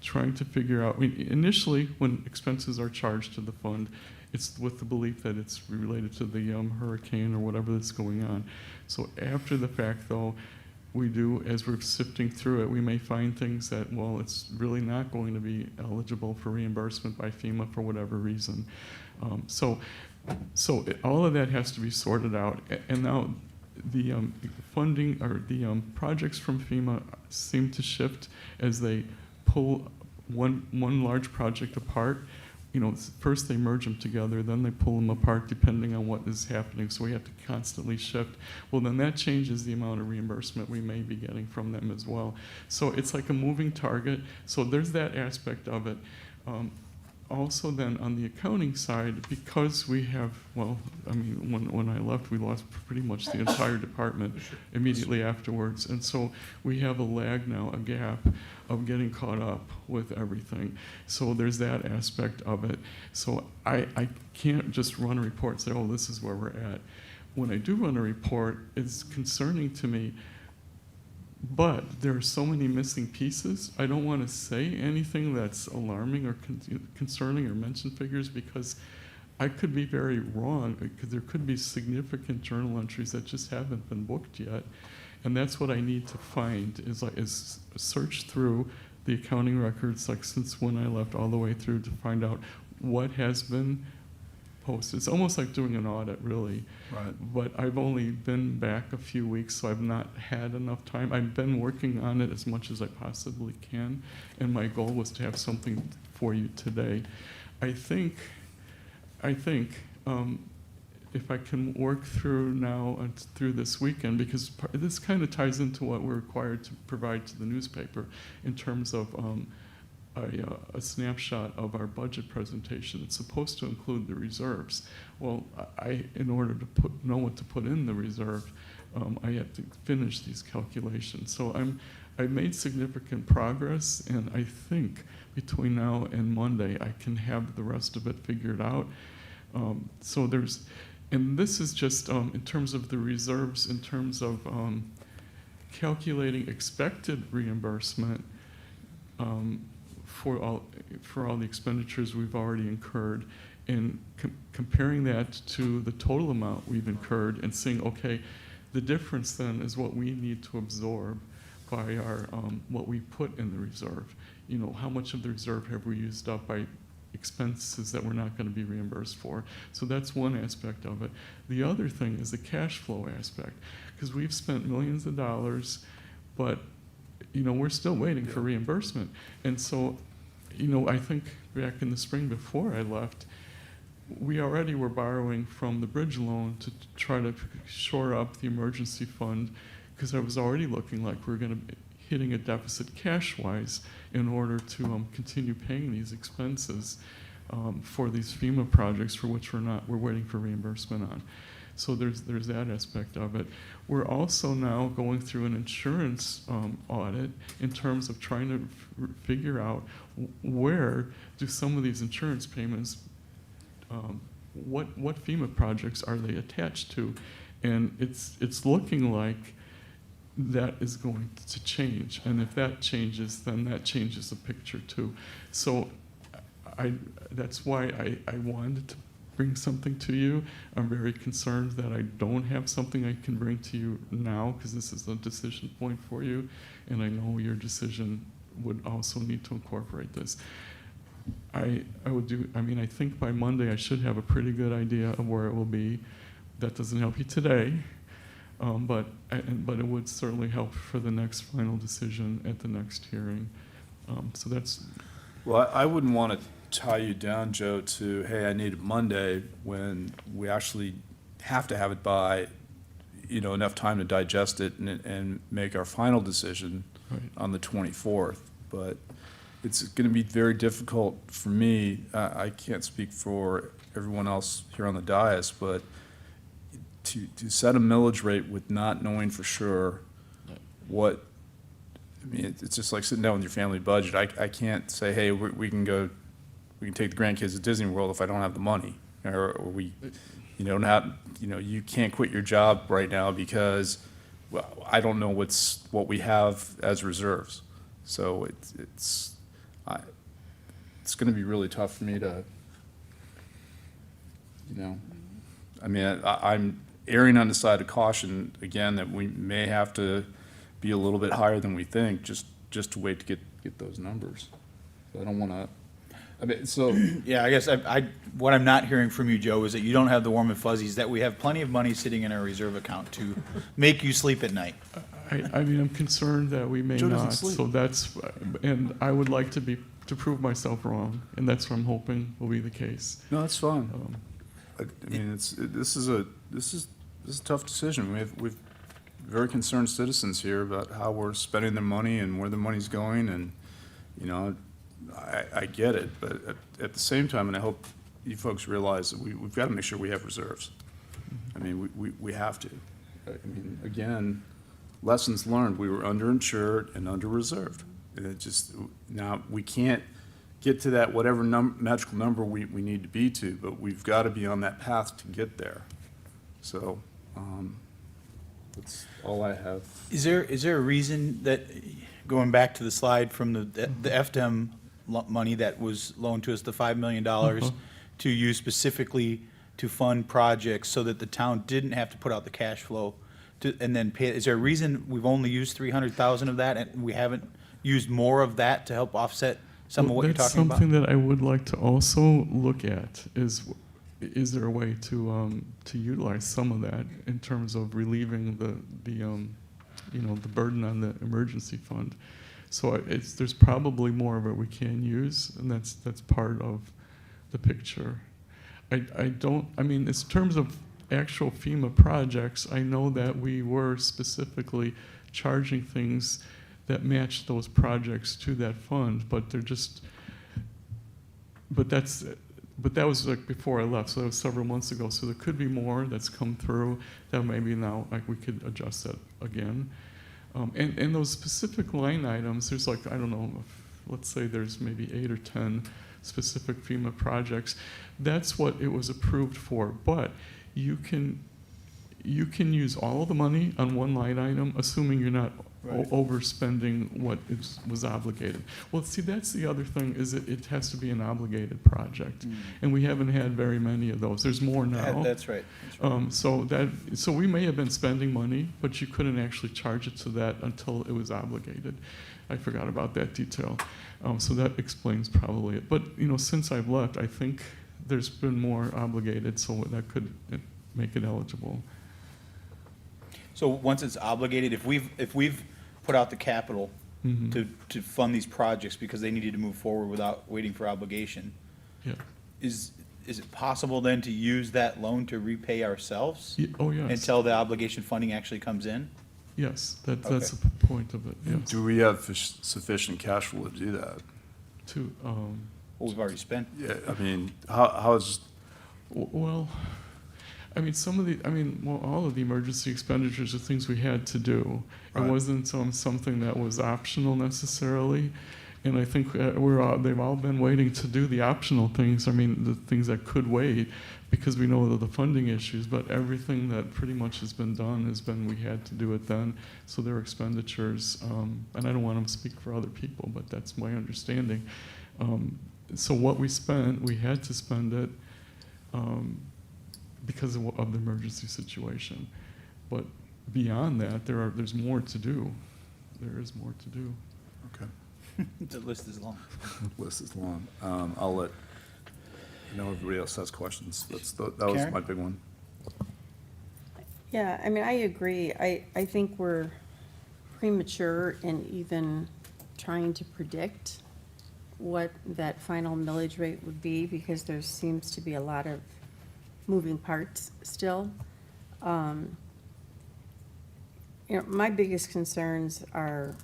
trying to figure out, initially, when expenses are charged to the fund, it's with the belief that it's related to the hurricane or whatever that's going on. So after the fact, though, we do, as we're sifting through it, we may find things that, well, it's really not going to be eligible for reimbursement by FEMA for whatever reason. So all of that has to be sorted out. And now the funding or the projects from FEMA seem to shift as they pull one large project apart. First they merge them together, then they pull them apart depending on what is happening. So we have to constantly shift. Well, then that changes the amount of reimbursement we may be getting from them as well. So it's like a moving target. So there's that aspect of it. Also then on the accounting side, because we have, when I left, we lost pretty much the entire department immediately afterwards. And so we have a lag now, a gap of getting caught up with everything. So there's that aspect of it. So I can't just run a report and say, oh, this is where we're at. When I do run a report, it's concerning to me, but there are so many missing pieces. I don't want to say anything that's alarming or concerning or mention figures because I could be very wrong, because there could be significant journal entries that just haven't been booked yet. And that's what I need to find is search through the accounting records, like since when I left all the way through, to find out what has been posted. It's almost like doing an audit, really. Right. But I've only been back a few weeks, so I've not had enough time. I've been working on it as much as I possibly can, and my goal was to have something for you today. I think if I can work through now and through this weekend, because this kind of ties into what we're required to provide to the newspaper in terms of a snapshot of our budget presentation. It's supposed to include the reserves. Well, in order to know what to put in the reserve, I have to finish these calculations. So I've made significant progress, and I think between now and Monday, I can have the rest of it figured out. And this is just in terms of the reserves, in terms of calculating expected reimbursement for all the expenditures we've already incurred, and comparing that to the total amount we've incurred and seeing, okay, the difference then is what we need to absorb by our what we put in the reserve. How much of the reserve have we used up by expenses that we're not going to be reimbursed for? So that's one aspect of it. The other thing is the cash flow aspect, because we've spent millions of dollars, but we're still waiting for reimbursement. And so, I think back in the spring before I left, we already were borrowing from the bridge loan to try to shore up the emergency fund, because I was already looking like we were going to be hitting a deficit cash-wise in order to continue paying these expenses for these FEMA projects for which we're waiting for reimbursement on. So there's that aspect of it. We're also now going through an insurance audit in terms of trying to figure out where do some of these insurance payments, what FEMA projects are they attached to? And it's looking like that is going to change. And if that changes, then that changes the picture too. So that's why I wanted to bring something to you. I'm very concerned that I don't have something I can bring to you now, because this is a decision point for you, and I know your decision would also need to incorporate this. I think by Monday I should have a pretty good idea of where it will be. That doesn't help you today, but it would certainly help for the next final decision at the next hearing. So that's. Well, I wouldn't want to tie you down, Joe, to, hey, I need it Monday, when we actually have to have it by, enough time to digest it and make our final decision on the 24th. But it's going to be very difficult for me. I can't speak for everyone else here on the dais, but to set a millage rate with not knowing for sure what, it's just like sitting down with your family budget. I can't say, hey, we can take the grandkids to Disney World if I don't have the money. or we, not, you can't quit your job right now because, well, I don't know what we have as reserves. So it's going to be really tough for me to, I mean, I'm erring on the side of caution, again, that we may have to be a little bit higher than we think, just to wait to get those numbers. So I don't want to, I mean, so. Yeah, I guess what I'm not hearing from you, Joe, is that you don't have the warm and fuzzies, that we have plenty of money sitting in our reserve account to make you sleep at night. I mean, I'm concerned that we may Joe doesn't not, sleep. so that's, and I would like to prove myself wrong, and that's what I'm hoping will be the case. No, that's fine. I mean, this is a tough decision. We've very concerned citizens here about how we're spending their money and where the money's going, and, I get it, but at the same time, and I hope you folks realize that we've got to make sure we have reserves. I mean, we have to. I mean, again, lessons learned, we were underinsured and under-reserved. And it just, now, we can't get to that whatever magical number we need to be to, but we've got to be on that path to get there. So, that's all I have. Is there a reason that, going back to the slide from the FDEM money that was loaned to us, the $5 million, to use specifically to fund projects so that the town didn't have to put out the cash flow and then pay? Is there a reason we've only used 300,000 of that and we haven't used more of that to help offset some of what you're talking about? That's something that I would like to also look at, is there a way to utilize some of that in terms of relieving the burden on the emergency fund? So there's probably more of it we can use, and that's part of the picture. I mean, in terms of actual FEMA projects, I know that we were specifically charging things that match those projects to that fund, but that was like before I left, so that was several months ago. So there could be more that's come through that maybe now we could adjust that again. And those specific line items, there's like, I don't know, let's say there's maybe 8 or 10 specific FEMA projects. That's what it was approved for, but you can use all of the money on one line item, assuming you're not overspending what was obligated. Well, see, that's the other thing, is it has to be an obligated project. And we haven't had very many of those. There's more now. That's right. So we may have been spending money, but you couldn't actually charge it to that until it was obligated. I forgot about that detail. So that explains probably it. But, since I've left, I think there's been more obligated, so that could make it eligible. So once it's obligated, if we've put out the capital to fund these projects because they needed to move forward without waiting for obligation, is it possible then to use that loan to repay ourselves? Oh, yes. Until the obligation funding actually comes in? Yes, that's Okay. the point of it, yes. Do we have sufficient cash flow to do that? Well, we've already spent. Yeah, I mean, how is, Well, I mean, all of the emergency expenditures are things we had to do. It Right. wasn't something that was optional necessarily. And I think they've all been waiting to do the optional things. I mean, the things that could wait, because we know the funding issues. But everything that pretty much has been done we had to do it then. So their expenditures, and I don't want to speak for other people, but that's my understanding. So what we spent, we had to spend it because of the emergency situation. But beyond that, there's more to do. There is more to do. okay. The list is long. List is long. I'll let, everybody else has questions. That was Karen? my big one. Yeah, I mean, I agree. I think we're premature in even trying to predict what that final millage rate would be, because there seems to be a lot of moving parts still. My biggest concerns are,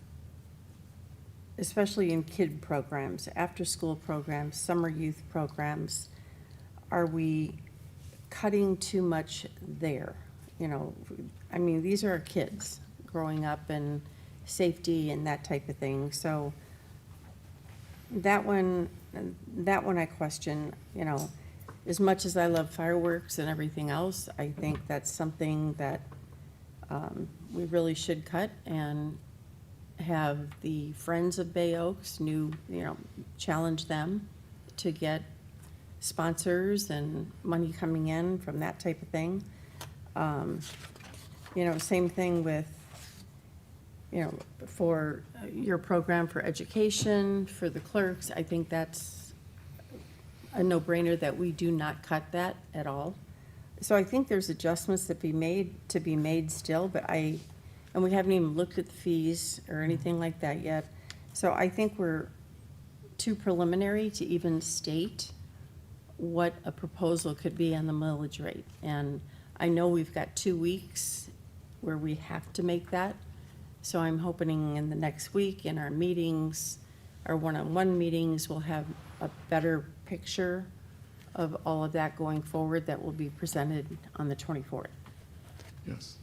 especially in kid programs, after-school programs, summer youth programs, are we cutting too much there? I mean, these are our kids growing up, and safety and that type of thing. So that one I question, as much as I love fireworks and everything else, I think that's something that we really should cut and have the Friends of Bay Oaks challenge them to get sponsors and money coming in from that type of thing. Same thing with, for your program for education, for the clerks, I think that's a no-brainer that we do not cut that at all. So I think there's adjustments to be made still, and we haven't even looked at the fees or anything like that yet. So I think we're too preliminary to even state what a proposal could be on the millage rate. And I know we've got 2 weeks where we have to make that. So I'm hoping in the next week in our meetings, our one-on-one meetings, we'll have a better picture of all of that going forward that will be presented on the 24th. Yes.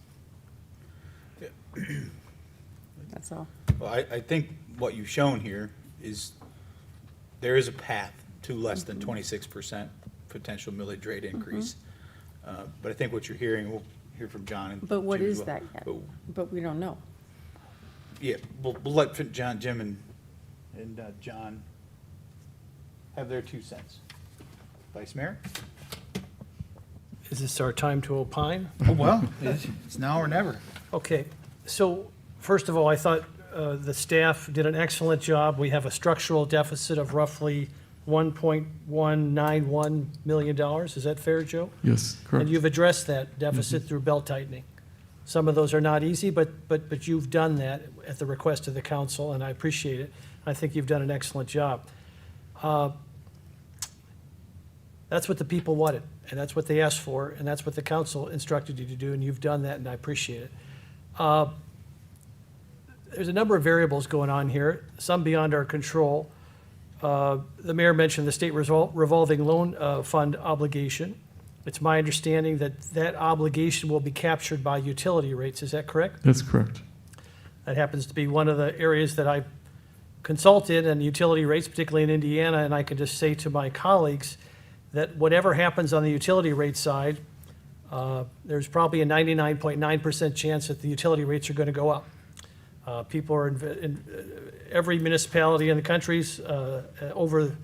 That's all. Well, I think what you've shown here is there is a path to less than 26% potential millage rate increase. But I think what you're hearing, we'll hear from John and But what Jim as is well. that yet? But we don't know. Yeah, we'll let John, Jim, and John have their 2 cents. Vice Mayor? Is this our time to opine? Oh, well, it's now or never. Okay, so first of all, I thought the staff did an excellent job. We have a structural deficit of roughly $1.191 million. Is that fair, Joe? Yes, correct. And you've addressed that deficit through belt tightening. Some of those are not easy, but you've done that at the request of the council, and I appreciate it. I think you've done an excellent job. That's what the people wanted, and that's what they asked for, and that's what the council instructed you to do, and you've done that, and I appreciate it. There's a number of variables going on here, some beyond our control. The mayor mentioned the state revolving loan fund obligation. It's my understanding that that obligation will be captured by utility rates. Is that correct? That's correct. That happens to be one of the areas that I consulted in utility rates, particularly in Indiana, and I can just say to my colleagues that whatever happens on the utility rate side, there's probably a 99.9% chance that the utility rates are going to go up. People are in every municipality in the country's over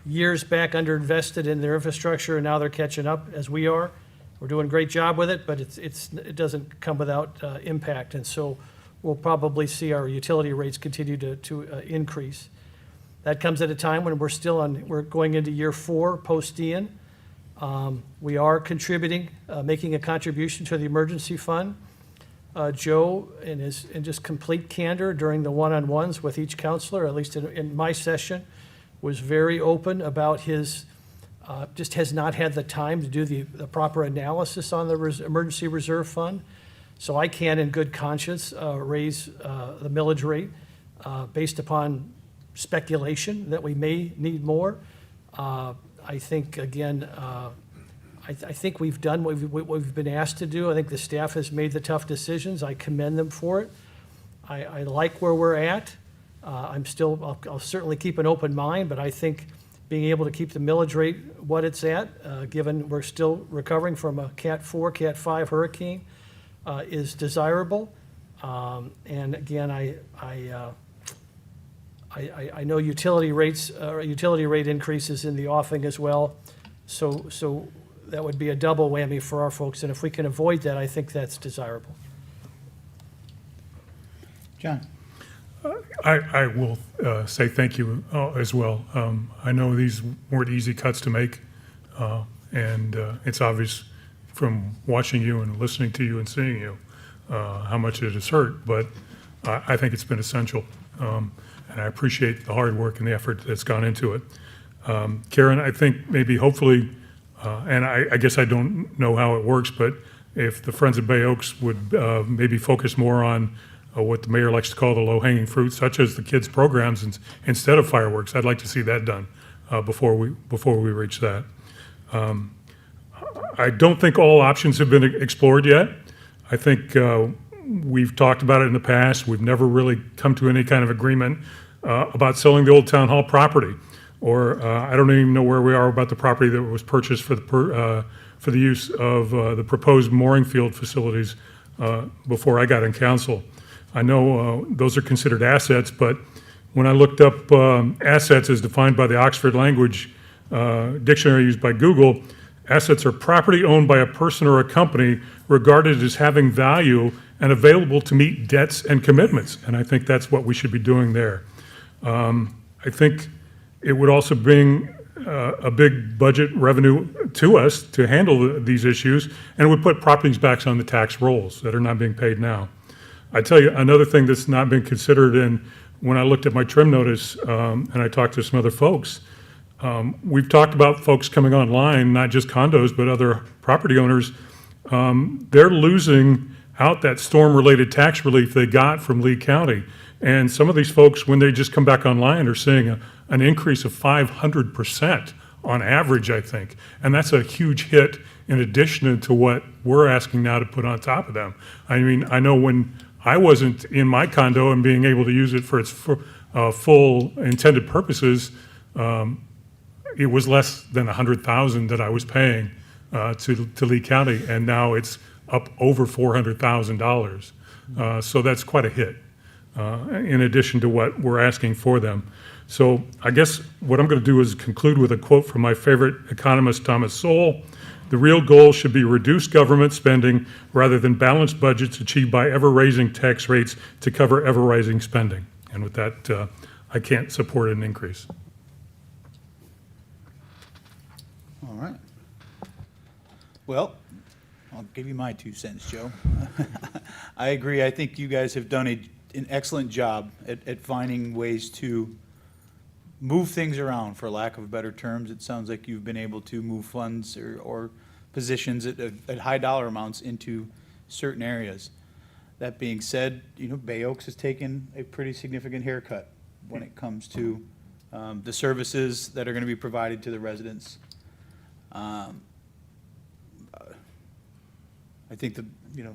years back underinvested in their infrastructure, and now they're catching up as we are. We're doing a great job with it, but it doesn't come without impact, and so we'll probably see our utility rates continue to increase. That comes at a time when we're going into year 4 post-Ian. We are contributing, making a contribution to the emergency fund. Joe, in just complete candor during the one-on-ones with each counselor, at least in my session, was very open about his, just has not had the time to do the proper analysis on the emergency reserve fund. So I can, in good conscience, raise the millage rate based upon speculation that we may need more. I think, again, I think we've done what we've been asked to do. I think the staff has made the tough decisions. I commend them for it. I like where we're at. I'll certainly keep an open mind, but I think being able to keep the millage rate what it's at, given we're still recovering from a Cat 4, Cat 5 hurricane, is desirable. And again, I know utility rate increases in the offing as well. So that would be a double whammy for our folks, and if we can avoid that, I think that's desirable. John? I will say thank you as well. I know these weren't easy cuts to make, and it's obvious from watching you and listening to you and seeing you how much it has hurt, but I think it's been essential, and I appreciate the hard work and the effort that's gone into it. Karen, I think maybe hopefully, and I guess I don't know how it works, but if the Friends of Bay Oaks would maybe focus more on what the mayor likes to call the low-hanging fruit, such as the kids' programs instead of fireworks, I'd like to see that done before we reach that. I don't think all options have been explored yet. I think we've talked about it in the past. We've never really come to any kind of agreement about selling the old town hall property. or I don't even know where we are about the property that was purchased for the use of the proposed mooring field facilities before I got in council. I know those are considered assets, but when I looked up assets as defined by the Oxford Language Dictionary used by Google, assets are property owned by a person or a company regarded as having value and available to meet debts and commitments. And I think that's what we should be doing there. I think it would also bring a big budget revenue to us to handle these issues, and it would put properties back on the tax rolls that are not being paid now. I tell you, another thing that's not been considered, and when I looked at my trim notice and I talked to some other folks, we've talked about folks coming online, not just condos, but other property owners. They're losing out that storm-related tax relief they got from Lee County. And some of these folks, when they just come back online, are seeing an increase of 500% on average, I think. And that's a huge hit in addition to what we're asking now to put on top of them. I mean, I know when I wasn't in my condo and being able to use it for its full intended purposes, it was less than $100,000 that I was paying to Lee County, and now it's up over $400,000. So that's quite a hit, in addition to what we're asking for them. So I guess what I'm going to do is conclude with a quote from my favorite economist, Thomas Sowell. The real goal should be reduced government spending rather than balanced budgets achieved by ever-raising tax rates to cover ever-rising spending. And with that, I can't support an increase. All right. Well, I'll give you my 2 cents, Joe. I agree. I think you guys have done an excellent job at finding ways to move things around, for lack of better terms. It sounds like you've been able to move funds or positions at high dollar amounts into certain areas. That being said, Bay Oaks has taken a pretty significant haircut when it comes to the services that are going to be provided to the residents. I think the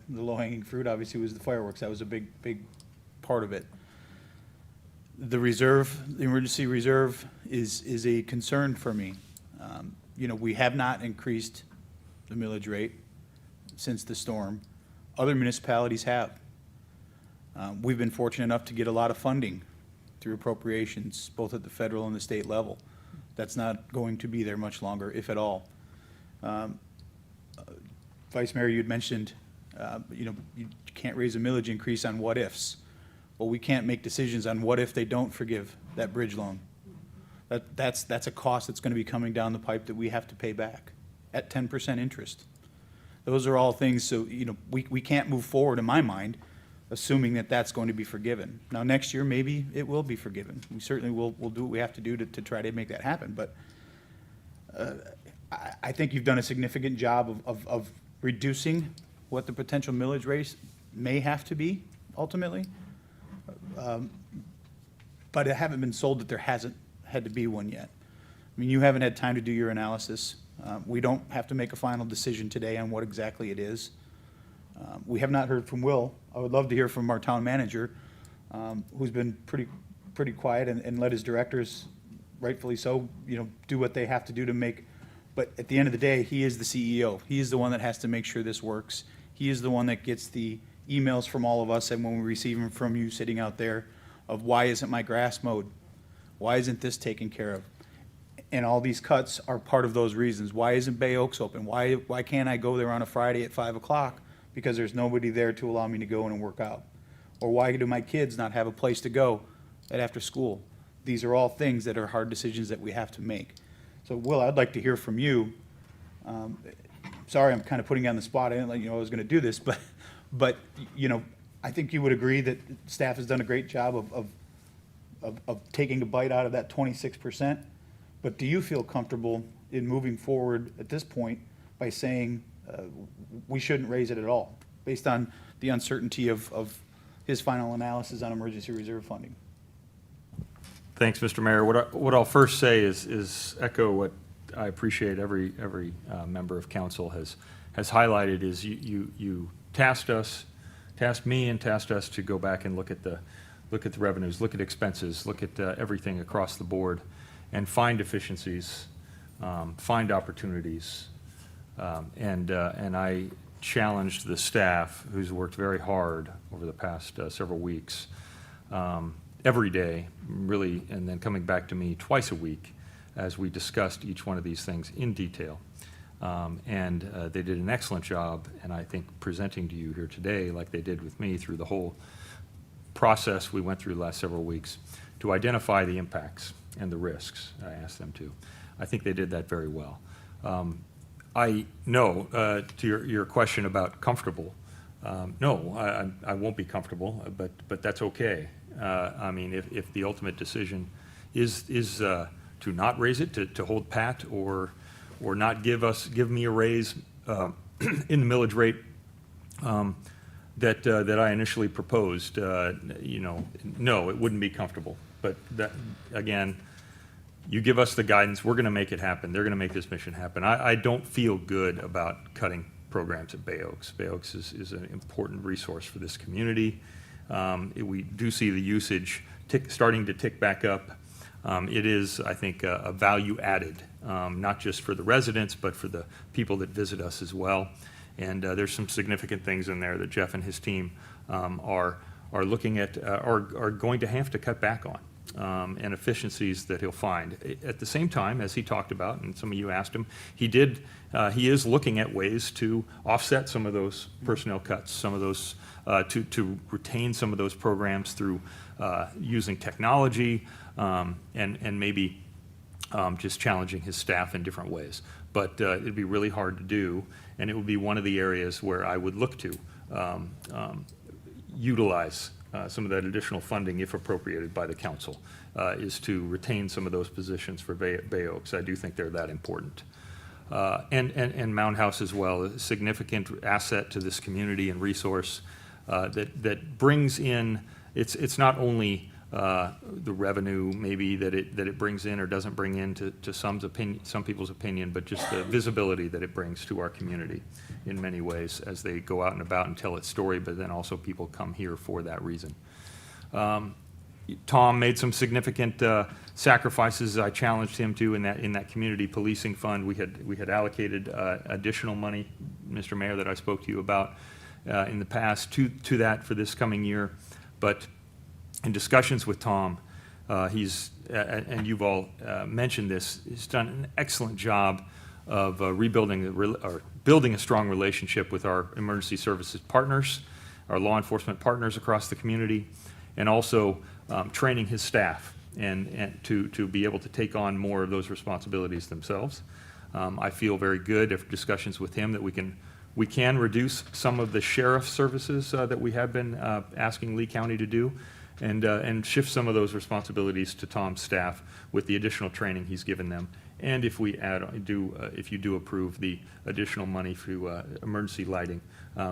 low-hanging fruit obviously was the fireworks. That was a big part of it. The emergency reserve is a concern for me. We have not increased the millage rate since the storm. Other municipalities have. We've been fortunate enough to get a lot of funding through appropriations, both at the federal and the state level. That's not going to be there much longer, if at all. Vice Mayor, you had mentioned, you can't raise a millage increase on what-ifs. Well, we can't make decisions on what if they don't forgive that bridge loan. That's a cost that's going to be coming down the pipe that we have to pay back at 10% interest. Those are all things, so we can't move forward, in my mind, assuming that that's going to be forgiven. Now, next year, maybe it will be forgiven. We certainly will do what we have to do to try to make that happen. But I think you've done a significant job of reducing what the potential millage rate may have to be ultimately. But I haven't been sold that there hasn't had to be one yet. I mean, you haven't had time to do your analysis. We don't have to make a final decision today on what exactly it is. We have not heard from Will. I would love to hear from our town manager, who's been pretty quiet and let his directors, rightfully so, do what they have to do to make. But at the end of the day, he is the CEO. He is the one that has to make sure this works. He is the one that gets the emails from all of us, and when we receive them from you sitting out there, of why isn't my grass mowed? Why isn't this taken care of? And all these cuts are part of those reasons. Why isn't Bay Oaks open? Why can't I go there on a Friday at 5 o'clock? Because there's nobody there to allow me to go in and work out. Or why do my kids not have a place to go after school? These are all things that are hard decisions that we have to make. So, Will, I'd like to hear from you. Sorry, I'm kind of putting you on the spot. I didn't let you know I was going to do this, but I think you would agree that staff has done a great job of taking a bite out of that 26%. But do you feel comfortable in moving forward at this point by saying we shouldn't raise it at all, based on the uncertainty of his final analysis on emergency reserve funding? Thanks, Mr. Mayor. What I'll first say is echo what I appreciate every member of council has highlighted is you tasked me and tasked us to go back and look at the revenues, look at expenses, look at everything across the board. and find efficiencies, find opportunities. And I challenged the staff, who's worked very hard over the past several weeks, every day, really, and then coming back to me twice a week as we discussed each one of these things in detail. And they did an excellent job, and I think presenting to you here today, like they did with me through the whole process we went through the last several weeks, to identify the impacts and the risks. I asked them to. I think they did that very well. I know, to your question about comfortable, no, I won't be comfortable, but that's okay. I mean, if the ultimate decision is to not raise it, to hold pat, or not give me a raise in the millage rate that I initially proposed, no, it wouldn't be comfortable. But that, again, you give us the guidance, we're going to make it happen. They're going to make this mission happen. I don't feel good about cutting programs at Bay Oaks. Bay Oaks is an important resource for this community. We do see the usage starting to tick back up. It is, I think, a value added, not just for the residents, but for the people that visit us as well. And there's some significant things in there that Jeff and his team are looking at, are going to have to cut back on. And efficiencies that he'll find. At the same time, as he talked about, and some of you asked him, he is looking at ways to offset some of those personnel cuts, some of those, to retain some of those programs through using technology, and maybe just challenging his staff in different ways. But it'd be really hard to do, and it would be one of the areas where I would look to utilize some of that additional funding, if appropriated by the council, is to retain some of those positions for Bay Oaks. I do think they're that important. And Mound House as well, a significant asset to this community and resource that brings in, it's not only the revenue maybe that it brings in or doesn't bring in to some people's opinion, but just the visibility that it brings to our community in many ways as they go out and about and tell its story, but then also people come here for that reason. Tom made some significant sacrifices. I challenged him to in that community policing fund. We had allocated additional money, Mr. Mayor, that I spoke to you about in the past to that for this coming year. But in discussions with Tom, and you've all mentioned this, he's done an excellent job of building a strong relationship with our emergency services partners, our law enforcement partners across the community, and also training his staff and to be able to take on more of those responsibilities themselves. I feel very good after discussions with him that we can reduce some of the sheriff services that we have been asking Lee County to do, and shift some of those responsibilities to Tom's staff with the additional training he's given them. And if we if you do approve the additional money for emergency lighting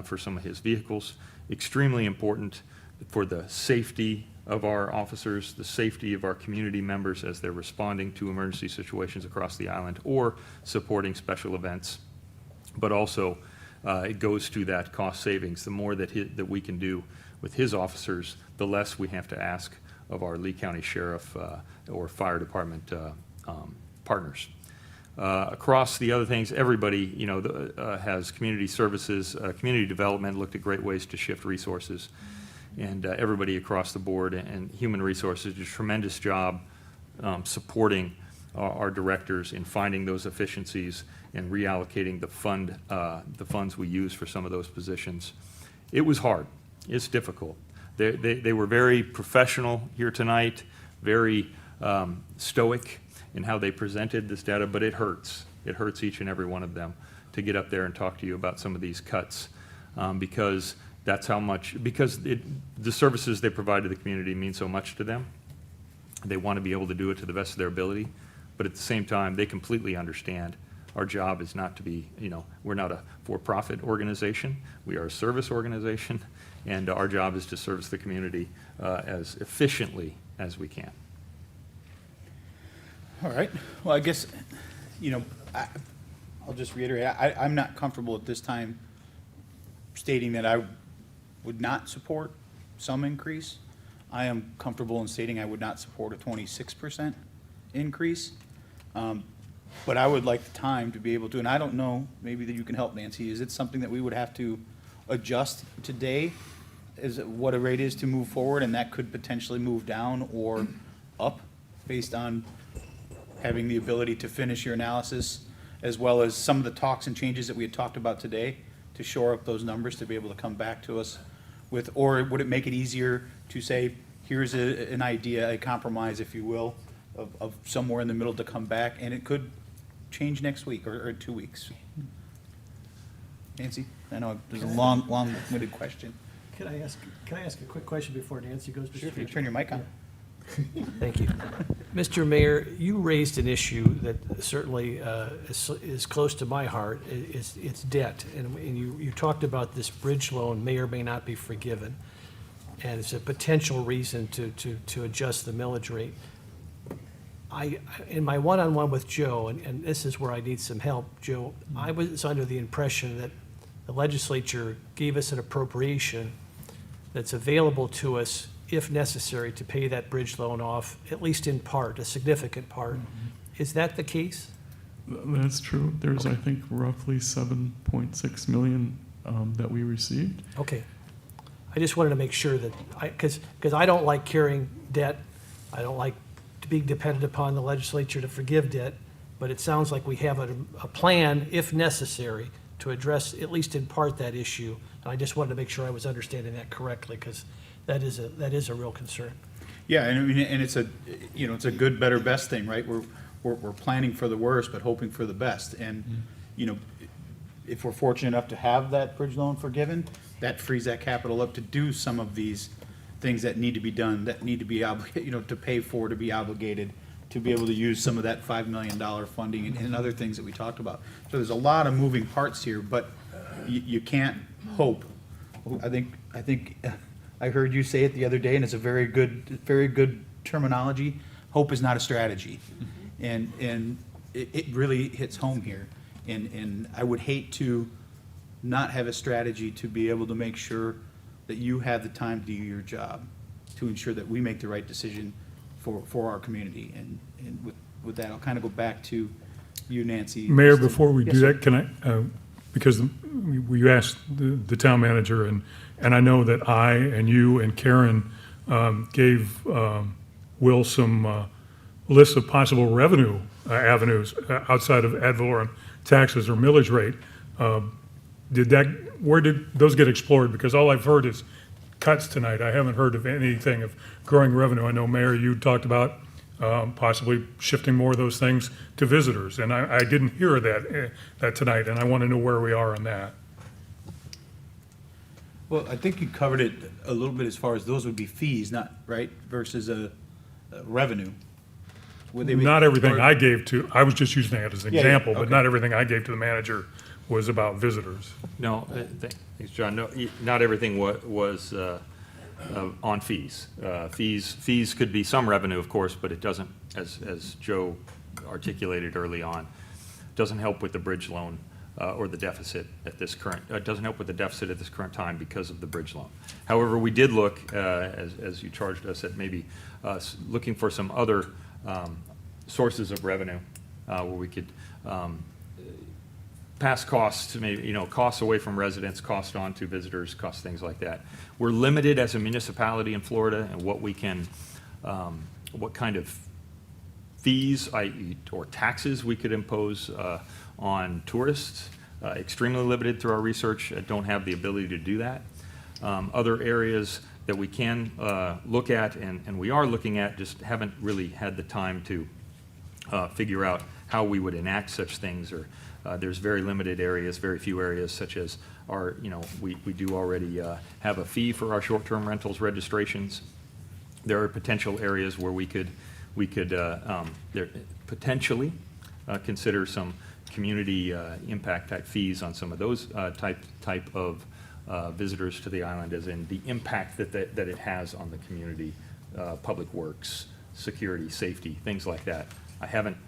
for some of his vehicles, extremely important for the safety of our officers, the safety of our community members as they're responding to emergency situations across the island or supporting special events. But also, it goes to that cost savings. The more that we can do with his officers, the less we have to ask of our Lee County Sheriff or Fire Department partners. Across the other things, everybody, has community services, community development, looked at great ways to shift resources, and everybody across the board, and human resources did a tremendous job supporting our directors in finding those efficiencies and reallocating the funds we use for some of those positions. It was hard. It's difficult. They were very professional here tonight, very stoic in how they presented this data, but it hurts. It hurts each and every one of them to get up there and talk to you about some of these cuts because that's how much, the services they provide to the community mean so much to them. They want to be able to do it to the best of their ability, but at the same time, they completely understand our job is not to be, we're not a for-profit organization. We are a service organization, and our job is to service the community as efficiently as we can. All right. Well, I guess, I'll just reiterate, I'm not comfortable at this time stating that I would not support some increase. I am comfortable in stating I would not support a 26% increase. But I would like the time to be able to, and I don't know, maybe that you can help, Nancy, is it something that we would have to adjust today? Is it what a rate is to move forward, and that could potentially move down or up based on having the ability to finish your analysis, as well as some of the talks and changes that we had talked about today, to shore up those numbers, to be able to come back to us with, or would it make it easier to say, here's an idea, a compromise, if you will, of somewhere in the middle to come back, and it could change next week or 2 weeks? Nancy, I know there's a long-winded question. Can I ask a quick question before Nancy goes? Sure, if you turn your mic on. Thank you. Mr. Mayor, you raised an issue that certainly is close to my heart. It's debt. And you talked about this bridge loan may or may not be forgiven. And it's a potential reason to adjust the millage rate. In my one-on-one with Joe, and this is where I need some help, Joe, I was under the impression that the legislature gave us an appropriation that's available to us if necessary to pay that bridge loan off, at least in part, a significant part. Is that the case? That's true. There's, I think, roughly 7.6 million that we received. Okay. I just wanted to make sure that, because I don't like carrying debt. I don't like to be dependent upon the legislature to forgive debt, but it sounds like we have a plan, if necessary, to address, at least in part, that issue. And I just wanted to make sure I was understanding that correctly, because that is a real concern. Yeah, and I mean, and it's it's a good, better, best thing, right? We're planning for the worst, but hoping for the best. And, if we're fortunate enough to have that bridge loan forgiven, that frees that capital up to do some of these things that need to be done, that need to be obligated, to pay for, to be obligated, to be able to use some of that $5 million funding and other things that we talked about. So there's a lot of moving parts here, but you can't hope. I think I heard you say it the other day, and it's a very good terminology. Hope is not a strategy. And it really hits home here. And I would hate to not have a strategy to be able to make sure that you have the time to do your job, to ensure that we make the right decision for our community. And with that, I'll kind of go back to you, Nancy. Mayor, before we Yes, do sir. that, can I, because we asked the town manager, and I know that I and you and Karen gave Will some lists of possible revenue avenues outside of ad valorem taxes or millage rate. Where did those get explored? Because all I've heard is cuts tonight. I haven't heard of anything of growing revenue. I know, Mayor, you talked about possibly shifting more of those things to visitors, and I didn't hear that tonight, and I want to know where we are on that. Well, I think you covered it a little bit as far as those would be fees, not, right, versus a revenue. Would they be- Not everything or- I gave to, I was just using that as an Yeah, yeah, example, but okay. not everything I gave to the manager was about visitors. No, thanks, John. No, not everything was on fees. Fees could be some revenue, of course, but it doesn't, as Joe articulated early on, doesn't help with the bridge loan or the deficit at this current, doesn't help with the deficit at this current time because of the bridge loan. However, we did look, as you charged us, at maybe looking for some other sources of revenue where we could pass costs to maybe, costs away from residents, costs on to visitors, costs, things like that. We're limited as a municipality in Florida and what we can, what kind of fees, i.e., or taxes we could impose on tourists. Extremely limited through our research, don't have the ability to do that. Other areas that we can look at, and we are looking at, just haven't really had the time to figure out how we would enact such things, or there's very limited areas, very few areas, such as our, we do already have a fee for our short-term rentals registrations. There are potential areas where we could potentially consider some community impact type fees on some of those type of visitors to the island, as in the impact that it has on the community, public works, security, safety, things like that. I haven't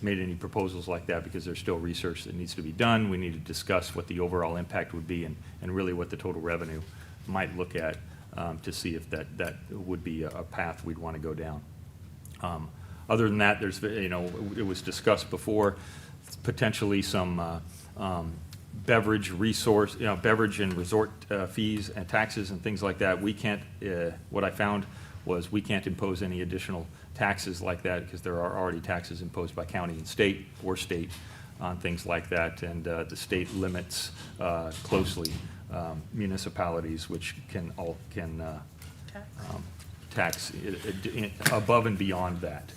made any proposals like that because there's still research that needs to be done. We need to discuss what the overall impact would be and really what the total revenue might look at to see if that would be a path we'd want to go down. Other than that, there's, it was discussed before, potentially some beverage resource, beverage and resort fees and taxes and things like that. We can't, what I found was we can't impose any additional taxes like that because there are already taxes imposed by county and state or state on things like that. And the state limits closely municipalities which can tax above and beyond that.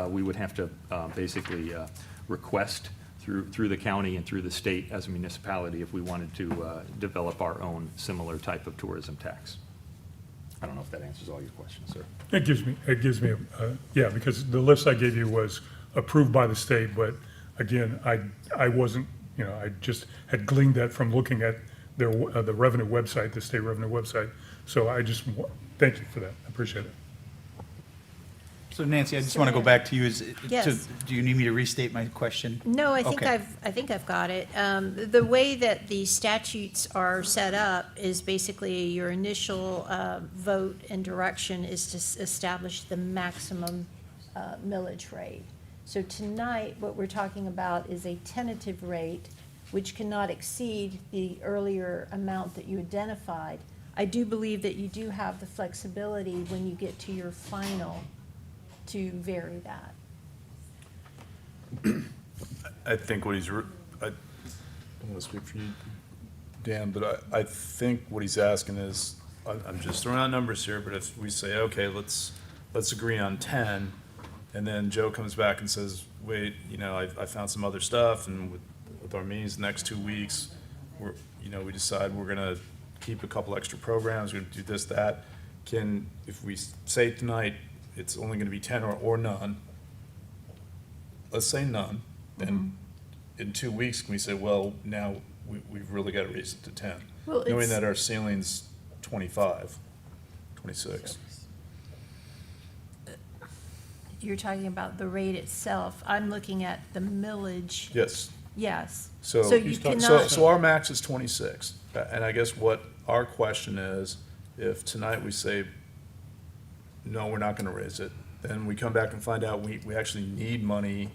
We would have to basically request through the county and through the state as a municipality if we wanted to develop our own similar type of tourism tax. I don't know if that answers all your questions, sir. It gives me, yeah, because the list I gave you was approved by the state, but again, I wasn't, I just had gleaned that from looking at their, the revenue website, the state revenue website. So thank you for that. I appreciate it. So Nancy, I just want to go back to you. Yes. Do you need me to restate my question? No, I think Okay. I've got it. The way that the statutes are set up is basically your initial vote and direction is to establish the maximum millage rate. So tonight, what we're talking about is a tentative rate, which cannot exceed the earlier amount that you identified. I do believe that you do have the flexibility when you get to your final to vary that. I think what I don't want to speak for you, Dan, but I think what he's asking is, I'm just throwing out numbers here, but if we say, okay, let's agree on 10, and then Joe comes back and says, wait, I found some other stuff, and with our meetings the next 2 weeks, we decide we're gonna keep a couple extra programs, we're gonna do this, that. If we say tonight, it's only gonna be 10 or none, let's say none, then in 2 weeks, can we say, well, now we've really got to raise it to 10? Well, Knowing it's- that our ceiling's 25, 26. You're talking about the rate itself. I'm looking at the millage. Yes. Yes. So you cannot, so our max is 26. And I guess what our question is, if tonight we say, no, we're not going to raise it, then we come back and find out we actually need money,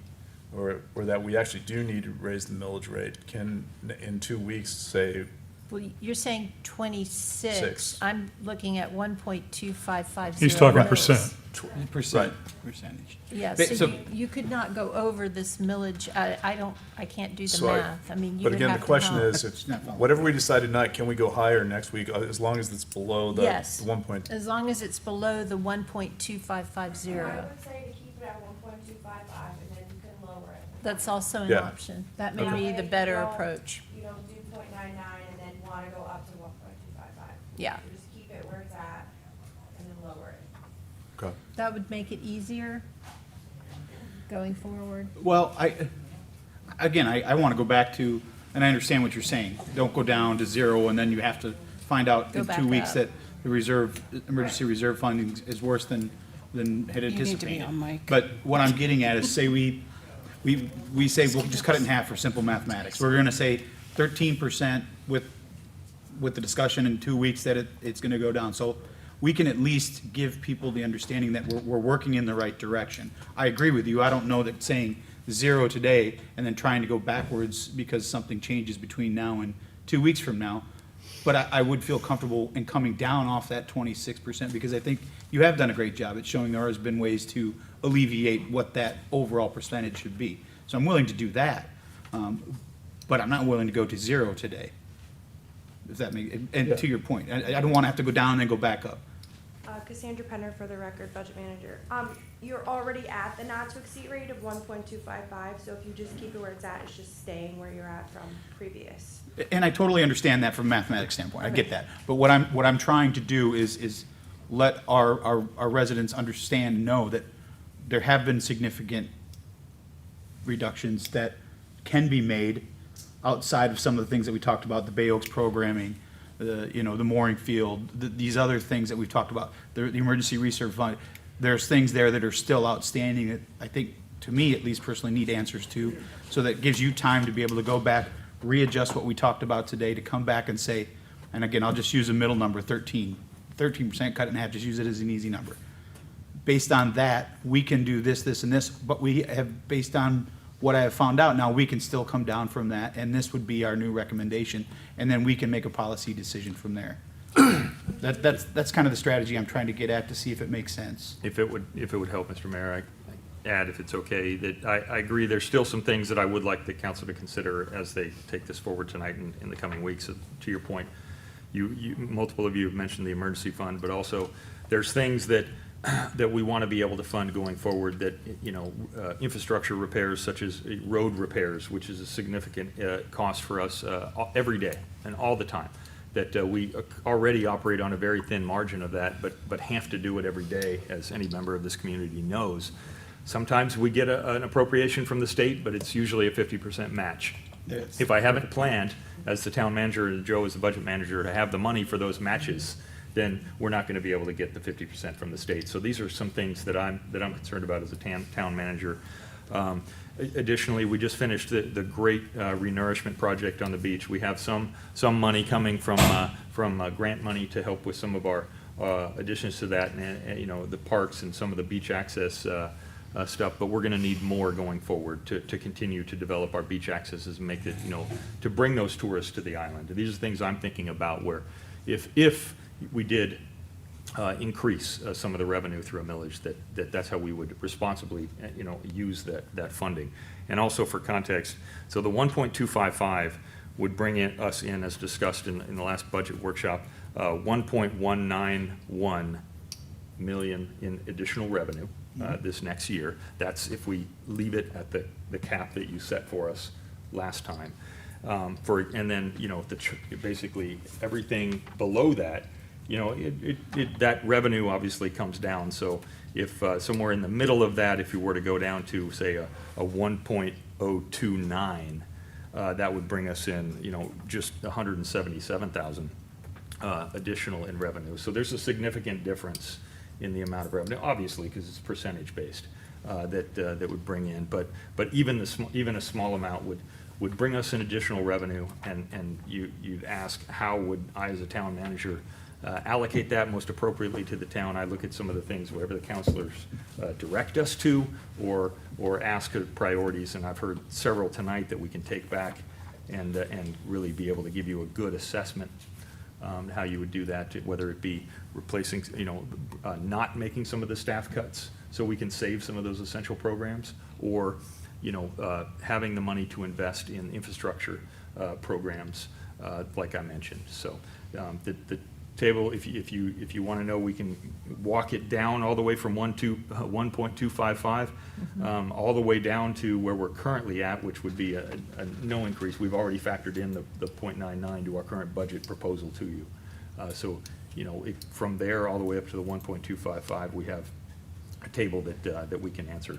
or that we actually do need to raise the millage rate, can, in 2 weeks, say, well, you're saying 26. Six. I'm looking at 1.2550. He's talking mils. percent. Percentage. Yeah, Ba- so so- you could not go over this millage. I can't do the So math. I mean, you but would again, have the to question help. is, whatever we decide tonight, can we go higher next week, as long as it's below the Yes. 1 point? As long as it's below the 1.2550. I would say to keep it at 1.255 and then you can lower it. That's also an Yeah. option. That may That way be the you better don't- approach. You don't do 0.99 and then want to go up to 1.255. Yeah. You just keep it where it's at and then lower it. Okay. That would make it easier going forward. Well, I want to go back to, and I understand what you're saying. Don't go down to zero, and then you have to find out Go in back 2 weeks up. that the emergency reserve funding is worse than had You need to be anticipated. on mic. But what I'm getting at is, say we say we'll just cut it in half for simple mathematics. We're going to say 13% with the discussion in 2 weeks that it's going to go down. So we can at least give people the understanding that we're working in the right direction. I agree with you. I don't know that saying zero today and then trying to go backwards because something changes between now and 2 weeks from now. But I would feel comfortable in coming down off that 26% because I think you have done a great job at showing there has been ways to alleviate what that overall percentage should be. So I'm willing to do that. But I'm not willing to go to zero today. If that makes, and to your point, I don't want to have to go down and then go back up. Cassandra Penner, for the record, budget manager. You're already at the not to exceed rate of 1.255, so if you just keep it where it's at, it's just staying where you're at from previous. And I totally understand that from a mathematics standpoint, I get that. But what I'm trying to do is let our residents understand and know that there have been significant reductions that can be made outside of some of the things that we talked about, the Bay Oaks programming, the mooring field, these other things that we've talked about, the emergency reserve fund. There's things there that are still outstanding that I think, to me at least personally, need answers to. So that gives you time to be able to go back, readjust what we talked about today, to come back and say, and again, I'll just use a middle number, 13%, cut it in half, just use it as an easy number. based on that, we can do this, this, and this, but we have, based on what I have found out, now we can still come down from that, and this would be our new recommendation, and then we can make a policy decision from there. That's kind of the strategy I'm trying to get at to see if it makes sense. If it would help, Mr. Mayor, I add, if it's okay, that I agree, there's still some things that I would like the council to consider as they take this forward tonight and in the coming weeks. To your point, multiple of you have mentioned the emergency fund, but also there's things that we want to be able to fund going forward, that, infrastructure repairs such as road repairs, which is a significant cost for us every day and all the time, that we already operate on a very thin margin of that, but have to do it every day, as any member of this community knows. Sometimes we get an appropriation from the state, but it's usually a 50% match. Yes. If I haven't planned, as the town manager and Joe as the budget manager, to have the money for those matches, then we're not going to be able to get the 50% from the state. So these are some things that I'm concerned about as a town manager. Additionally, we just finished the great renourishment project on the beach. We have some money coming from grant money to help with some of our additions to that, and the parks and some of the beach access stuff. But we're going to need more going forward to continue to develop our beach accesses and make it, to bring those tourists to the island. These are things I'm thinking about, where if we did increase some of the revenue through a millage, that's how we would responsibly, use that funding. And also for context, so the 1.255 would bring us in, as discussed in the last budget workshop, 1.191 million in additional revenue this next year. That's if we leave it at the cap that you set for us last time. And then, basically everything below that, that revenue obviously comes down. So if somewhere in the middle of that, if you were to go down to, say, a 1.029, that would bring us in, just 177,000 additional in revenue. So there's a significant difference in the amount of revenue, obviously, because it's percentage based, that would bring in. But even a small amount would bring us in additional revenue, and you'd ask, how would I, as a town manager, allocate that most appropriately to the town? I look at some of the things wherever the counselors direct us to, or ask priorities, and I've heard several tonight that we can take back and really be able to give you a good assessment how you would do that, whether it be replacing, not making some of the staff cuts so we can save some of those essential programs, or having the money to invest in infrastructure programs like I mentioned. So the table, if you want to know, we can walk it down all the way from 1.255 all the way down to where we're currently at, which would be a no increase. We've already factored in the 0.99 to our current budget proposal to you. So from there all the way up to the 1.255, we have a table that we can answer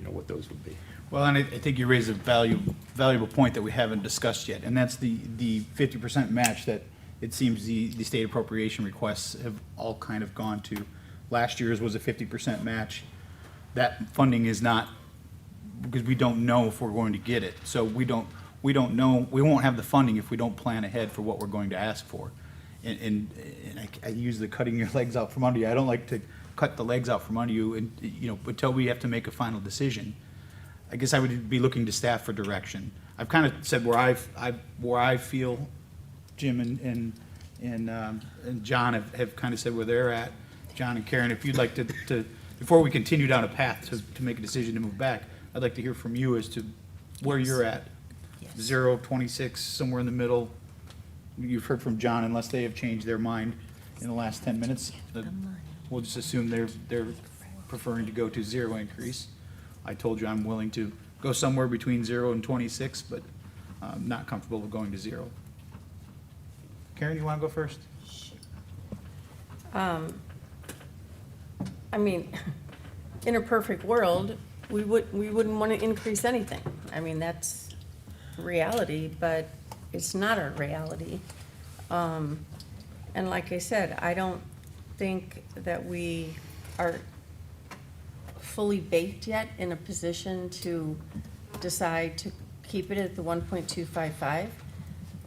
what those would be. Well, and I think you raise a valuable point that we haven't discussed yet, and that's the 50% match that it seems the state appropriation requests have all kind of gone to. Last year's was a 50% match. That funding is not, because we don't know if we're going to get it. So we don't know, we won't have the funding if we don't plan ahead for what we're going to ask for. And I use the cutting your legs out from under you. I don't like to cut the legs out from under you, and until we have to make a final decision. I guess I would be looking to staff for direction. I've kind of said where I feel Jim and John have kind of said where they're at. John and Karen, if you'd like to before we continue down a path to make a decision to move back, I'd like to hear from you as to where you're at. 0, 26, somewhere in the middle. You've heard from John, unless they have changed their mind in the last 10 minutes. We'll just assume they're preferring to go to 0 increase. I told you I'm willing to go somewhere between 0 and 26, but I'm not comfortable with going to 0. Karen, you want to go first? I mean, in a perfect world, we wouldn't want to increase anything. I mean, that's reality, but it's not our reality. And like I said, I don't think that we are fully baked yet in a position to decide to keep it at the 1.255.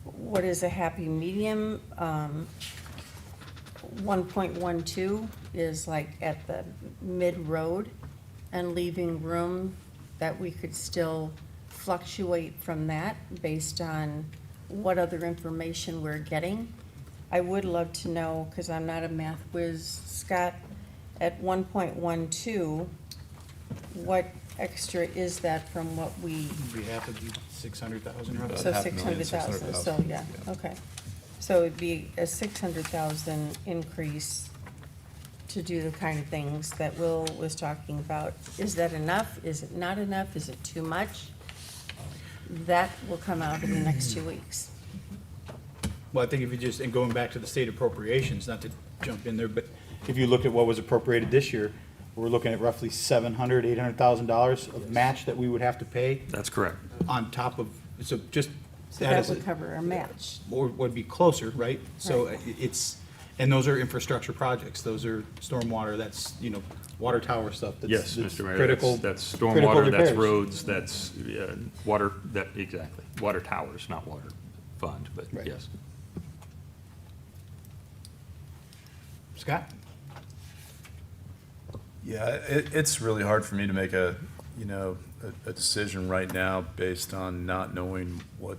What is a happy medium? 1.12 is like at the mid-road and leaving room that we could still fluctuate from that based on what other information we're getting. I would love to know, because I'm not a math whiz, Scott, at 1.12, what extra is that from what we, We have to be 600,000 roughly. so half a million, 600,000, so, 600,000, yeah, yeah. okay. So it'd be a 600,000 increase to do the kind of things that Will was talking about. Is that enough? Is it not enough? Is it too much? That will come out in the next 2 weeks. Well, I think if you just, and going back to the state appropriations, not to jump in there, but if you look at what was appropriated this year, we're looking at roughly $800,000 of match that we would have to pay That's correct. on top of, so just. So that is would a- cover our match. Or would be closer, right? So Right. it's, and those are infrastructure projects, those are stormwater, that's, water tower stuff. Yes, that's Mr. Mayor, critical- that's critical stormwater, that's repairs. roads, that's water, exactly. Water towers, not water fund, but Right. yes. Scott? Yeah, it's really hard for me to make a decision right now based on not knowing what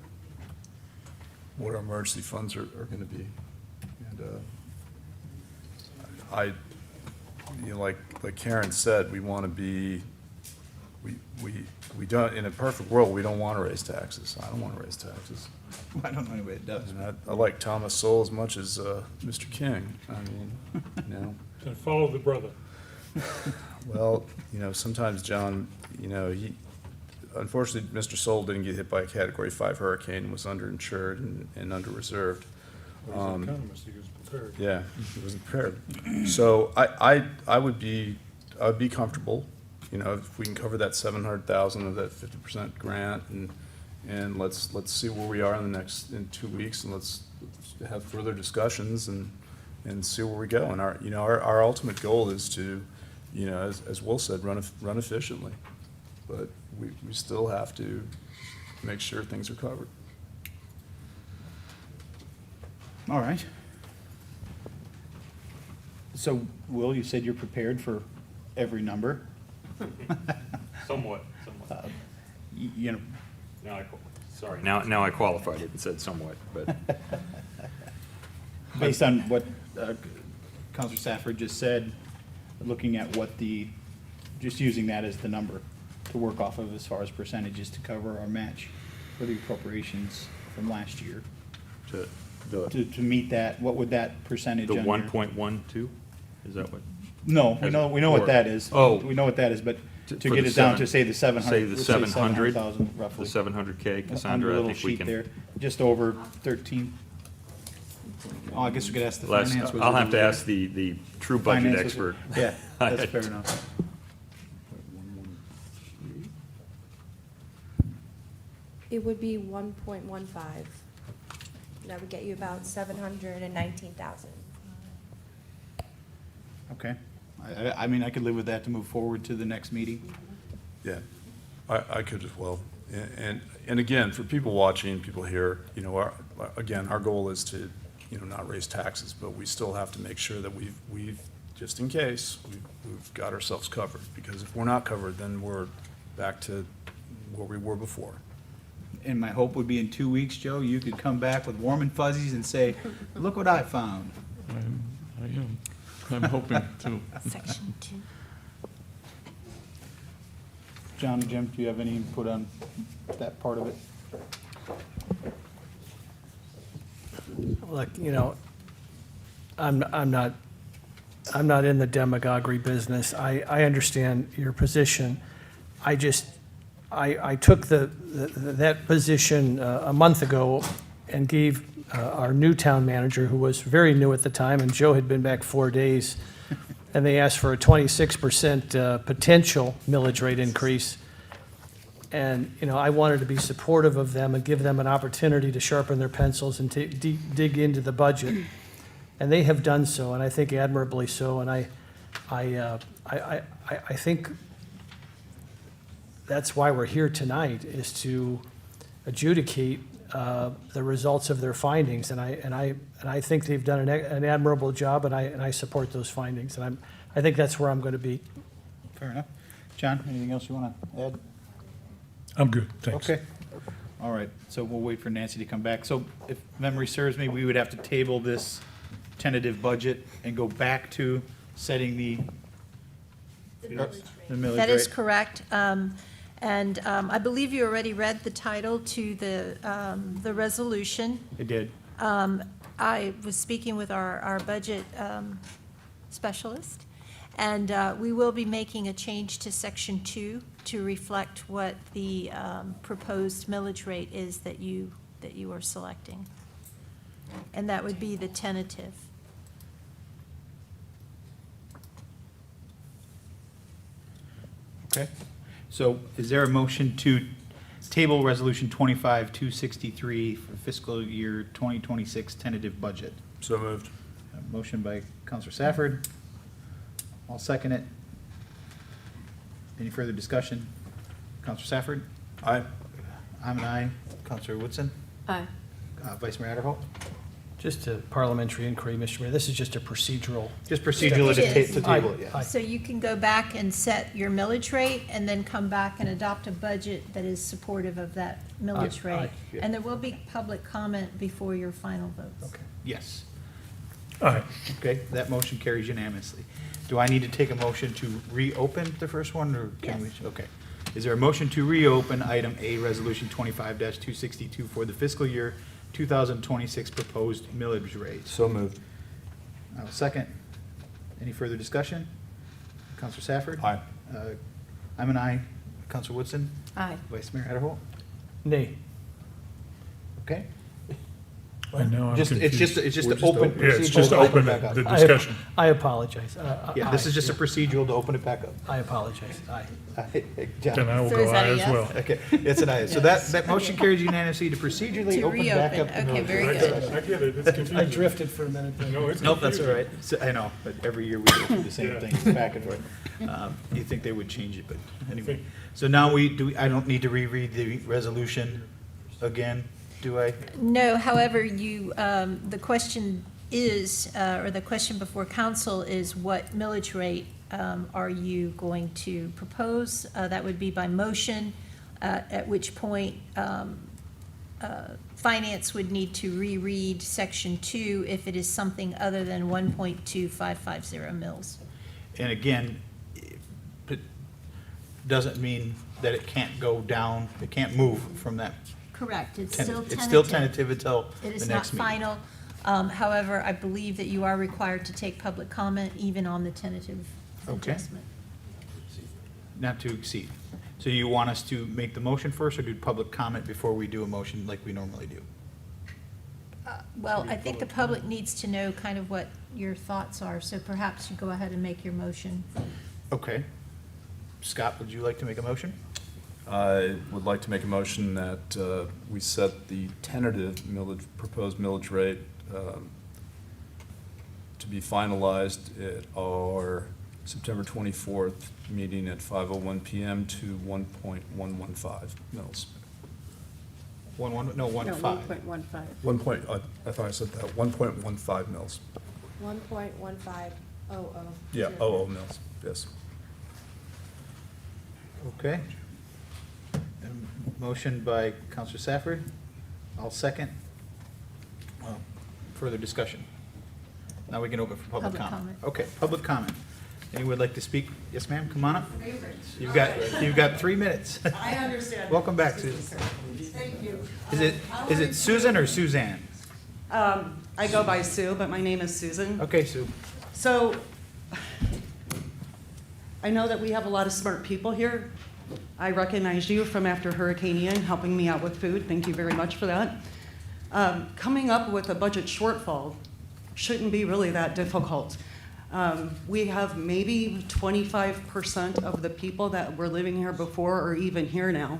our emergency funds are gonna be. And, like Karen said, we wanna be, we don't, in a perfect world, we don't wanna raise taxes. I don't wanna raise taxes. I don't know anybody that does. And I like Thomas Sowell as much as, Mr. King. I mean, So follow the brother. Well, sometimes, John, unfortunately, Mr. Sowell didn't get hit by a Category 5 hurricane and was underinsured and under-reserved. But he's an economist, he was prepared. Yeah, he wasn't prepared. So I would be comfortable, if we can cover that 700,000 of that 50% grant and let's see where we are in 2 weeks and let's have further discussions and see where we go. And our ultimate goal is to, as Will said, run efficiently. But we still have to make sure things are covered. All right. So, Will, you said you're prepared for every number. Somewhat. You know, Sorry, now I qualified it and said somewhat, but. based on what Counselor Safford just said, looking at just using that as the number to work off of as far as percentages to cover our match for the appropriations from last year. To meet that, what would that percentage The on your- 1.12, is that what? No, we know what that is. Oh. We know what that is, but to For get the it down seven- to say the 700. Say the let's say 700, 700,000 roughly. the 700K, On the Cassandra, I little think we sheet can. there, just over 13. Oh, I guess we could ask the finance wizard. I'll have to over ask the true budget Finance expert. wizard. Yeah, that's fair enough. It would be 1.15. That would get you about 719,000. Okay. I mean, I could live with that to move forward to the next meeting. Yeah, I could as well. And again, for people watching, people here, our goal is to, not raise taxes, but we still have to make sure that we've just in case, we've got ourselves covered. Because if we're not covered, then we're back to where we were before. And my hope would be in 2 weeks, Joe, you could come back with warm and fuzzies and say, look what I found. I am. I'm hoping to. Section 2. John and Jim, do you have any input on that part of it? Look, I'm not in the demagoguery business. I understand your position. I took that position a month ago and gave our new town manager, who was very new at the time, and Joe had been back 4 days, and they asked for a 26% potential millage rate increase. And, I wanted to be supportive of them and give them an opportunity to sharpen their pencils and to dig into the budget. And they have done so, and I think admirably so. And I think that's why we're here tonight, is to adjudicate the results of their findings, and I think they've done an admirable job, and I support those findings, and I think that's where I'm going to be. Fair enough. John, anything else you want to add? I'm good, thanks. Okay. All right, so we'll wait for Nancy to come back. So if memory serves me, we would have to table this tentative budget and go back to setting the millage That is rate. correct. And I believe you already read the title to the resolution. It did. I was speaking with our budget specialist, and we will be making a change to Section 2 to reflect what the proposed millage rate is that you are selecting. And that would be the tentative. Okay. So is there a motion to table Resolution 25-263 for fiscal year 2026 tentative budget? So moved. A motion by Counselor Safford. I'll second it. Any further discussion? Counselor Safford? Aye. I'm an aye. Counselor Woodson? Aye. Vice Mayor Adderholt? Just a parliamentary inquiry, Mr. Mayor. This is just a procedural. Just procedural It is. to table it, yeah. So you can go back and set your millage rate and then come back and adopt a budget that is supportive of that millage Aye. rate. Yeah. And there will be public comment before your final votes. Okay. Yes. Aye. Okay, that motion carries unanimously. Do I need to take a motion to reopen the first one, or can we? Yes. Okay. Is there a motion to reopen item A, Resolution 25-262 for the fiscal year 2026 proposed millage rate? So moved. I'll second. Any further discussion? Counselor Safford? Aye. I'm an aye. Counselor Woodson? Aye. Vice Mayor Adderholt? Nay. Okay. And now I'm Just- it's confused. just- it's just We're to open Yeah, it's procedural just to to open open back up. the discussion. I apologize. Yeah, this is just a Aye. procedural to open it back up. I apologize. Aye. John? Then I will So go is that aye a as yes? well. Okay, it's an aye. So that motion carries unanimously to procedurally To open back reopen. up. the Okay, millage very rate. good. I get it, it's confusing. I drifted for a minute there. No, it's Nope, that's all confusing. right. So, I know, but every year we go through the same Yeah. thing, back and forth. You think they would change it, but anyway. So now I don't need to reread the resolution again, do I? No, however, the question is, or the question before council is, what millage rate are you going to propose? That would be by motion, at which point finance would need to reread Section 2 if it is something other than 1.2550 mils. And again, it doesn't mean that it can't go down, it can't move from that. Correct, it's still tentative. It's still tentative until It the is not next meeting. final. However, I believe that you are required to take public comment even on the tentative Okay. adjustment. Not to exceed. So you want us to make the motion first, or do public comment before we do a motion like we normally do? Well, I think the public needs to know kind of what your thoughts are, so perhaps you go ahead and make your motion. Okay. Scott, would you like to make a motion? I would like to make a motion that we set the tentative proposed millage rate to be finalized at our September 24th meeting at 5:01 PM to 1.115 mils. 1.15. No, 1.15. I thought I said that, 1.15 mils. 1.1500. Yeah, 00 mils, yes. Okay. Motion by Counselor Safford. I'll second. Further discussion. Now we can open for public Public comment. comment. Okay, public comment. Anyone would like to speak? Yes, ma'am, come on up. You've got 3 minutes. I understand. Welcome back, Susan. Thank you. Is it Susan or Suzanne? I go by Sue, but my name is Susan. Okay, Sue. So, I know that we have a lot of smart people here. I recognized you from after Hurricane Ian, helping me out with food. Thank you very much for that. Coming up with a budget shortfall shouldn't be really that difficult. We have maybe 25% of the people that were living here before are even here now.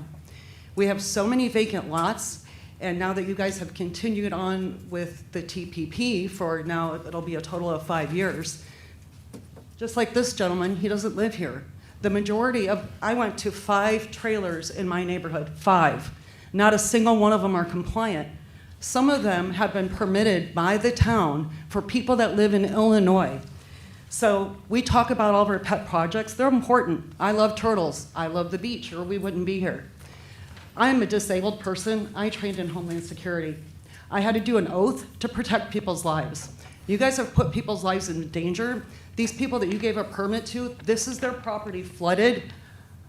We have so many vacant lots, and now that you guys have continued on with the TPP for now, it'll be a total of 5 years. Just like this gentleman, he doesn't live here. The majority of, I went to 5 trailers in my neighborhood, 5. Not a single one of them are compliant. Some of them have been permitted by the town for people that live in Illinois. So we talk about all of our pet projects. They're important. I love turtles. I love the beach, or we wouldn't be here. I'm a disabled person. I trained in Homeland Security. I had to do an oath to protect people's lives. You guys have put people's lives in danger. These people that you gave a permit to, this is their property flooded.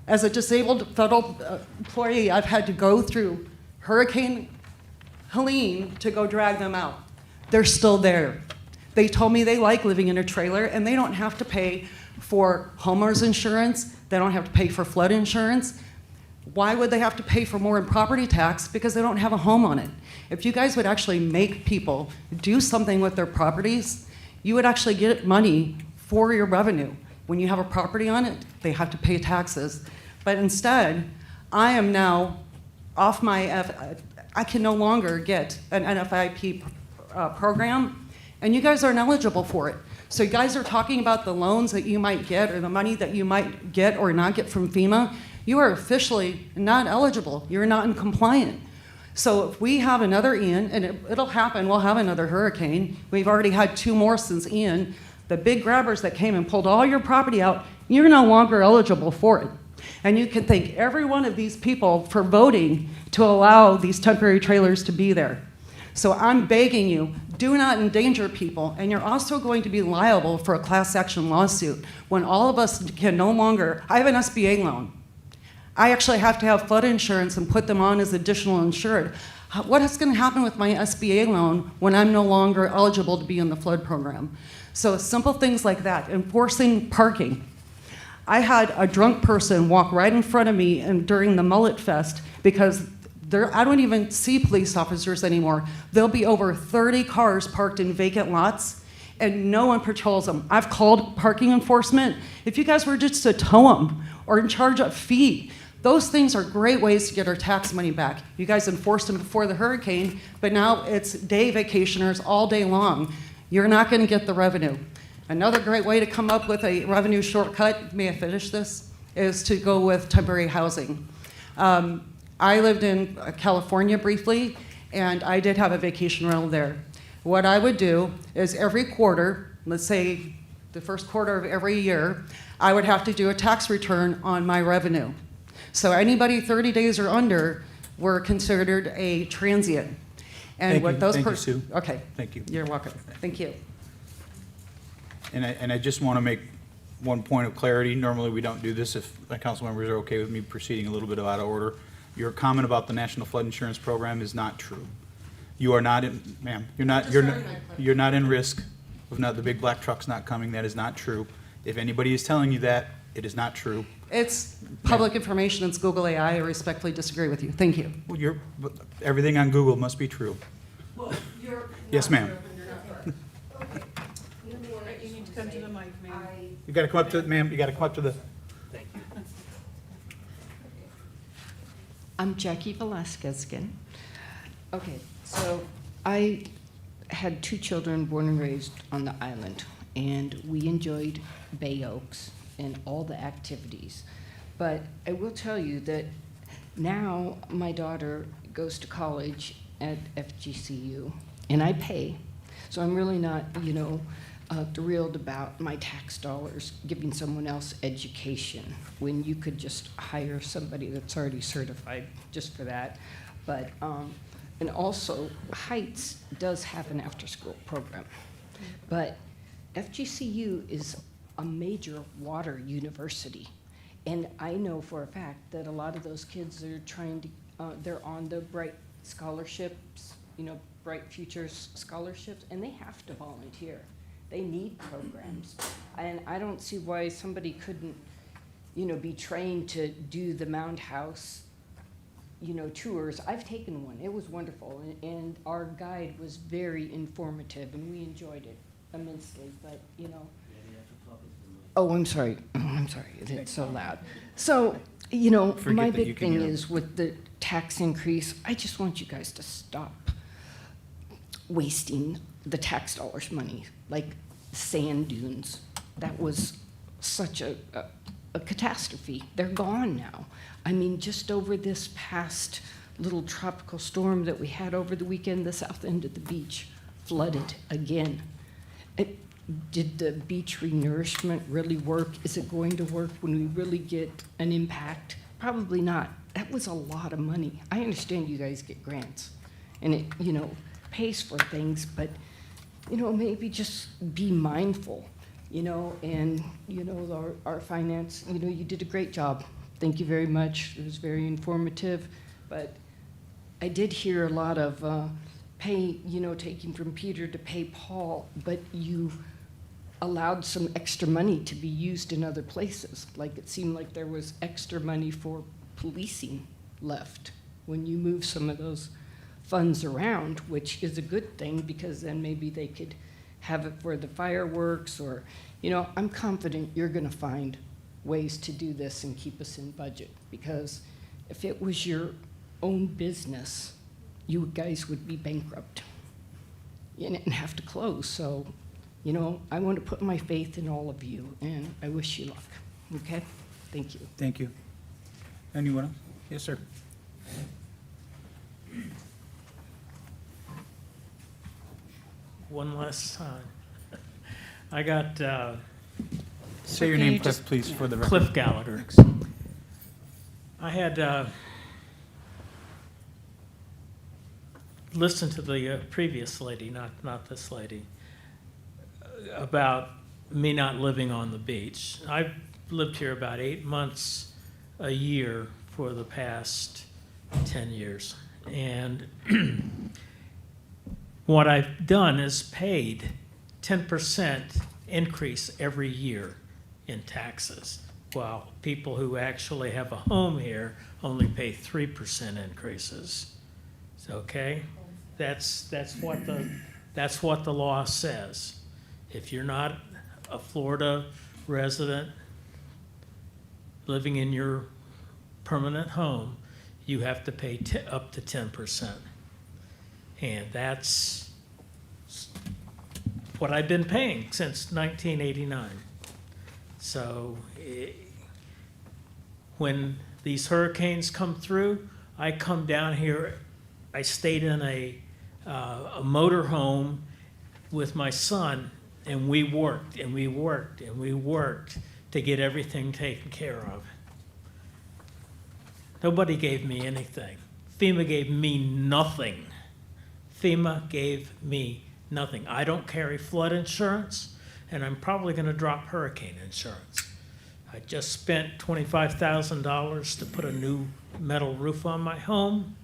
As a disabled federal employee, I've had to go through Hurricane Helene to go drag them out. They're still there. They told me they like living in a trailer and they don't have to pay for homeowners insurance. They don't have to pay for flood insurance. Why would they have to pay for more in property tax? Because they don't have a home on it. If you guys would actually make people do something with their properties, you would actually get money for your revenue. When you have a property on it, they have to pay taxes. But instead, I am now off my, I can no longer get an NFIP program, and you guys aren't eligible for it. So you guys are talking about the loans that you might get or the money that you might get or not get from FEMA. You are officially not eligible. You're not in compliant. So if we have another Ian, and it'll happen, we'll have another hurricane. We've already had 2 more since Ian. The big grabbers that came and pulled all your property out, you're no longer eligible for it. And you can thank every one of these people for voting to allow these temporary trailers to be there. So I'm begging you, do not endanger people, and you're also going to be liable for a class action lawsuit when all of us can no longer, I have an SBA loan. I actually have to have flood insurance and put them on as additional insured. What is going to happen with my SBA loan when I'm no longer eligible to be in the flood program? So simple things like that, enforcing parking. I had a drunk person walk right in front of me during the Mullet Fest because I don't even see police officers anymore. There'll be over 30 cars parked in vacant lots, and no one patrols them. I've called parking enforcement. If you guys were just to tow them or in charge a fee, those things are great ways to get our tax money back. You guys enforced them before the hurricane, but now it's day vacationers all day long. You're not going to get the revenue. Another great way to come up with a revenue shortcut, may I finish this, is to go with temporary housing. I lived in California briefly, and I did have a vacation rental there. What I would do is every quarter, let's say the first quarter of every year, I would have to do a tax return on my revenue. So anybody 30 days or under were considered a transient. And Thank what you. those Thank you, Sue. Okay. Thank you. You're welcome. Thank you. And I just want to make one point of clarity. Normally, we don't do this if the council members are okay with me proceeding a little bit out of order. Your comment about the National Flood Insurance Program is not true. You are not in, ma'am, you're not in risk of not the big black trucks not coming. That is not true. If anybody is telling you that, it is not true. It's public information. It's Google AI. I respectfully disagree with you. Thank you. Well, everything on Google must be true. Well, you're Yes, ma'am. You need to come to the mic, ma'am. You got to come up to, ma'am, you got to come up to the. I'm Jackie Velasquez again. Okay, so I had 2 children born and raised on the island, and we enjoyed Bay Oaks and all the activities. But I will tell you that now my daughter goes to college at FGCU, and I pay. So I'm really not, thrilled about my tax dollars giving someone else education when you could just hire somebody that's already certified just for that. But, and also Heights does have an after-school program. But FGCU is a major water university. And I know for a fact that a lot of those kids are trying to, they're on the Bright scholarships, Bright Futures scholarships, and they have to volunteer. They need programs. And I don't see why somebody couldn't, be trained to do the Mound House, tours. I've taken one. It was wonderful. And our guide was very informative, and we enjoyed it immensely. But, Oh, I'm sorry. I'm sorry. It's so loud. So, my big thing is with the tax increase, I just want you guys to stop wasting the tax dollars money, like sand dunes. That was such a catastrophe. They're gone now. I mean, just over this past little tropical storm that we had over the weekend, the south end of the beach flooded again. Did the beach renourishment really work? Is it going to work when we really get an impact? Probably not. That was a lot of money. I understand you guys get grants and it, pays for things, but, maybe just be mindful, and, our finance, you did a great job. Thank you very much. It was very informative, but I did hear a lot of taking from Peter to pay Paul, but you allowed some extra money to be used in other places. Like it seemed like there was extra money for policing left when you move some of those funds around, which is a good thing because then maybe they could have it for the fireworks or, I'm confident you're gonna find ways to do this and keep us in budget, because if it was your own business, you guys would be bankrupt and have to close. So, I want to put my faith in all of you, and I wish you luck. Okay? Thank you. Thank you. Anyone else? Yes, sir. One last time. I got, Say your can name, you Cliff, just- please, for the record. Cliff Gallagher. I had listened to the previous lady, not this lady, about me not living on the beach. I've lived here about 8 months a year for the past 10 years. And what I've done is paid 10% increase every year in taxes, while people who actually have a home here only pay 3% increases. Okay? That's what the law says. If you're not a Florida resident living in your permanent home, you have to pay up to 10%. And that's what I've been paying since 1989. So when these hurricanes come through, I come down here. I stayed in a motor home with my son, and we worked and we worked and we worked to get everything taken care of. Nobody gave me anything. FEMA gave me nothing. FEMA gave me nothing. I don't carry flood insurance, and I'm probably going to drop hurricane insurance. I just spent $25,000 to put a new metal roof on my home.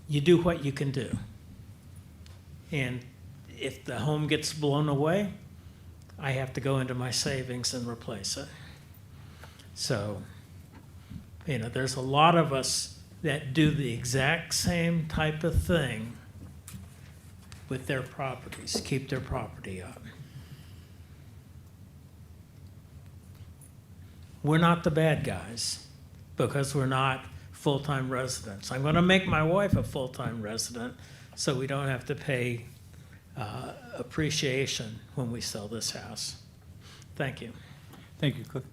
You do what you can do. And if the home gets blown away, I have to go into my savings and replace it. So, there's a lot of us that do the exact same type of thing with their properties, keep their property up. We're not the bad guys because we're not full-time residents. I'm going to make my wife a full-time resident so we don't have to pay appreciation when we sell this house. Thank you. Thank you, Cliff.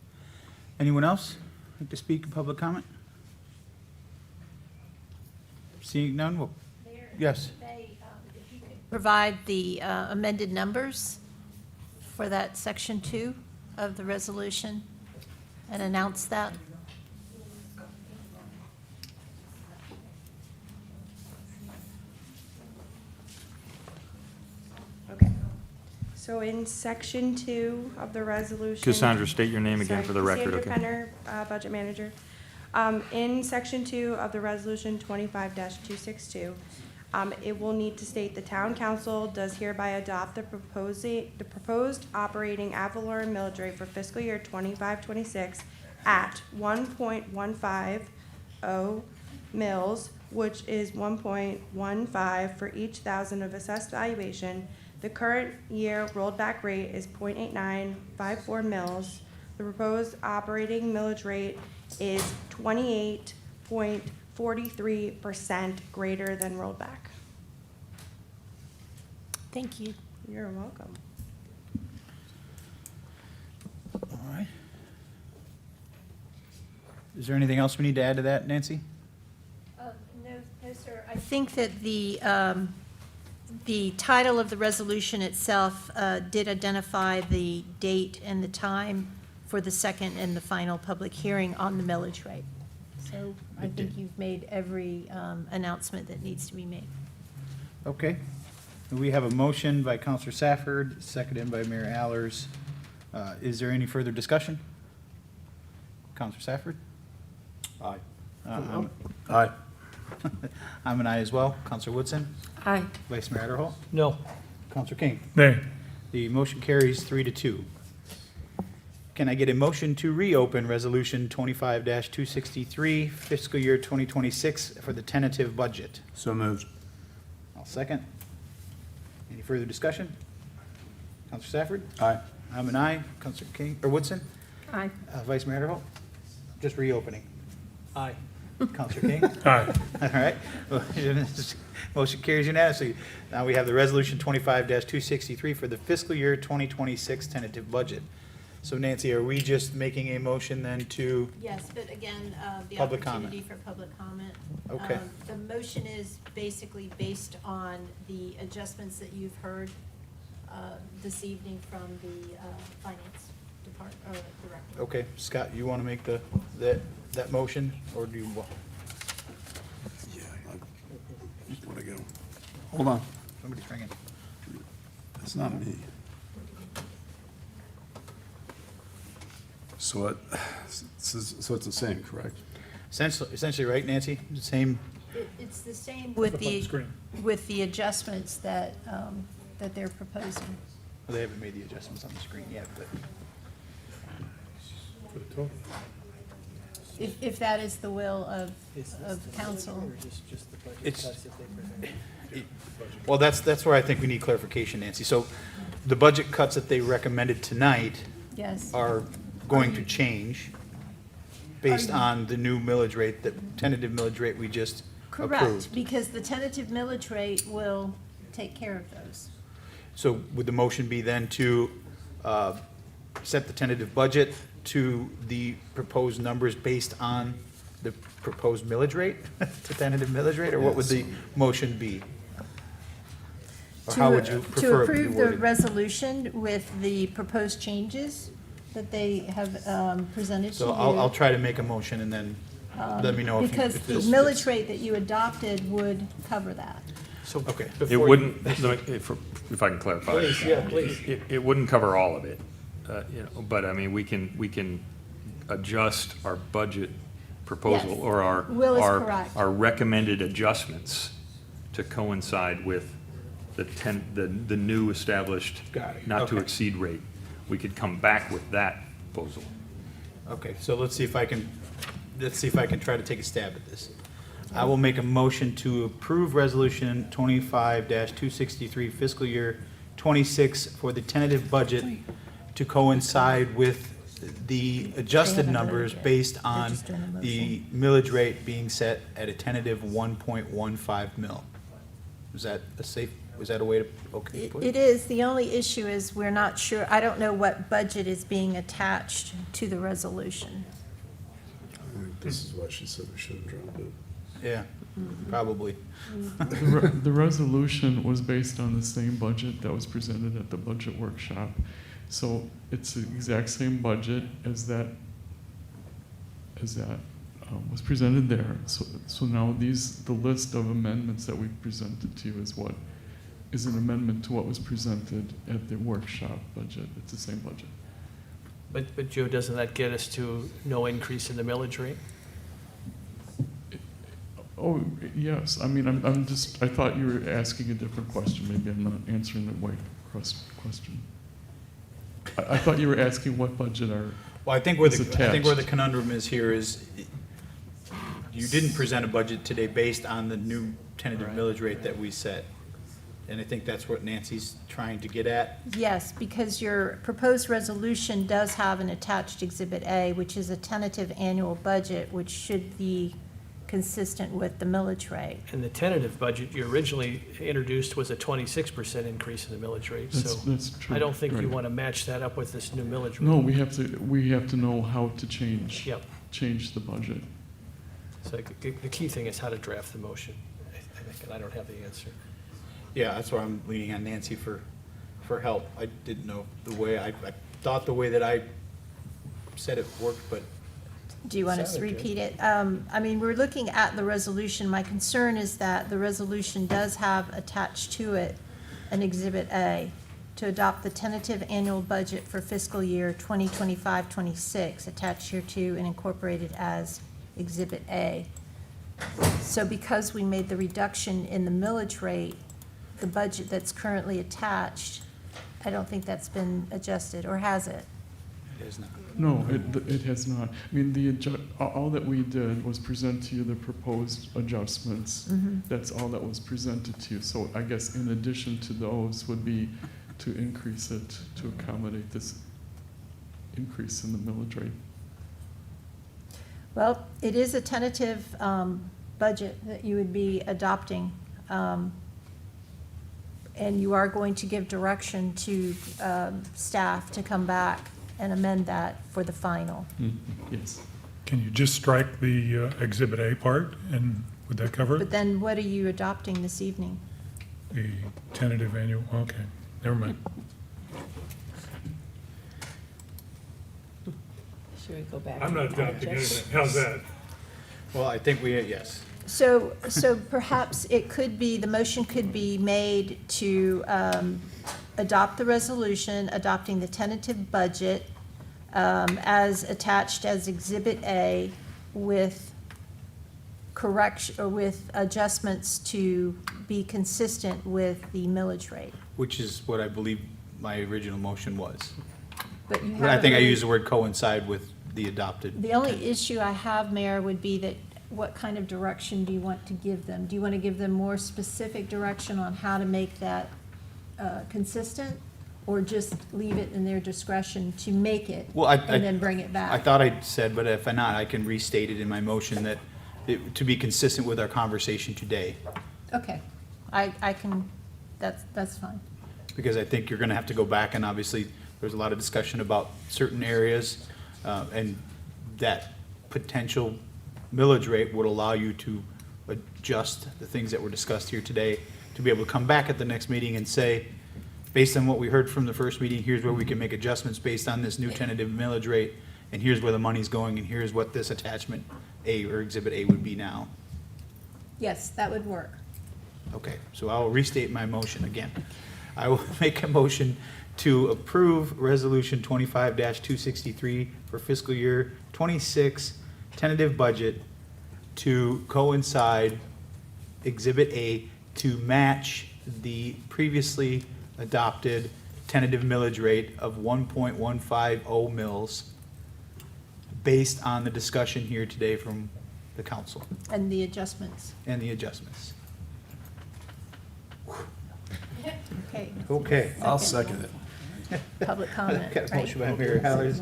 Anyone else like to speak in public comment? Seeing none, well, yes. Provide the amended numbers for that section 2 of the resolution and announce that. Okay. So in section 2 of the resolution. Cassandra, state your name again for the record, Cassandra okay? Penner, Budget Manager. In section 2 of the resolution 25-262, it will need to state the town council does hereby adopt the proposed operating ad valorem millage rate for fiscal year 25-26 at 1.150 mils, which is 1.15 for each thousand of assessed valuation. The current year rolled back rate is 0.8954 mils. The proposed operating millage rate is 28.43% greater than rolled back. Thank you. You're welcome. All right. Is there anything else we need to add to that, Nancy? No, sir. I think that the title of the resolution itself did identify the date and the time for the second and the final public hearing on the millage rate. So I think you've made every announcement that needs to be made. Okay. We have a motion by Counselor Safford, seconded by Mayor Allers. Is there any further discussion? Counselor Safford? Aye. I'm Aye. I'm an aye as well. Counselor Woodson? Aye. Vice Mayor Adderhall? No. Counselor King? Nay. The motion carries 3-2. Can I get a motion to reopen Resolution 25-263, fiscal year 2026 for the tentative budget? So moved. I'll second. Any further discussion? Counselor Safford? Aye. I'm an aye. Counselor King, or Woodson? Aye. Vice Mayor Adderall? Just reopening. Aye. Counselor King? Aye. All right. Motion carries unanimously. Now we have the Resolution 25-263 for the fiscal year 2026 tentative budget. So Nancy, are we just making a motion then to, Yes, but again, the Public comment. opportunity for public comment. Okay. The motion is basically based on the adjustments that you've heard this evening from the finance department, or director. okay, Scott, you want to make that motion, or do you want? Yeah, I just want to go. Hold on. Somebody's ringing. It's not me. So what, so it's the same, correct? Essentially, right, Nancy? The same, It's the same with Up on the the, screen. with the adjustments that, that they're proposing. well, they haven't made the adjustments on the screen yet, but. For the total. If that is the will of council. It's, well, that's where I think we need clarification, Nancy. So the budget cuts that they recommended tonight Yes. are going to change based on the new millage rate, the tentative millage rate we just Correct, approved. because the tentative millage rate will take care of those. So would the motion be then to set the tentative budget to the proposed numbers based on the proposed millage rate, the tentative millage rate, or what would the motion be? Or how would you prefer To it to be approve the worded? resolution with the proposed changes that they have presented to you. So I'll try to make a motion and then let me know if you. Because if the this millage fits. rate that you adopted would cover that. So Okay. It before you- wouldn't, if I can clarify. Please, yeah, please. It wouldn't cover all of it, but I mean, we can adjust our budget proposal Yes. or Will is correct. our recommended adjustments to coincide with the new established Got it. not to Okay. exceed rate. We could come back with that proposal. Okay, so let's see if I can try to take a stab at this. I will make a motion to approve Resolution 25-263 fiscal year 26 for the tentative budget to coincide with the adjusted numbers based on just doing a the millage rate being set at a tentative 1.15 mil. Is that a way to, okay? put It is, the only issue is we're not sure, I don't know what budget is being attached to the resolution. This is why she said we should have dropped it. Yeah, probably. The resolution was based on the same budget that was presented at the budget workshop. So it's the exact same budget as that was presented there. So now the list of amendments that we presented to you is an amendment to what was presented at the workshop budget. It's the same budget. But Joe, doesn't that get us to no increase in the millage rate? Oh, yes. I mean, I thought you were asking a different question. Maybe I'm not answering the right question. I thought you were asking what budget Well, I think where is the attached. conundrum is here is, you didn't present a budget today based on the new tentative millage rate that we set. And I think that's what Nancy's trying to get at. Yes, because your proposed resolution does have an attached Exhibit A, which is a tentative annual budget, which should be consistent with the millage rate. And the tentative budget you originally introduced was a 26% increase in the millage rate. So That's true. I don't think you Right. want to match that up with this new millage rate. No, we have to know how to change. Yep. change the budget. So the key thing is how to draft the motion, I think, and I don't have the answer. Yeah, that's why I'm leaning on Nancy for help. I didn't know the way, I thought the way that I said it worked, but Do you want us to repeat it? I mean, we're looking at the resolution. My concern is that the resolution does have attached to it an Exhibit A to adopt the tentative annual budget for fiscal year 2025-26, attached here to and incorporated as Exhibit A. So because we made the reduction in the millage rate, the budget that's currently attached, I don't think that's been adjusted, or has it? it is not. No, it has not. I mean, all that we did was present to you the proposed adjustments. Mhm. That's all that was presented to you. So I guess in addition to those would be to increase it to accommodate this increase in the millage rate. Well, it is a tentative budget that you would be adopting. And you are going to give direction to staff to come back and amend that for the final. Yes. Can you just strike the Exhibit A part, and would that cover But it? then what are you adopting this evening? The tentative annual, okay, never mind. Should we go back? I'm not adopting anything, how's that? Well, I think yes. So perhaps it could be, the motion could be made to adopt the resolution, adopting the tentative budget as attached as Exhibit A with correction, or with adjustments to be consistent with the millage rate. Which is what I believe my original motion was. But you But I haven't think I really- used the word coincide with the adopted. The only issue I have, Mayor, would be that what kind of direction do you want to give them? Do you want to give them more specific direction on how to make that consistent? Or just leave it in their discretion to make it Well, and then bring it back? I thought I said, but if not, I can restate it in my motion that to be consistent with our conversation today. Okay, I can, that's fine. Because I think you're gonna have to go back, and obviously, there's a lot of discussion about certain areas, and that potential millage rate would allow you to adjust the things that were discussed here today, to be able to come back at the next meeting and say, based on what we heard from the first meeting, here's where we can make adjustments based on this new tentative millage rate, and here's where the money's going, and here's what this attachment A or Exhibit A would be now. Yes, that would work. Okay, so I will restate my motion again. I will make a motion to approve Resolution 25-263 for fiscal year 26 tentative budget to coincide Exhibit A to match the previously adopted tentative millage rate of 1.150 mils based on the discussion here today from the council And the adjustments. and the adjustments. Okay. Okay. I'll second it. Public comment, Got a right? motion by Mayor Hallers,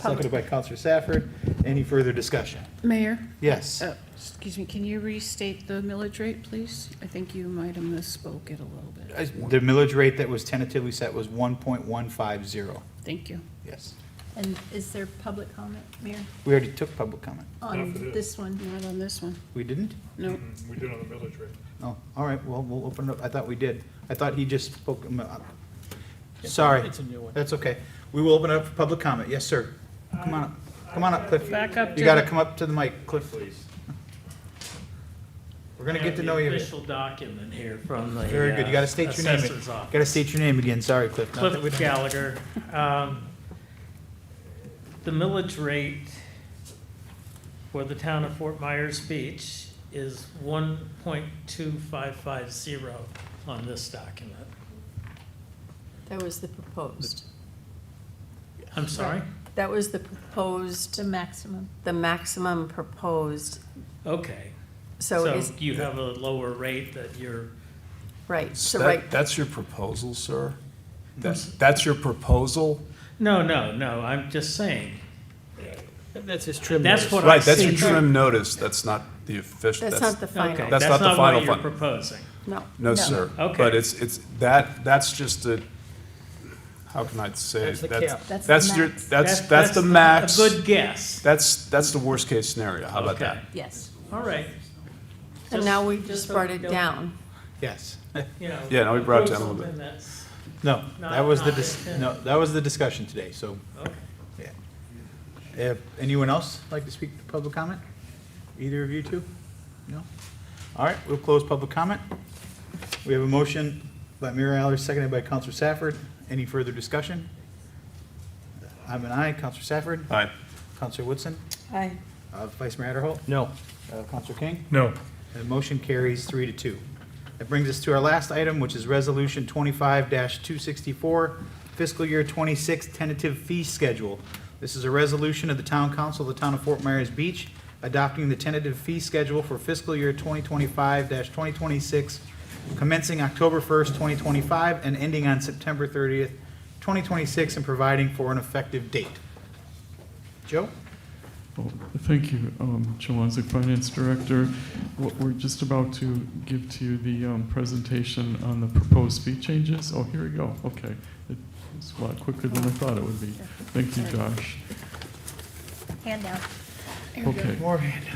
seconded by Counselor Safford. Any further discussion? Mayor? Yes. Excuse me, can you restate the millage rate, please? I think you might have misspoke it a little bit. The millage rate that was tentatively set was 1.150. Thank you. Yes. And is there public comment, Mayor, We already took public comment. on for this. this one? Not on this one. We didn't? No. We did on the millage rate. Oh, all right, well, we'll open it up. I thought we did. I thought he just spoke. Sorry. It's a new one. That's okay. We will open it up for public comment. Yes, sir. Come on up. Come on up, Cliff. Back up You to gotta the- come up to the mic, Cliff, please. We're gonna get to know you. Official document here from the Very good. You gotta state your name. assessor's office. Gotta state your name again. Sorry, Cliff. Not that we Cliff don't- Gallagher. The millage rate for the town of Fort Myers Beach is 1.2550 on this document. That was the proposed. I'm sorry? That was the proposed, The maximum. the maximum proposed. Okay. So is, you have a lower rate that you're, right, so right, That's your proposal, sir? That's your proposal? no, I'm just saying. That's his trim. That's notice. what I Right, that's your see. trim notice, that's not the official. that's not the final. Okay, That's not the what final you're fund. proposing. No. No, sir. Okay. But that's just a, how can I say? That's the cap. That's That's the your, max. that's the max. A good guess. That's the worst case scenario. How about Okay. that? Yes. All right. And now we Just just so brought we it don't- down. Yes. You know, Yeah, no, we brought it down a little something bit. that's No, Not- that was the, not intended. no, that was the discussion today, so, Okay. yeah. Anyone else like to speak to public comment? Either of you two? No? All right, we'll close public comment. We have a motion by Mayor Aller, seconded by Counselor Safford. Any further discussion? I'm an aye. Counselor Safford? Aye. Counselor Woodson? Aye. Vice Mayor Adderholt? No. Counselor King? No. The motion carries 3-2. That brings us to our last item, which is Resolution 25-264, Fiscal Year 26 Tentative Fee Schedule. This is a resolution of the Town Council of the Town of Fort Myers Beach adopting the tentative fee schedule for fiscal year 2025-2026, commencing October 1st, 2025, and ending on September 30th, 2026, and providing for an effective date. Joe? Well, thank you, Joe Wanzik, Finance Director. We're just about to give to you the presentation on the proposed fee changes. Oh, here we go. Okay. It's a lot quicker than I thought it would be. Thank you, Josh. Hand down. Okay. More hand.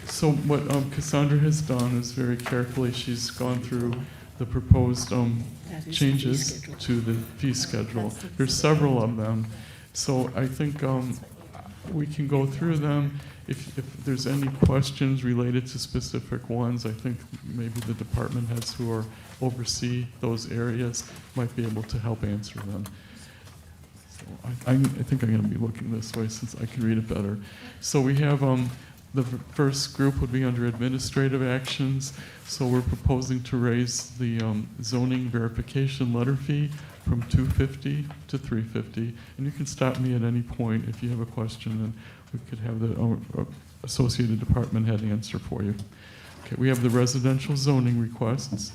So what Cassandra has done is very carefully, she's gone through the proposed changes to the fee schedule. There's several of them. So I think we can go through them. If there's any questions related to specific ones, I think maybe the department heads who are oversee those areas might be able to help answer them. So I think I'm going to be looking this way since I can read it better. So we have the first group would be under administrative actions. So we're proposing to raise the zoning verification letter fee from $250 to $350. And you can stop me at any point if you have a question, and we could have the associated department head answer for you. Okay, we have the residential zoning requests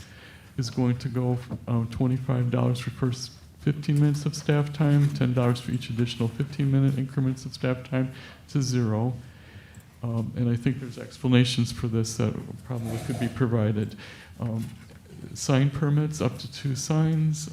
is going to go $25 for first 15 minutes of staff time, $10 for each additional 15-minute increments of staff time to 0. And I think there's explanations for this that probably could be provided. Sign permits, up to 2 signs.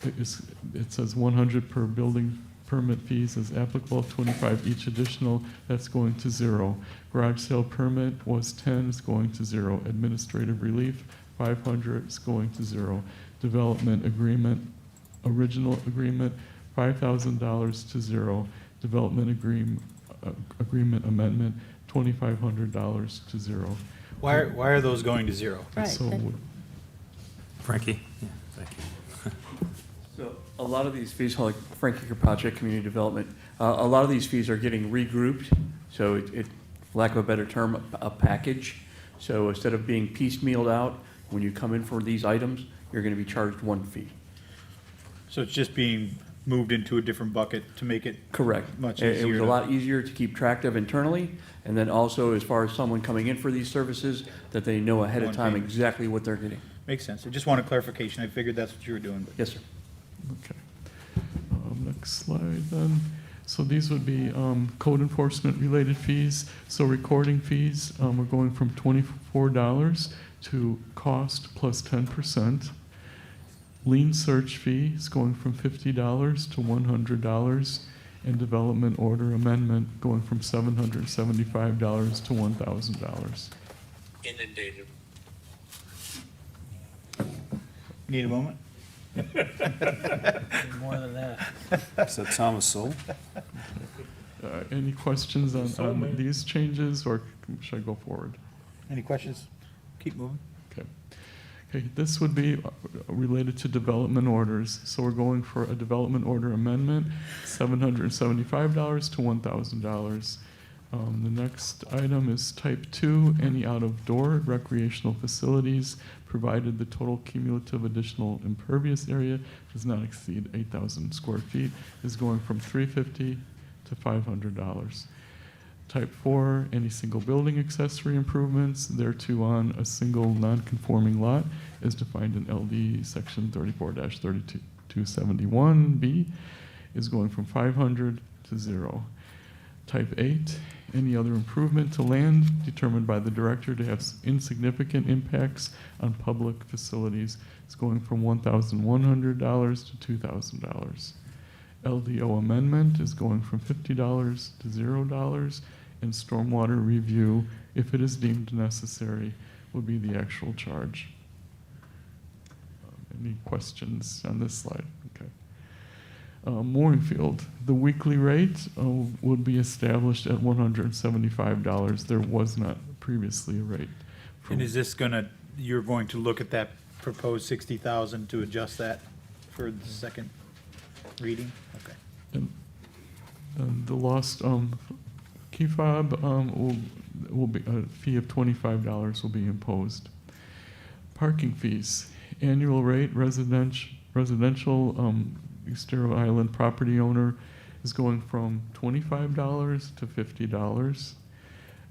It says 100 per building permit fees is applicable, 25 each additional, that's going to 0. Garage sale permit was 10, is going to 0. Administrative relief, 500 is going to 0. Development agreement, original agreement, $5,000 to 0. Development agreement amendment, $2,500 to 0. Why are those going to 0? So, Frankie? Yeah, thank you. So a lot of these fees, like Frankie Project Community Development, a lot of these fees are getting regrouped. So it, for lack of a better term, a package. So instead of being piecemealed out, when you come in for these items, you're going to be charged one fee. So it's just being moved into a different bucket to make it Correct. much It easier was a to- lot easier to keep track of internally, and then also as far as someone coming in for these services, that they know ahead of One time payment. exactly what they're getting. Makes sense. I just wanted clarification. I figured that's what you were doing. But Yes, sir. Okay. Next slide then. So these would be code enforcement related fees. So recording fees, we're going from $24 to cost plus 10%. Lien search fee is going from $50 to $100. And development order amendment going from $775 to $1,000. Inundated. Need a moment? More than that. Is that Thomas Sowell? Any questions on these changes, or should I go forward? Any questions? Keep moving. Okay. Okay, this would be related to development orders. So we're going for a development order amendment, $775 to $1,000. The next item is type 2, any out-of-door recreational facilities, provided the total cumulative additional impervious area does not exceed 8,000 square feet, is going from $350 to $500. Type 4, any single building accessory improvements thereto on a single non-conforming lot is defined in LD section 34-3271B, is going from 500 to 0. Type 8, Any other improvement to land determined by the director to have insignificant impacts on public facilities is going from $1,100 to $2,000. LDO amendment is going from $50 to $0, and stormwater review, if it is deemed necessary, will be the actual charge. Any questions on this slide? Okay. Mooringfield, the weekly rate would be established at $175. There was not previously a rate. And is this gonna, you're going to look at that proposed 60,000 to adjust that for the second reading? Okay. And the lost key fob will be, a fee of $25 will be imposed. Parking fees, annual rate, residential Estero Island property owner is going from $25 to $50.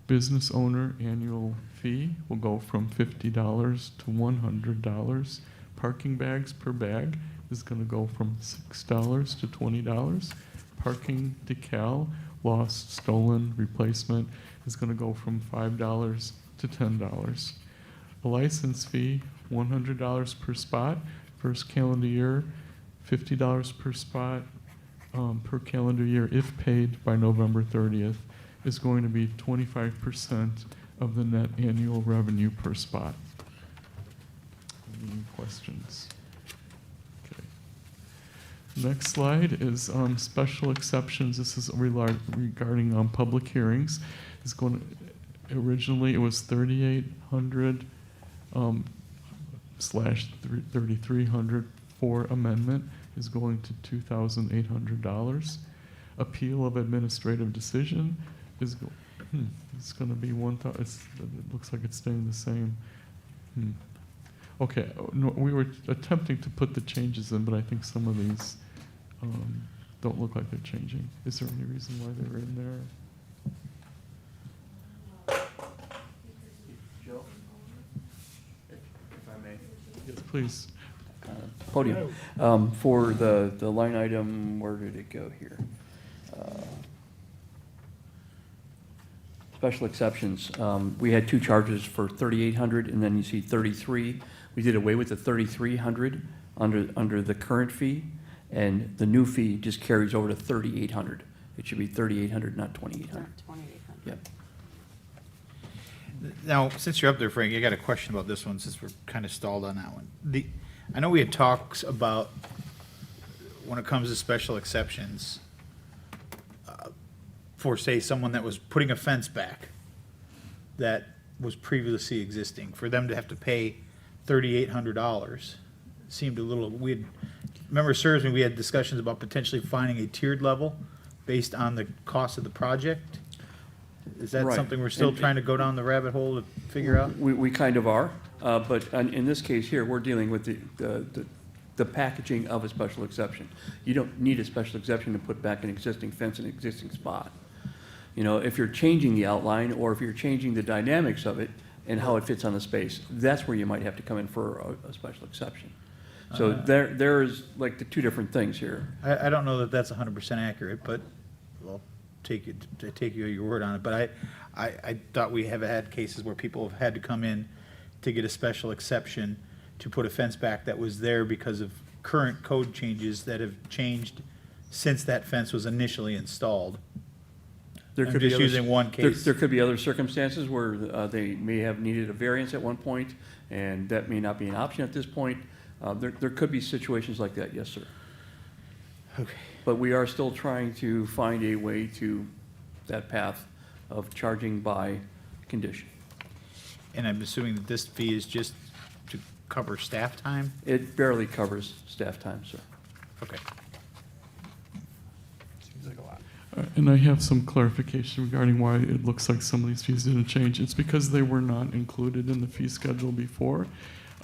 Business owner annual fee will go from $50 to $100. Parking bags per bag is going to go from $6 to $20. Parking decal, lost, stolen, replacement is going to go from $5 to $10. A license fee, $100 per spot, first calendar year, $50 per spot per calendar year if paid by November 30th, is going to be 25% of the net annual revenue per spot. Any questions? Okay. Next slide is special exceptions. This is regarding public hearings. It's going to, originally it was 3,800 slash 3,300 for amendment is going to $2,800. Appeal of administrative decision is it's going to be 1,000. It looks like it's staying the same. Okay, no, we were attempting to put the changes in, but I think some of these don't look like they're changing. Is there any reason why they were in there? Joe, if I may. Yes, please. Podium. For the line item, where did it go here? Special exceptions, we had two charges for 3,800, and then you see 33. We did away with the 3,300 under the current fee, and the new fee just carries over to 3,800. It should be 3,800, not 2,800. Not 2,800. Yep. Now, since you're up there, Frank, I got a question about this one, since we're kind of stalled on that one. I know we had talks about, when it comes to special exceptions, for, say, someone that was putting a fence back that was previously existing, for them to have to pay $3,800 seemed a little, remember, serves me, we had discussions about potentially finding a tiered level based on the cost of the project. Is that Right. something we're still trying to go down the rabbit hole to figure out? We kind of are, but in this case here, we're dealing with the packaging of a special exception. You don't need a special exception to put back an existing fence in an existing spot. You know, if you're changing the outline, or if you're changing the dynamics of it and how it fits on the space, that's where you might have to come in for a special exception. So there's like the two different things here. I don't know that that's 100% accurate, but I'll take you at your word on it. But I thought we have had cases where people have had to come in to get a special exception to put a fence back that was there because of current code changes that have changed since that fence was initially installed. There I'm could just be using one case. There could be other circumstances where they may have needed a variance at one point, and that may not be an option at this point. There could be situations like that, yes, sir. Okay. But we are still trying to find a way to that path of charging by condition. And I'm assuming that this fee is just to cover staff time? It barely covers staff time, sir. Okay. Seems like a lot. And I have some clarification regarding why it looks like some of these fees didn't change. It's because they were not included in the fee schedule before.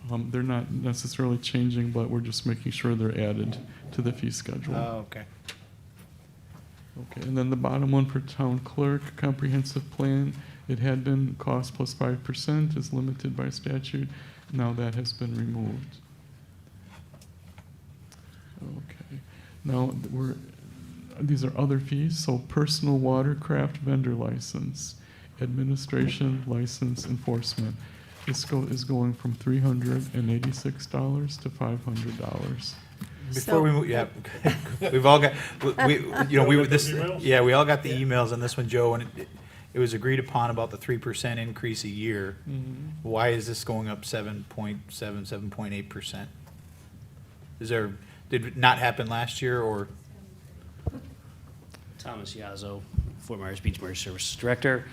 They're not necessarily changing, but we're just making sure they're added to the fee schedule. Oh, okay. Okay, and then the bottom one for town clerk, comprehensive plan, it had been cost plus 5% is limited by statute. Now that has been removed. Okay, now these are other fees, so personal watercraft vendor license, administration license enforcement. This is going from $386 to $500. Before we move, yeah, we've all got, we, you know, we, this, yeah, we all got the emails on this one, Joe, and it was agreed upon about the 3% increase a year. Why is this going up 7.8%? Is there, did it not happen last year, or? Thomas Yazzo, Fort Myers Beach Emergency Services Director.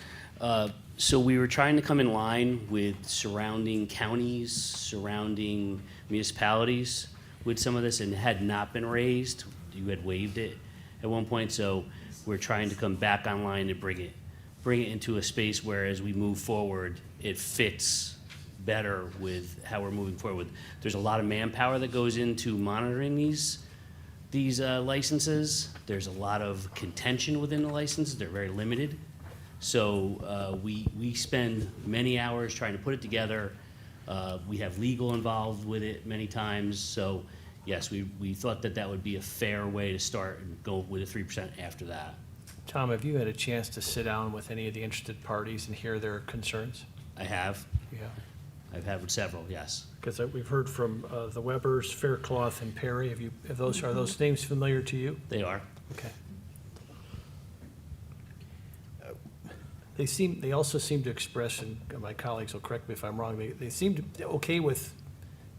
So we were trying to come in line with surrounding counties, surrounding municipalities with some of this, and it had not been raised. You had waived it at one point, so we're trying to come back online and bring it into a space where, as we move forward, it fits better with how we're moving forward. There's a lot of manpower that goes into monitoring these licenses. There's a lot of contention within the licenses. They're very limited. So we spend many hours trying to put it together. We have legal involved with it many times. So yes, we thought that would be a fair way to start and go with a 3% after that. Tom, have you had a chance to sit down with any of the interested parties and hear their concerns? I have. Yeah. I've had with several, yes. Because we've heard from the Webbers, Faircloth, and Perry. Are those names familiar to you? They are. Okay. They also seem to express, and my colleagues will correct me if I'm wrong, they seem to be okay with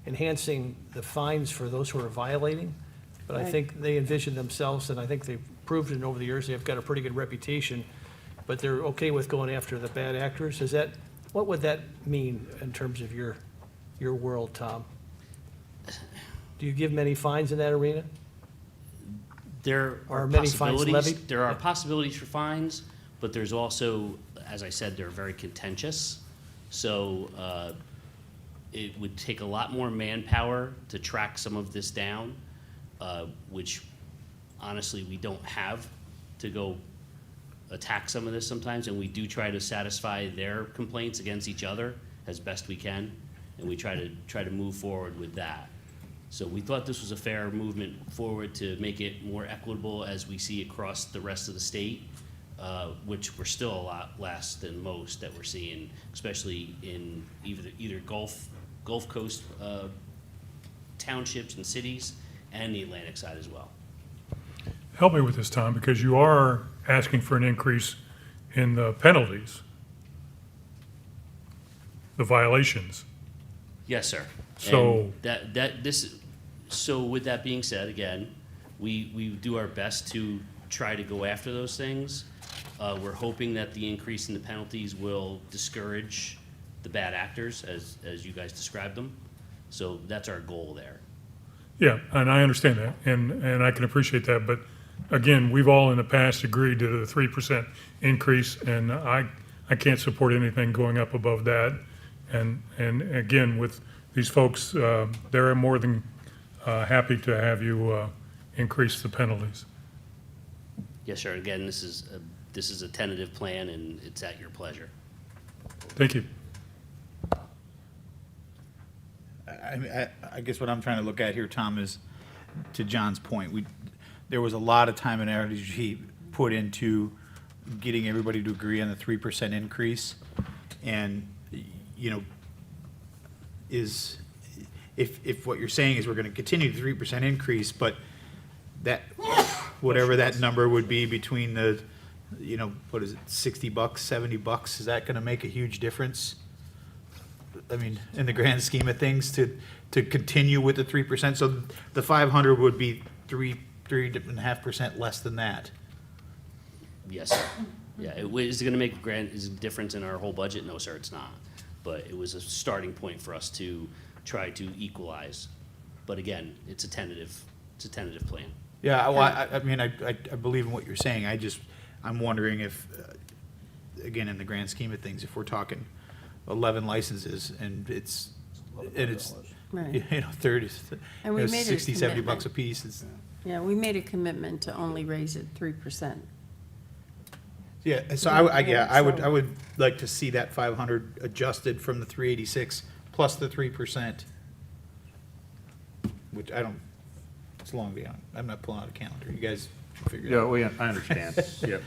enhancing the fines for those who are violating, but I Right. think they envision themselves, and I think they've proved it over the years, they've got a pretty good reputation, but they're okay with going after the bad actors. What would that mean in terms of your world, Tom? Do you give many fines in that arena? There Are are many fines possibilities. levied? There are possibilities for fines, but there's also, as I said, they're very contentious. So it would take a lot more manpower to track some of this down, which honestly we don't have to go attack some of this sometimes. And we do try to satisfy their complaints against each other as best we can, and we try to move forward with that. So we thought this was a fair movement forward to make it more equitable as we see across the rest of the state, which we're still a lot less than most that we're seeing, especially in either Gulf Coast townships and cities and the Atlantic side as well. Help me with this, Tom, because you are asking for an increase in the penalties, the violations. Yes, sir. So- And so with that being said, again, we do our best to try to go after those things. We're hoping that the increase in the penalties will discourage the bad actors, as you guys described them. So that's our goal there. Yeah, and I understand that, and I can appreciate that, but again, we've all in the past agreed to the 3% increase, and I can't support anything going up above that. And again, with these folks, they're more than happy to have you increase the penalties. Yes, sir. Again, this is a tentative plan, and it's at your pleasure. Thank you. I guess what I'm trying to look at here, Tom, is to John's point. There was a lot of time and energy put into getting everybody to agree on the 3% increase, and if what you're saying is we're going to continue the 3% increase, but that whatever that number would be between the what is it, $60, $70, is that going to make a huge difference? I mean, in the grand scheme of things, to continue with the 3%, so the 500 would be 3.5% less than that. Yes, sir. Yeah, is it gonna make a difference in our whole budget? No, sir, it's not. But it was a starting point for us to try to equalize. But again, it's a tentative plan. Yeah, well, I mean, I believe in what you're saying. I'm wondering if, again, in the grand scheme of things, if we're talking 11 licenses and it's Right. 30, And we made a 60, 70 commitment. bucks a piece. Yeah, we made a commitment to only raise it 3%. Yeah, so I would like to see that 500 adjusted from the 386 plus the 3%, which it's long beyond. I'm not pulling out a calendar. You guys Yeah, I understand, yep.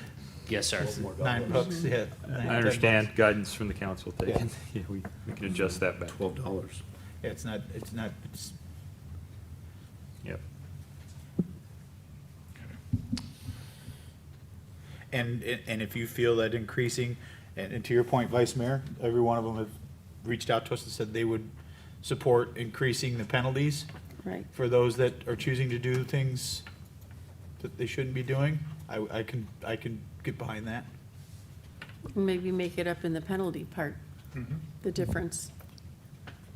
Yes, sir. $9, yeah. I understand guidance from the council taken. Yeah, we can adjust that back. $12. Yeah, it's not, Yep. and if you feel that increasing, and to your point, Vice Mayor, every one of them have reached out to us and said they would support increasing the penalties Right. for those that are choosing to do things that they shouldn't be doing, I can get behind that. Maybe make it up in the penalty part, the difference.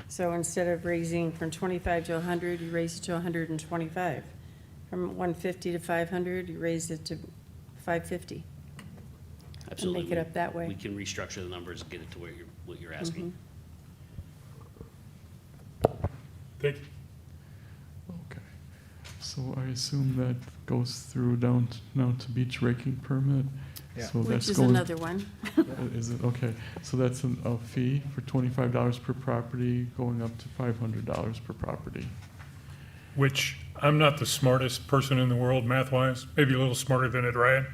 So instead of raising from 25 to 100, you raise it to 125. From 150 to 500, you raise it to 550. Absolutely. make it up that way. We can restructure the numbers and get it to what you're asking. Thank you. Okay. So I assume that goes through down now to beach raking permit? Yeah. So Which that's is going- another one. Is it, okay, so that's a fee for $25 per property, going up to $500 per property. Which, I'm not the smartest person in the world math-wise, maybe a little smarter than Ed Ryan,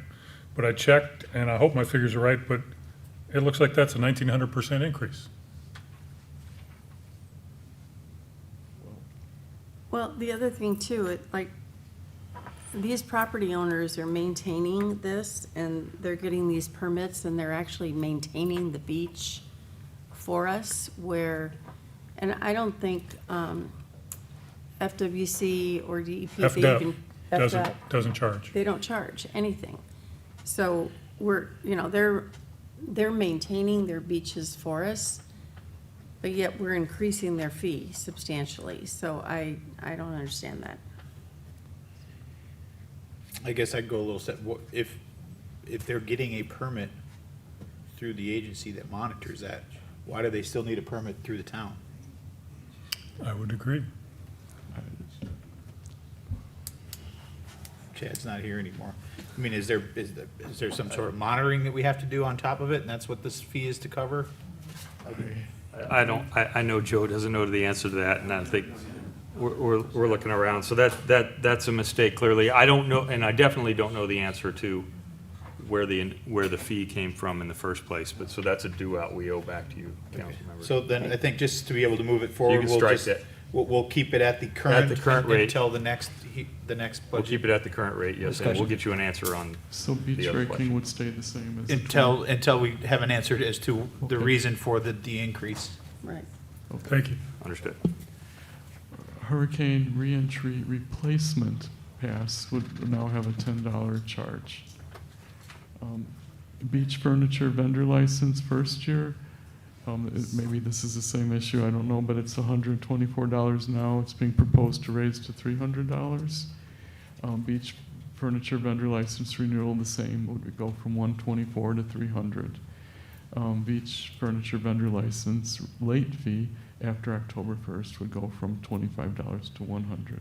but I checked, and I hope my figures are right, but it looks like that's a 1,900% increase. Well, the other thing too, these property owners are maintaining this, and they're getting these permits, and they're actually maintaining the beach for us, and I don't think, FWC or DEP, FDEP doesn't charge. they don't charge anything. So they're maintaining their beaches for us, but yet we're increasing their fee substantially. So I don't understand that. I guess I'd go a little step, if they're getting a permit through the agency that monitors that, why do they still need a permit through the town? I would agree. Chad's not here anymore. I mean, is there some sort of monitoring that we have to do on top of it, and that's what this fee is to cover? I know Joe doesn't know the answer to that, and I think we're looking around. So that's a mistake, clearly. I don't know, and I definitely don't know the answer to where the fee came from in the first place, but, so that's a due-out we owe back to you, council members. So then, I think just to be able to move it forward, can we'll strike just, that. we'll keep it at the current. rate. Until the next We'll budget. keep it at the current rate, yes, and we'll get you an answer on So beach the other raking question. would stay the same as? Until we have an answer as to the Okay. reason for the increase. Right. Thank you. Understood. Hurricane reentry replacement pass would now have a $10 charge. Beach furniture vendor license first year, maybe this is the same issue, I don't know, but it's $124 now. It's being proposed to raise to $300. Beach furniture vendor license renewal, the same, would go from $124 to $300. Beach furniture vendor license late fee after October 1st would go from $25 to $100.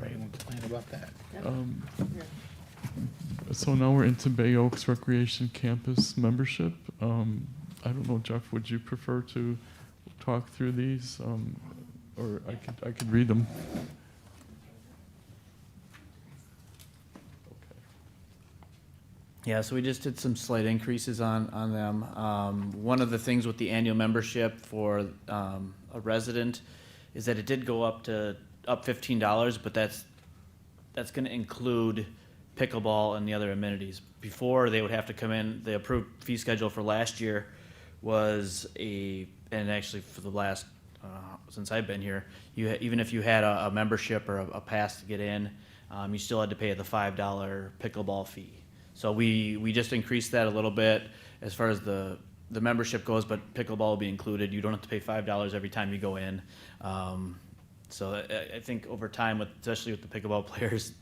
Anyone complain about that? So now we're into Bay Oaks Recreation Campus membership. I don't know, Jeff, would you prefer to talk through these? Or I could read them. Yeah, so we just did some slight increases on them. One of the things with the annual membership for a resident is that it did go up $15, but that's going to include pickleball and the other amenities. Before, they would have to come in, the approved fee schedule for last year was and actually for the last, since I've been here, even if you had a membership or a pass to get in, you still had to pay the $5 pickleball fee. So we just increased that a little bit as far as the membership goes, but pickleball will be included. You don't have to pay $5 every time you go in. So I think over time, especially with the pickleball players,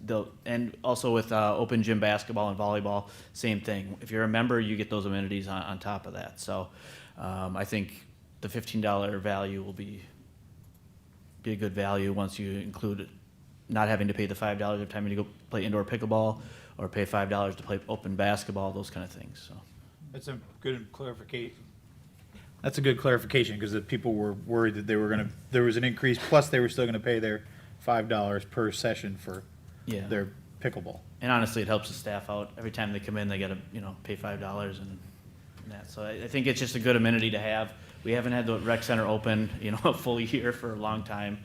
and also with open gym basketball and volleyball, same thing. If you're a member, you get those amenities on top of that. So I think the $15 value will be a good value once you include not having to pay the $5 every time you go play indoor pickleball or pay $5 to play open basketball, those kind of things. So That's a good clarification. That's a good clarification, because the people were worried that there was an increase, plus they were still gonna pay their $5 per session for Yeah. their pickleball. And honestly, it helps the staff out. Every time they come in, they gotta, pay $5 and that. So I think it's just a good amenity to have. We haven't had the rec center open, a full year for a long time,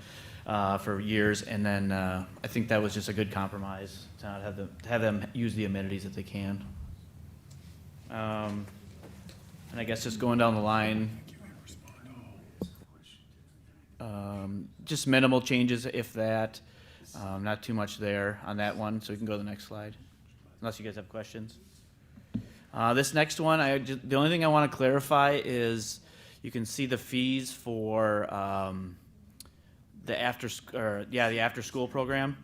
for years. And then, I think that was just a good compromise to not have them use the amenities that they can. And I guess just going down the line, just minimal changes, if that. Not too much there on that one, so we can go to the next slide, unless you guys have questions. This next one, the only thing I want to clarify is you can see the fees for the after-school program.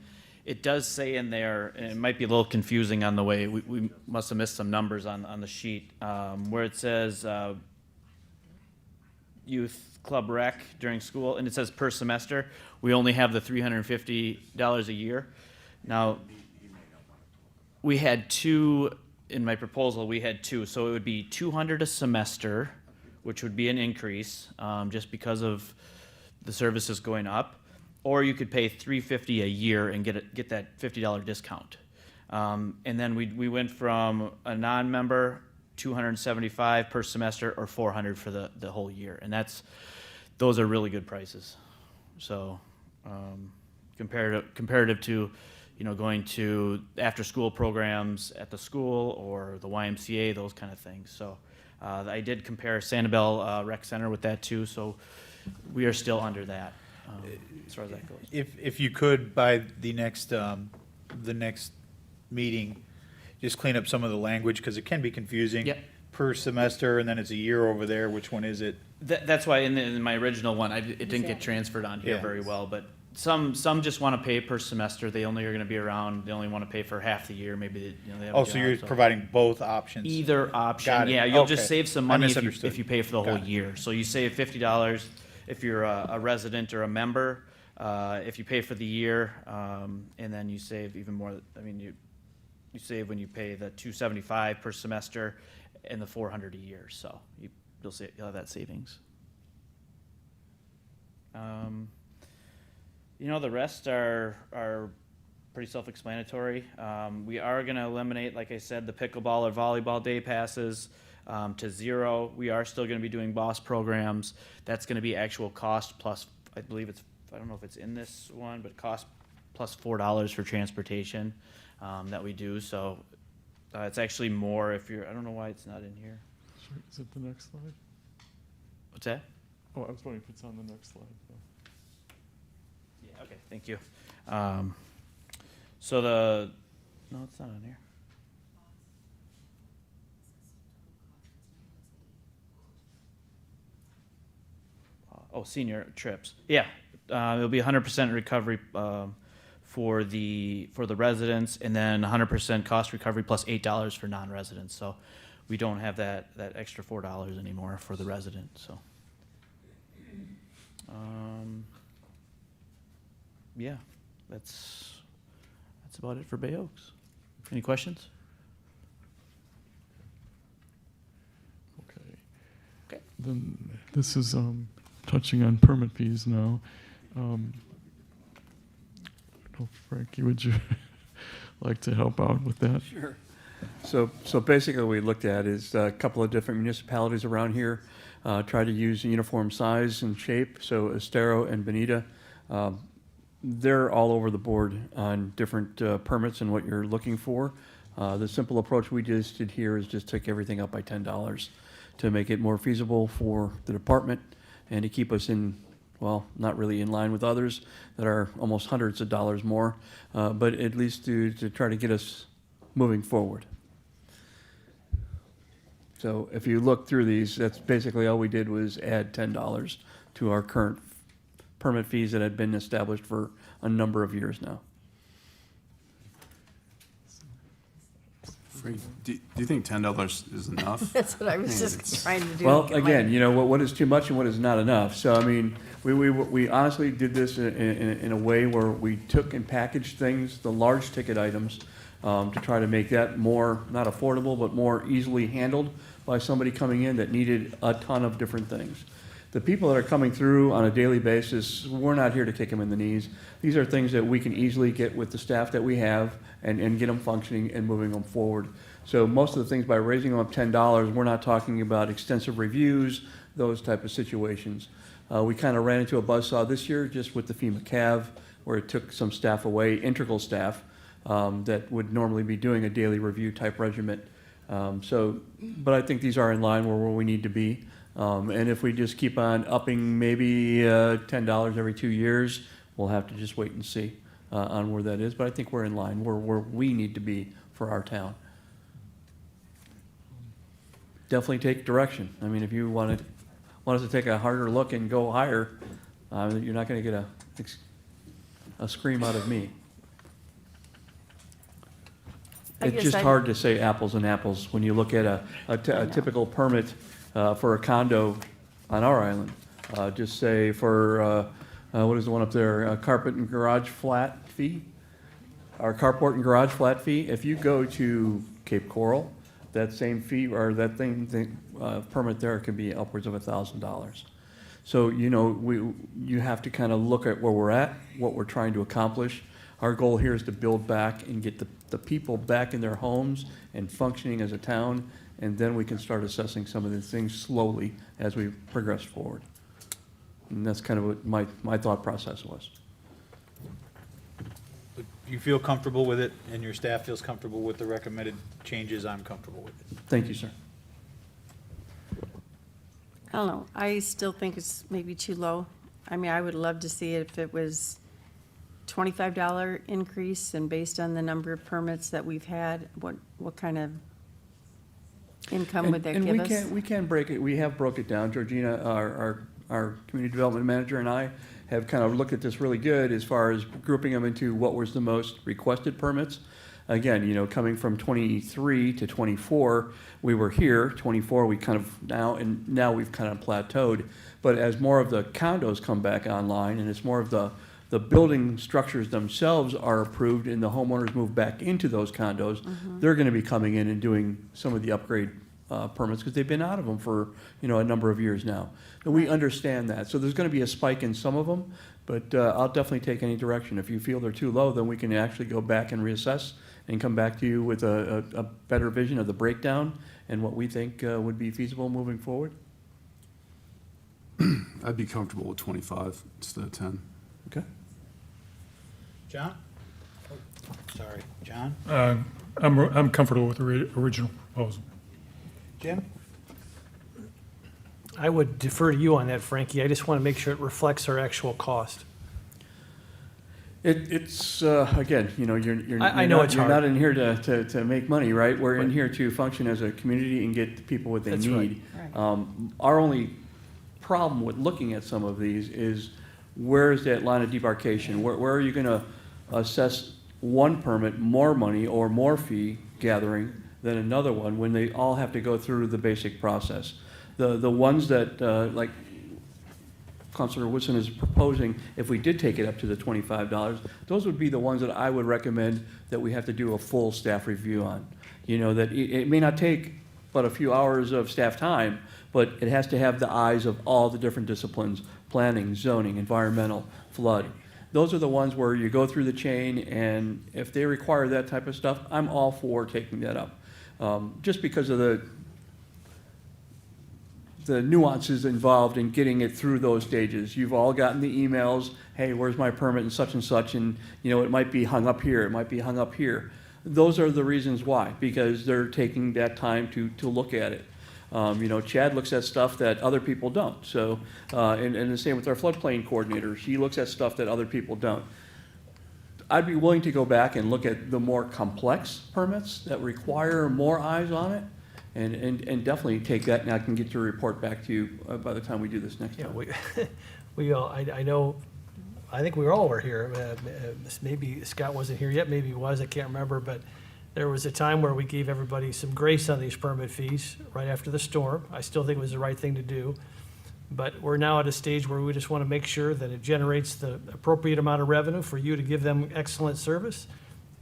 It does say in there, and it might be a little confusing on the way, we must have missed some numbers on the sheet, where it says youth club rec during school, and it says per semester. We only have the $350 a year. Now, we had two, in my proposal, we had two, so it would be $200 a semester, which would be an increase, just because of the services going up. Or you could pay $350 a year and get that $50 discount. And then we went from a non-member, $275 per semester, or $400 for the whole year. And those are really good prices. So comparative to, going to after-school programs at the school or the YMCA, those kind of things. So I did compare Sanibel Rec Center with that too. So we are still under that. As far as that goes. If you could, by the next meeting, just clean up some of the language, because it can be confusing. Yep. Per semester, and then it's a year over there, which one is it? That's why in my original one, it didn't get transferred on here Yeah. very well, but some just want to pay per semester. They only are going to be around, they only want to pay for half the year, maybe they have a Oh, so you're job, providing both options? Either option, Got it. yeah, you'll just Okay. save some I money misunderstood. if you pay for the whole Got it. year. So you save $50 if you're a resident or a member, if you pay for the year, and then you save even more. I mean, you save when you pay the $275 per semester and the $400 a year. So you'll have that savings. The rest are pretty self-explanatory. We are going to eliminate, like I said, the pickleball or volleyball day passes to zero. We are still going to be doing BOSS programs. That's going to be actual cost plus, I don't know if it's in this one, but cost plus $4 for transportation that we do. So it's actually more if I don't know why it's not in here. Sure. Is it the next slide? What's that? Oh, I was wondering if it's on the next slide. Yeah, okay, thank you. No, it's not on here. Senior trips. Yeah, it'll be 100% recovery for the residents, and then 100% cost recovery plus $8 for non-residents. So we don't have that extra $4 anymore for the resident. So, yeah, that's about it for Bay Oaks. Any questions? Okay. Then this is touching on permit fees now. Frankie, would you like to help out with that? Sure. So basically what we looked at is a couple of different municipalities around here try to use a uniform size and shape. So Estero and Bonita, they're all over the board on different permits and what you're looking for. The simple approach we just did here is just took everything up by $10 to make it more feasible for the department and to keep us in, well, not really in line with others that are almost hundreds of dollars more, but at least to try to get us moving forward. So if you look through these, that's basically all we did was add $10 to our current permit fees that had been established for a number of years now. Frank, do you think $10 is enough? That's what I was just trying to do. Well, Get my- again, what is too much and what is not enough. So, I mean, we honestly did this in a way where we took and packaged things, the large ticket items, to try to make that more, not affordable, but more easily handled by somebody coming in that needed a ton of different things. The people that are coming through on a daily basis, we're not here to kick them in the knees. These are things that we can easily get with the staff that we have and get them functioning and moving them forward. So most of the things, by raising them up $10, we're not talking about extensive reviews, those type of situations. We kind of ran into a buzzsaw this year just with the FEMA CAV, where it took some staff away, integral staff, that would normally be doing a daily review type regiment. But I think these are in line where we need to be. And if we just keep on upping maybe $10 every 2 years, we'll have to just wait and see on where that is. But I think we're in line where we need to be for our town. Definitely take direction. I mean, if you want us to take a harder look and go higher, you're not going to get a scream out of me. It's just hard to say apples and apples when you look at a typical permit for a condo on our island. Just say for, what is the one up there, carpet and garage flat fee? Our carport and garage flat fee. If you go to Cape Coral, that same fee or that permit there can be upwards of $1,000. So, you have to kind of look at where we're at, what we're trying to accomplish. Our goal here is to build back and get the people back in their homes and functioning as a town, and then we can start assessing some of these things slowly as we progress forward. And that's kind of what my thought process was. You feel comfortable with it, and your staff feels comfortable with the recommended changes? I'm comfortable with it. Thank you, sir. I don't know, I still think it's maybe too low. I mean, I would love to see it if it was $25 increase, and based on the number of permits that we've had, what kind of income would that give us? And we can break it, we have broke it down. Georgina, our community development manager, and I have kind of looked at this really good as far as grouping them into what was the most requested permits. Again, coming from 23 to 24, we were here. 24, we kind of now we've kind of plateaued. But as more of the condos come back online, and as more of the building structures themselves are approved and the homeowners move back into those condos, they're going to be coming in and doing some of the upgrade permits because they've been out of them for a number of years now. And we understand that. So there's going to be a spike in some of them, but I'll definitely take any direction. If you feel they're too low, then we can actually go back and reassess and come back to you with a better vision of the breakdown and what we think would be feasible moving forward. I'd be comfortable with 25 instead of 10. Okay. John? Oh, sorry, John? I'm comfortable with the original proposal. Jim? I would defer to you on that, Frankie. I just want to make sure it reflects our actual cost. It's again, you're I know it's you're hard. not in here to make money, right? We're in here to function as a community and get the people what they That's right. need. Our only problem with looking at some of these is where is that line of demarcation? Where are you going to assess one permit more money or more fee gathering than another one when they all have to go through the basic process? The ones that like Councilor Woodson is proposing, if we did take it up to the $25, those would be the ones that I would recommend that we have to do a full staff review on. That it may not take but a few hours of staff time, but it has to have the eyes of all the different disciplines: planning, zoning, environmental, flood. Those are the ones where you go through the chain, and if they require that type of stuff, I'm all for taking that up. Just because of the nuances involved in getting it through those stages. You've all gotten the emails, hey, where's my permit and such, and it might be hung up here, it might be hung up here. Those are the reasons why, because they're taking that time to look at it. Chad looks at stuff that other people don't. So, and the same with our floodplain coordinator. She looks at stuff that other people don't. I'd be willing to go back and look at the more complex permits that require more eyes on it. And definitely take that, and I can get your report back to you by the time we do this next time. We all, I think we all were here. Maybe Scott wasn't here yet, maybe he was, I can't remember, but there was a time where we gave everybody some grace on these permit fees right after the storm. I still think it was the right thing to do. But we're now at a stage where we just want to make sure that it generates the appropriate amount of revenue for you to give them excellent service.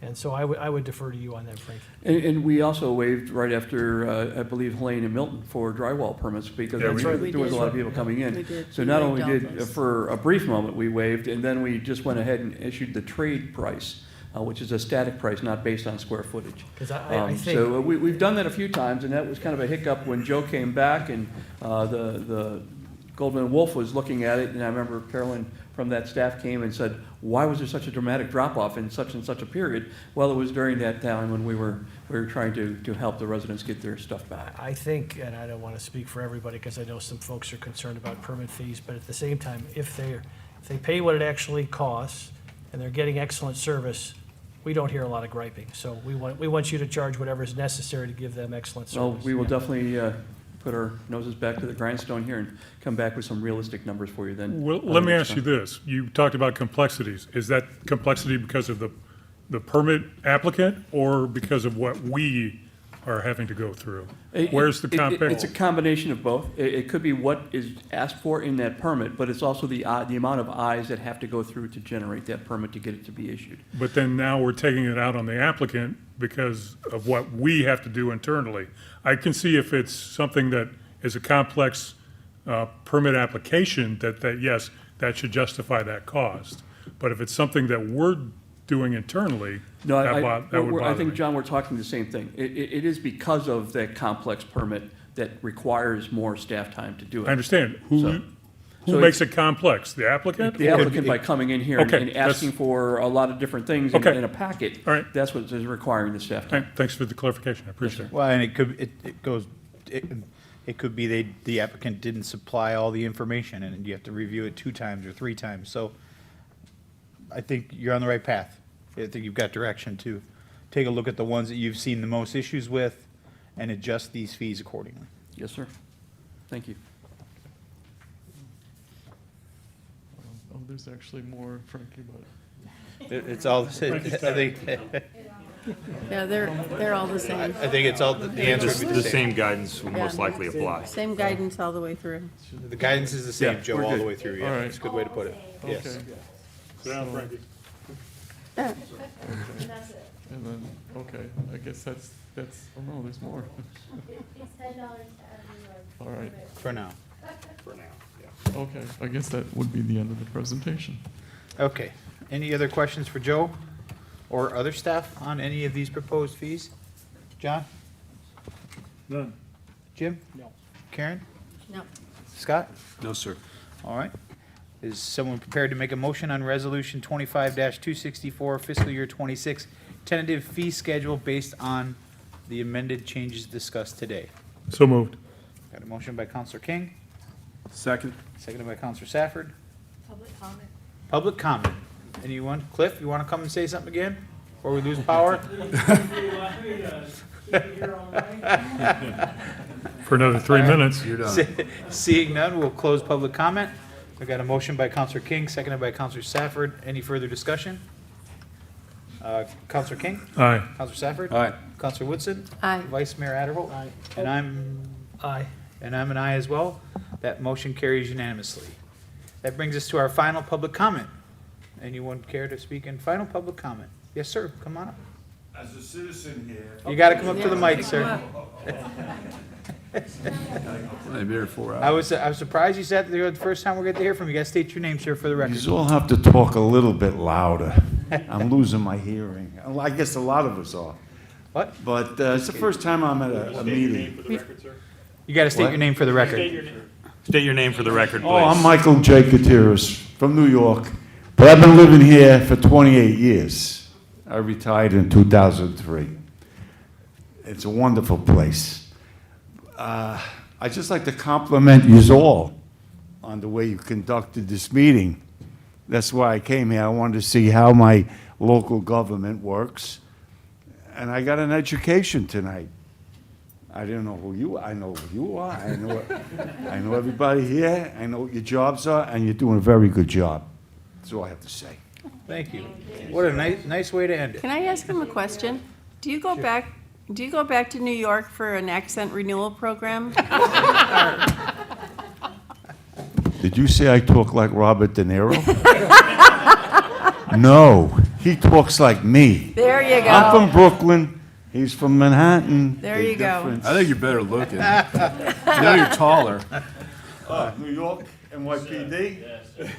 And so I would defer to you on that, Frank. And we also waived right after, I believe, Helene and Milton for drywall permits because Yeah, we there did. was a lot of people coming in. We did. So We not waived only all did, those. for a brief moment, we waived, and then we just went ahead and issued the trade price, which is a static price, not based on square footage. 'Cause I think- So we've done that a few times, and that was kind of a hiccup when Joe came back and the Goldman Wolf was looking at it, and I remember Carolyn from that staff came and said, why was there such a dramatic drop-off in such and such a period? Well, it was during that time when we were trying to help the residents get their stuff back. I think, and I don't want to speak for everybody, because I know some folks are concerned about permit fees, but at the same time, if they pay what it actually costs, and they're getting excellent service, we don't hear a lot of griping. So we want you to charge whatever is necessary to give them excellent service. Well, we will definitely put our noses back to the grindstone here and come back with some realistic numbers for you then. Well, let me ask you this. You talked about complexities. Is that complexity because of the permit applicant or because of what we are having to go through? Where's the It's a combination of both. It could be what is asked for in that permit, but it's also the amount of eyes that have to go through to generate that permit to get it to be issued. But then now we're taking it out on the applicant because of what we have to do internally. I can see if it's something that is a complex permit application, that yes, that should justify that cost. But if it's something that we're doing internally, No, that would I bother think, me. John, we're talking the same thing. It is because of that complex permit that requires more staff time to do it. I understand. So Who makes it complex? The applicant? The applicant by coming in here Okay, and that's- asking for a lot of different things in Okay. in a packet. All right. That's what is requiring the staff time. Thanks for the clarification. I appreciate it. Well, and it could be the applicant didn't supply all the information, and you have to review it 2 times or 3 times. So I think you're on the right path. I think you've got direction to take a look at the ones that you've seen the most issues with and adjust these fees accordingly. Yes, sir. Thank you. Oh, there's actually more, Frankie, but. It's all, I think, Yeah, they're all the same. I think it's all, the answer would be The same guidance will most Yeah. likely apply. Same guidance all the way through. The guidance is the same, Yeah, Joe, we're all the good. way through, yeah. All right. That's a good way to put it. Yes. Okay. Sit down, Frankie. And then, okay, I guess that's, oh no, there's more. It's $10 to add All right, For now. okay, I guess that would be the end of the presentation. Okay. Any other questions for Joe or other staff on any of these proposed fees? John? None. Jim? No. Karen? No. Scott? No, sir. All right. Is someone prepared to make a motion on Resolution 25-264 fiscal year 26 tentative fee schedule based on the amended changes discussed today? So moved. Got a motion by Counselor King, Second? seconded by Counselor Safford. Public comment. Public comment. Anyone? Cliff, you want to come and say something again? Or we lose power? For another 3 minutes. You're done. Seeing none, we'll close public comment. I got a motion by Counselor King, seconded by Counselor Safford. Any further discussion? Counselor King? Aye. Counselor Safford? Aye. Counselor Woodson? Aye. Vice Mayor Adderholt? Aye. And Aye. I'm an aye as well. That motion carries unanimously. That brings us to our final public comment. Anyone care to speak in final public comment? Yes, sir, come on up. As a citizen here. You gotta come up to the mic, sir. I've been here 4 I hours. was surprised you said the first time we're going to hear from you. You gotta state your name, sir, for the record. You all have to talk a little bit louder. I'm losing my hearing. I guess a lot of us are. What? But it's the first time I'm at a meeting. You gotta state What? your name for the record. State your name for the record, please. Oh, I'm Michael J. Gutierrez from New York, but I've been living here for 28 years. I retired in 2003. It's a wonderful place. I'd just like to compliment you all on the way you conducted this meeting. That's why I came here. I wanted to see how my local government works. And I got an education tonight. I didn't know who you are. I know who you are. I know everybody here. I know what your jobs are, and you're doing a very good job. That's all I have to say. Thank you. What a nice way to end it. Can I ask him a question? Do you go back to New York for an accent renewal program? Did you say I talk like Robert De Niro? No. He talks like me. There you go. I'm from Brooklyn. He's from Manhattan. There Big you go. difference. I think you're better looking. You know you're taller. New York, NYPD?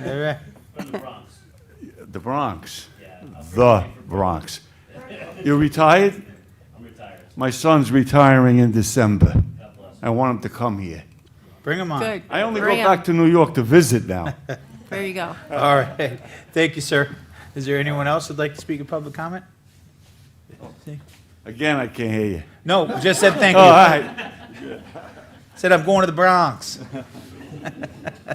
All right. From the Bronx. The Bronx. Yeah, The Bronx. You retired? I'm retired. My son's retiring in December. I want him to come here. Bring them on. Good. I only go Bring 'em. back to New York to visit now. There you go. All right. Thank you, sir. Is there anyone else who'd like to speak in public comment? Again, I can't hear you. No, just said thank Oh, all you. right. Said I'm going to the Bronx.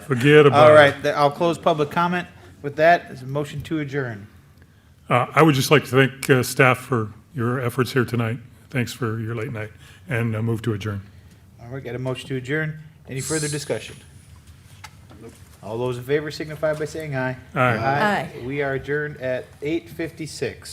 Forget about it. All right, I'll close public comment. With that, is a motion to adjourn. I would just like to thank staff for your efforts here tonight. Thanks for your late night, and move to adjourn. All right, got a motion to adjourn. Any further discussion? All those in favor signify by saying aye. Aye. Aye. We are adjourned at 8:56.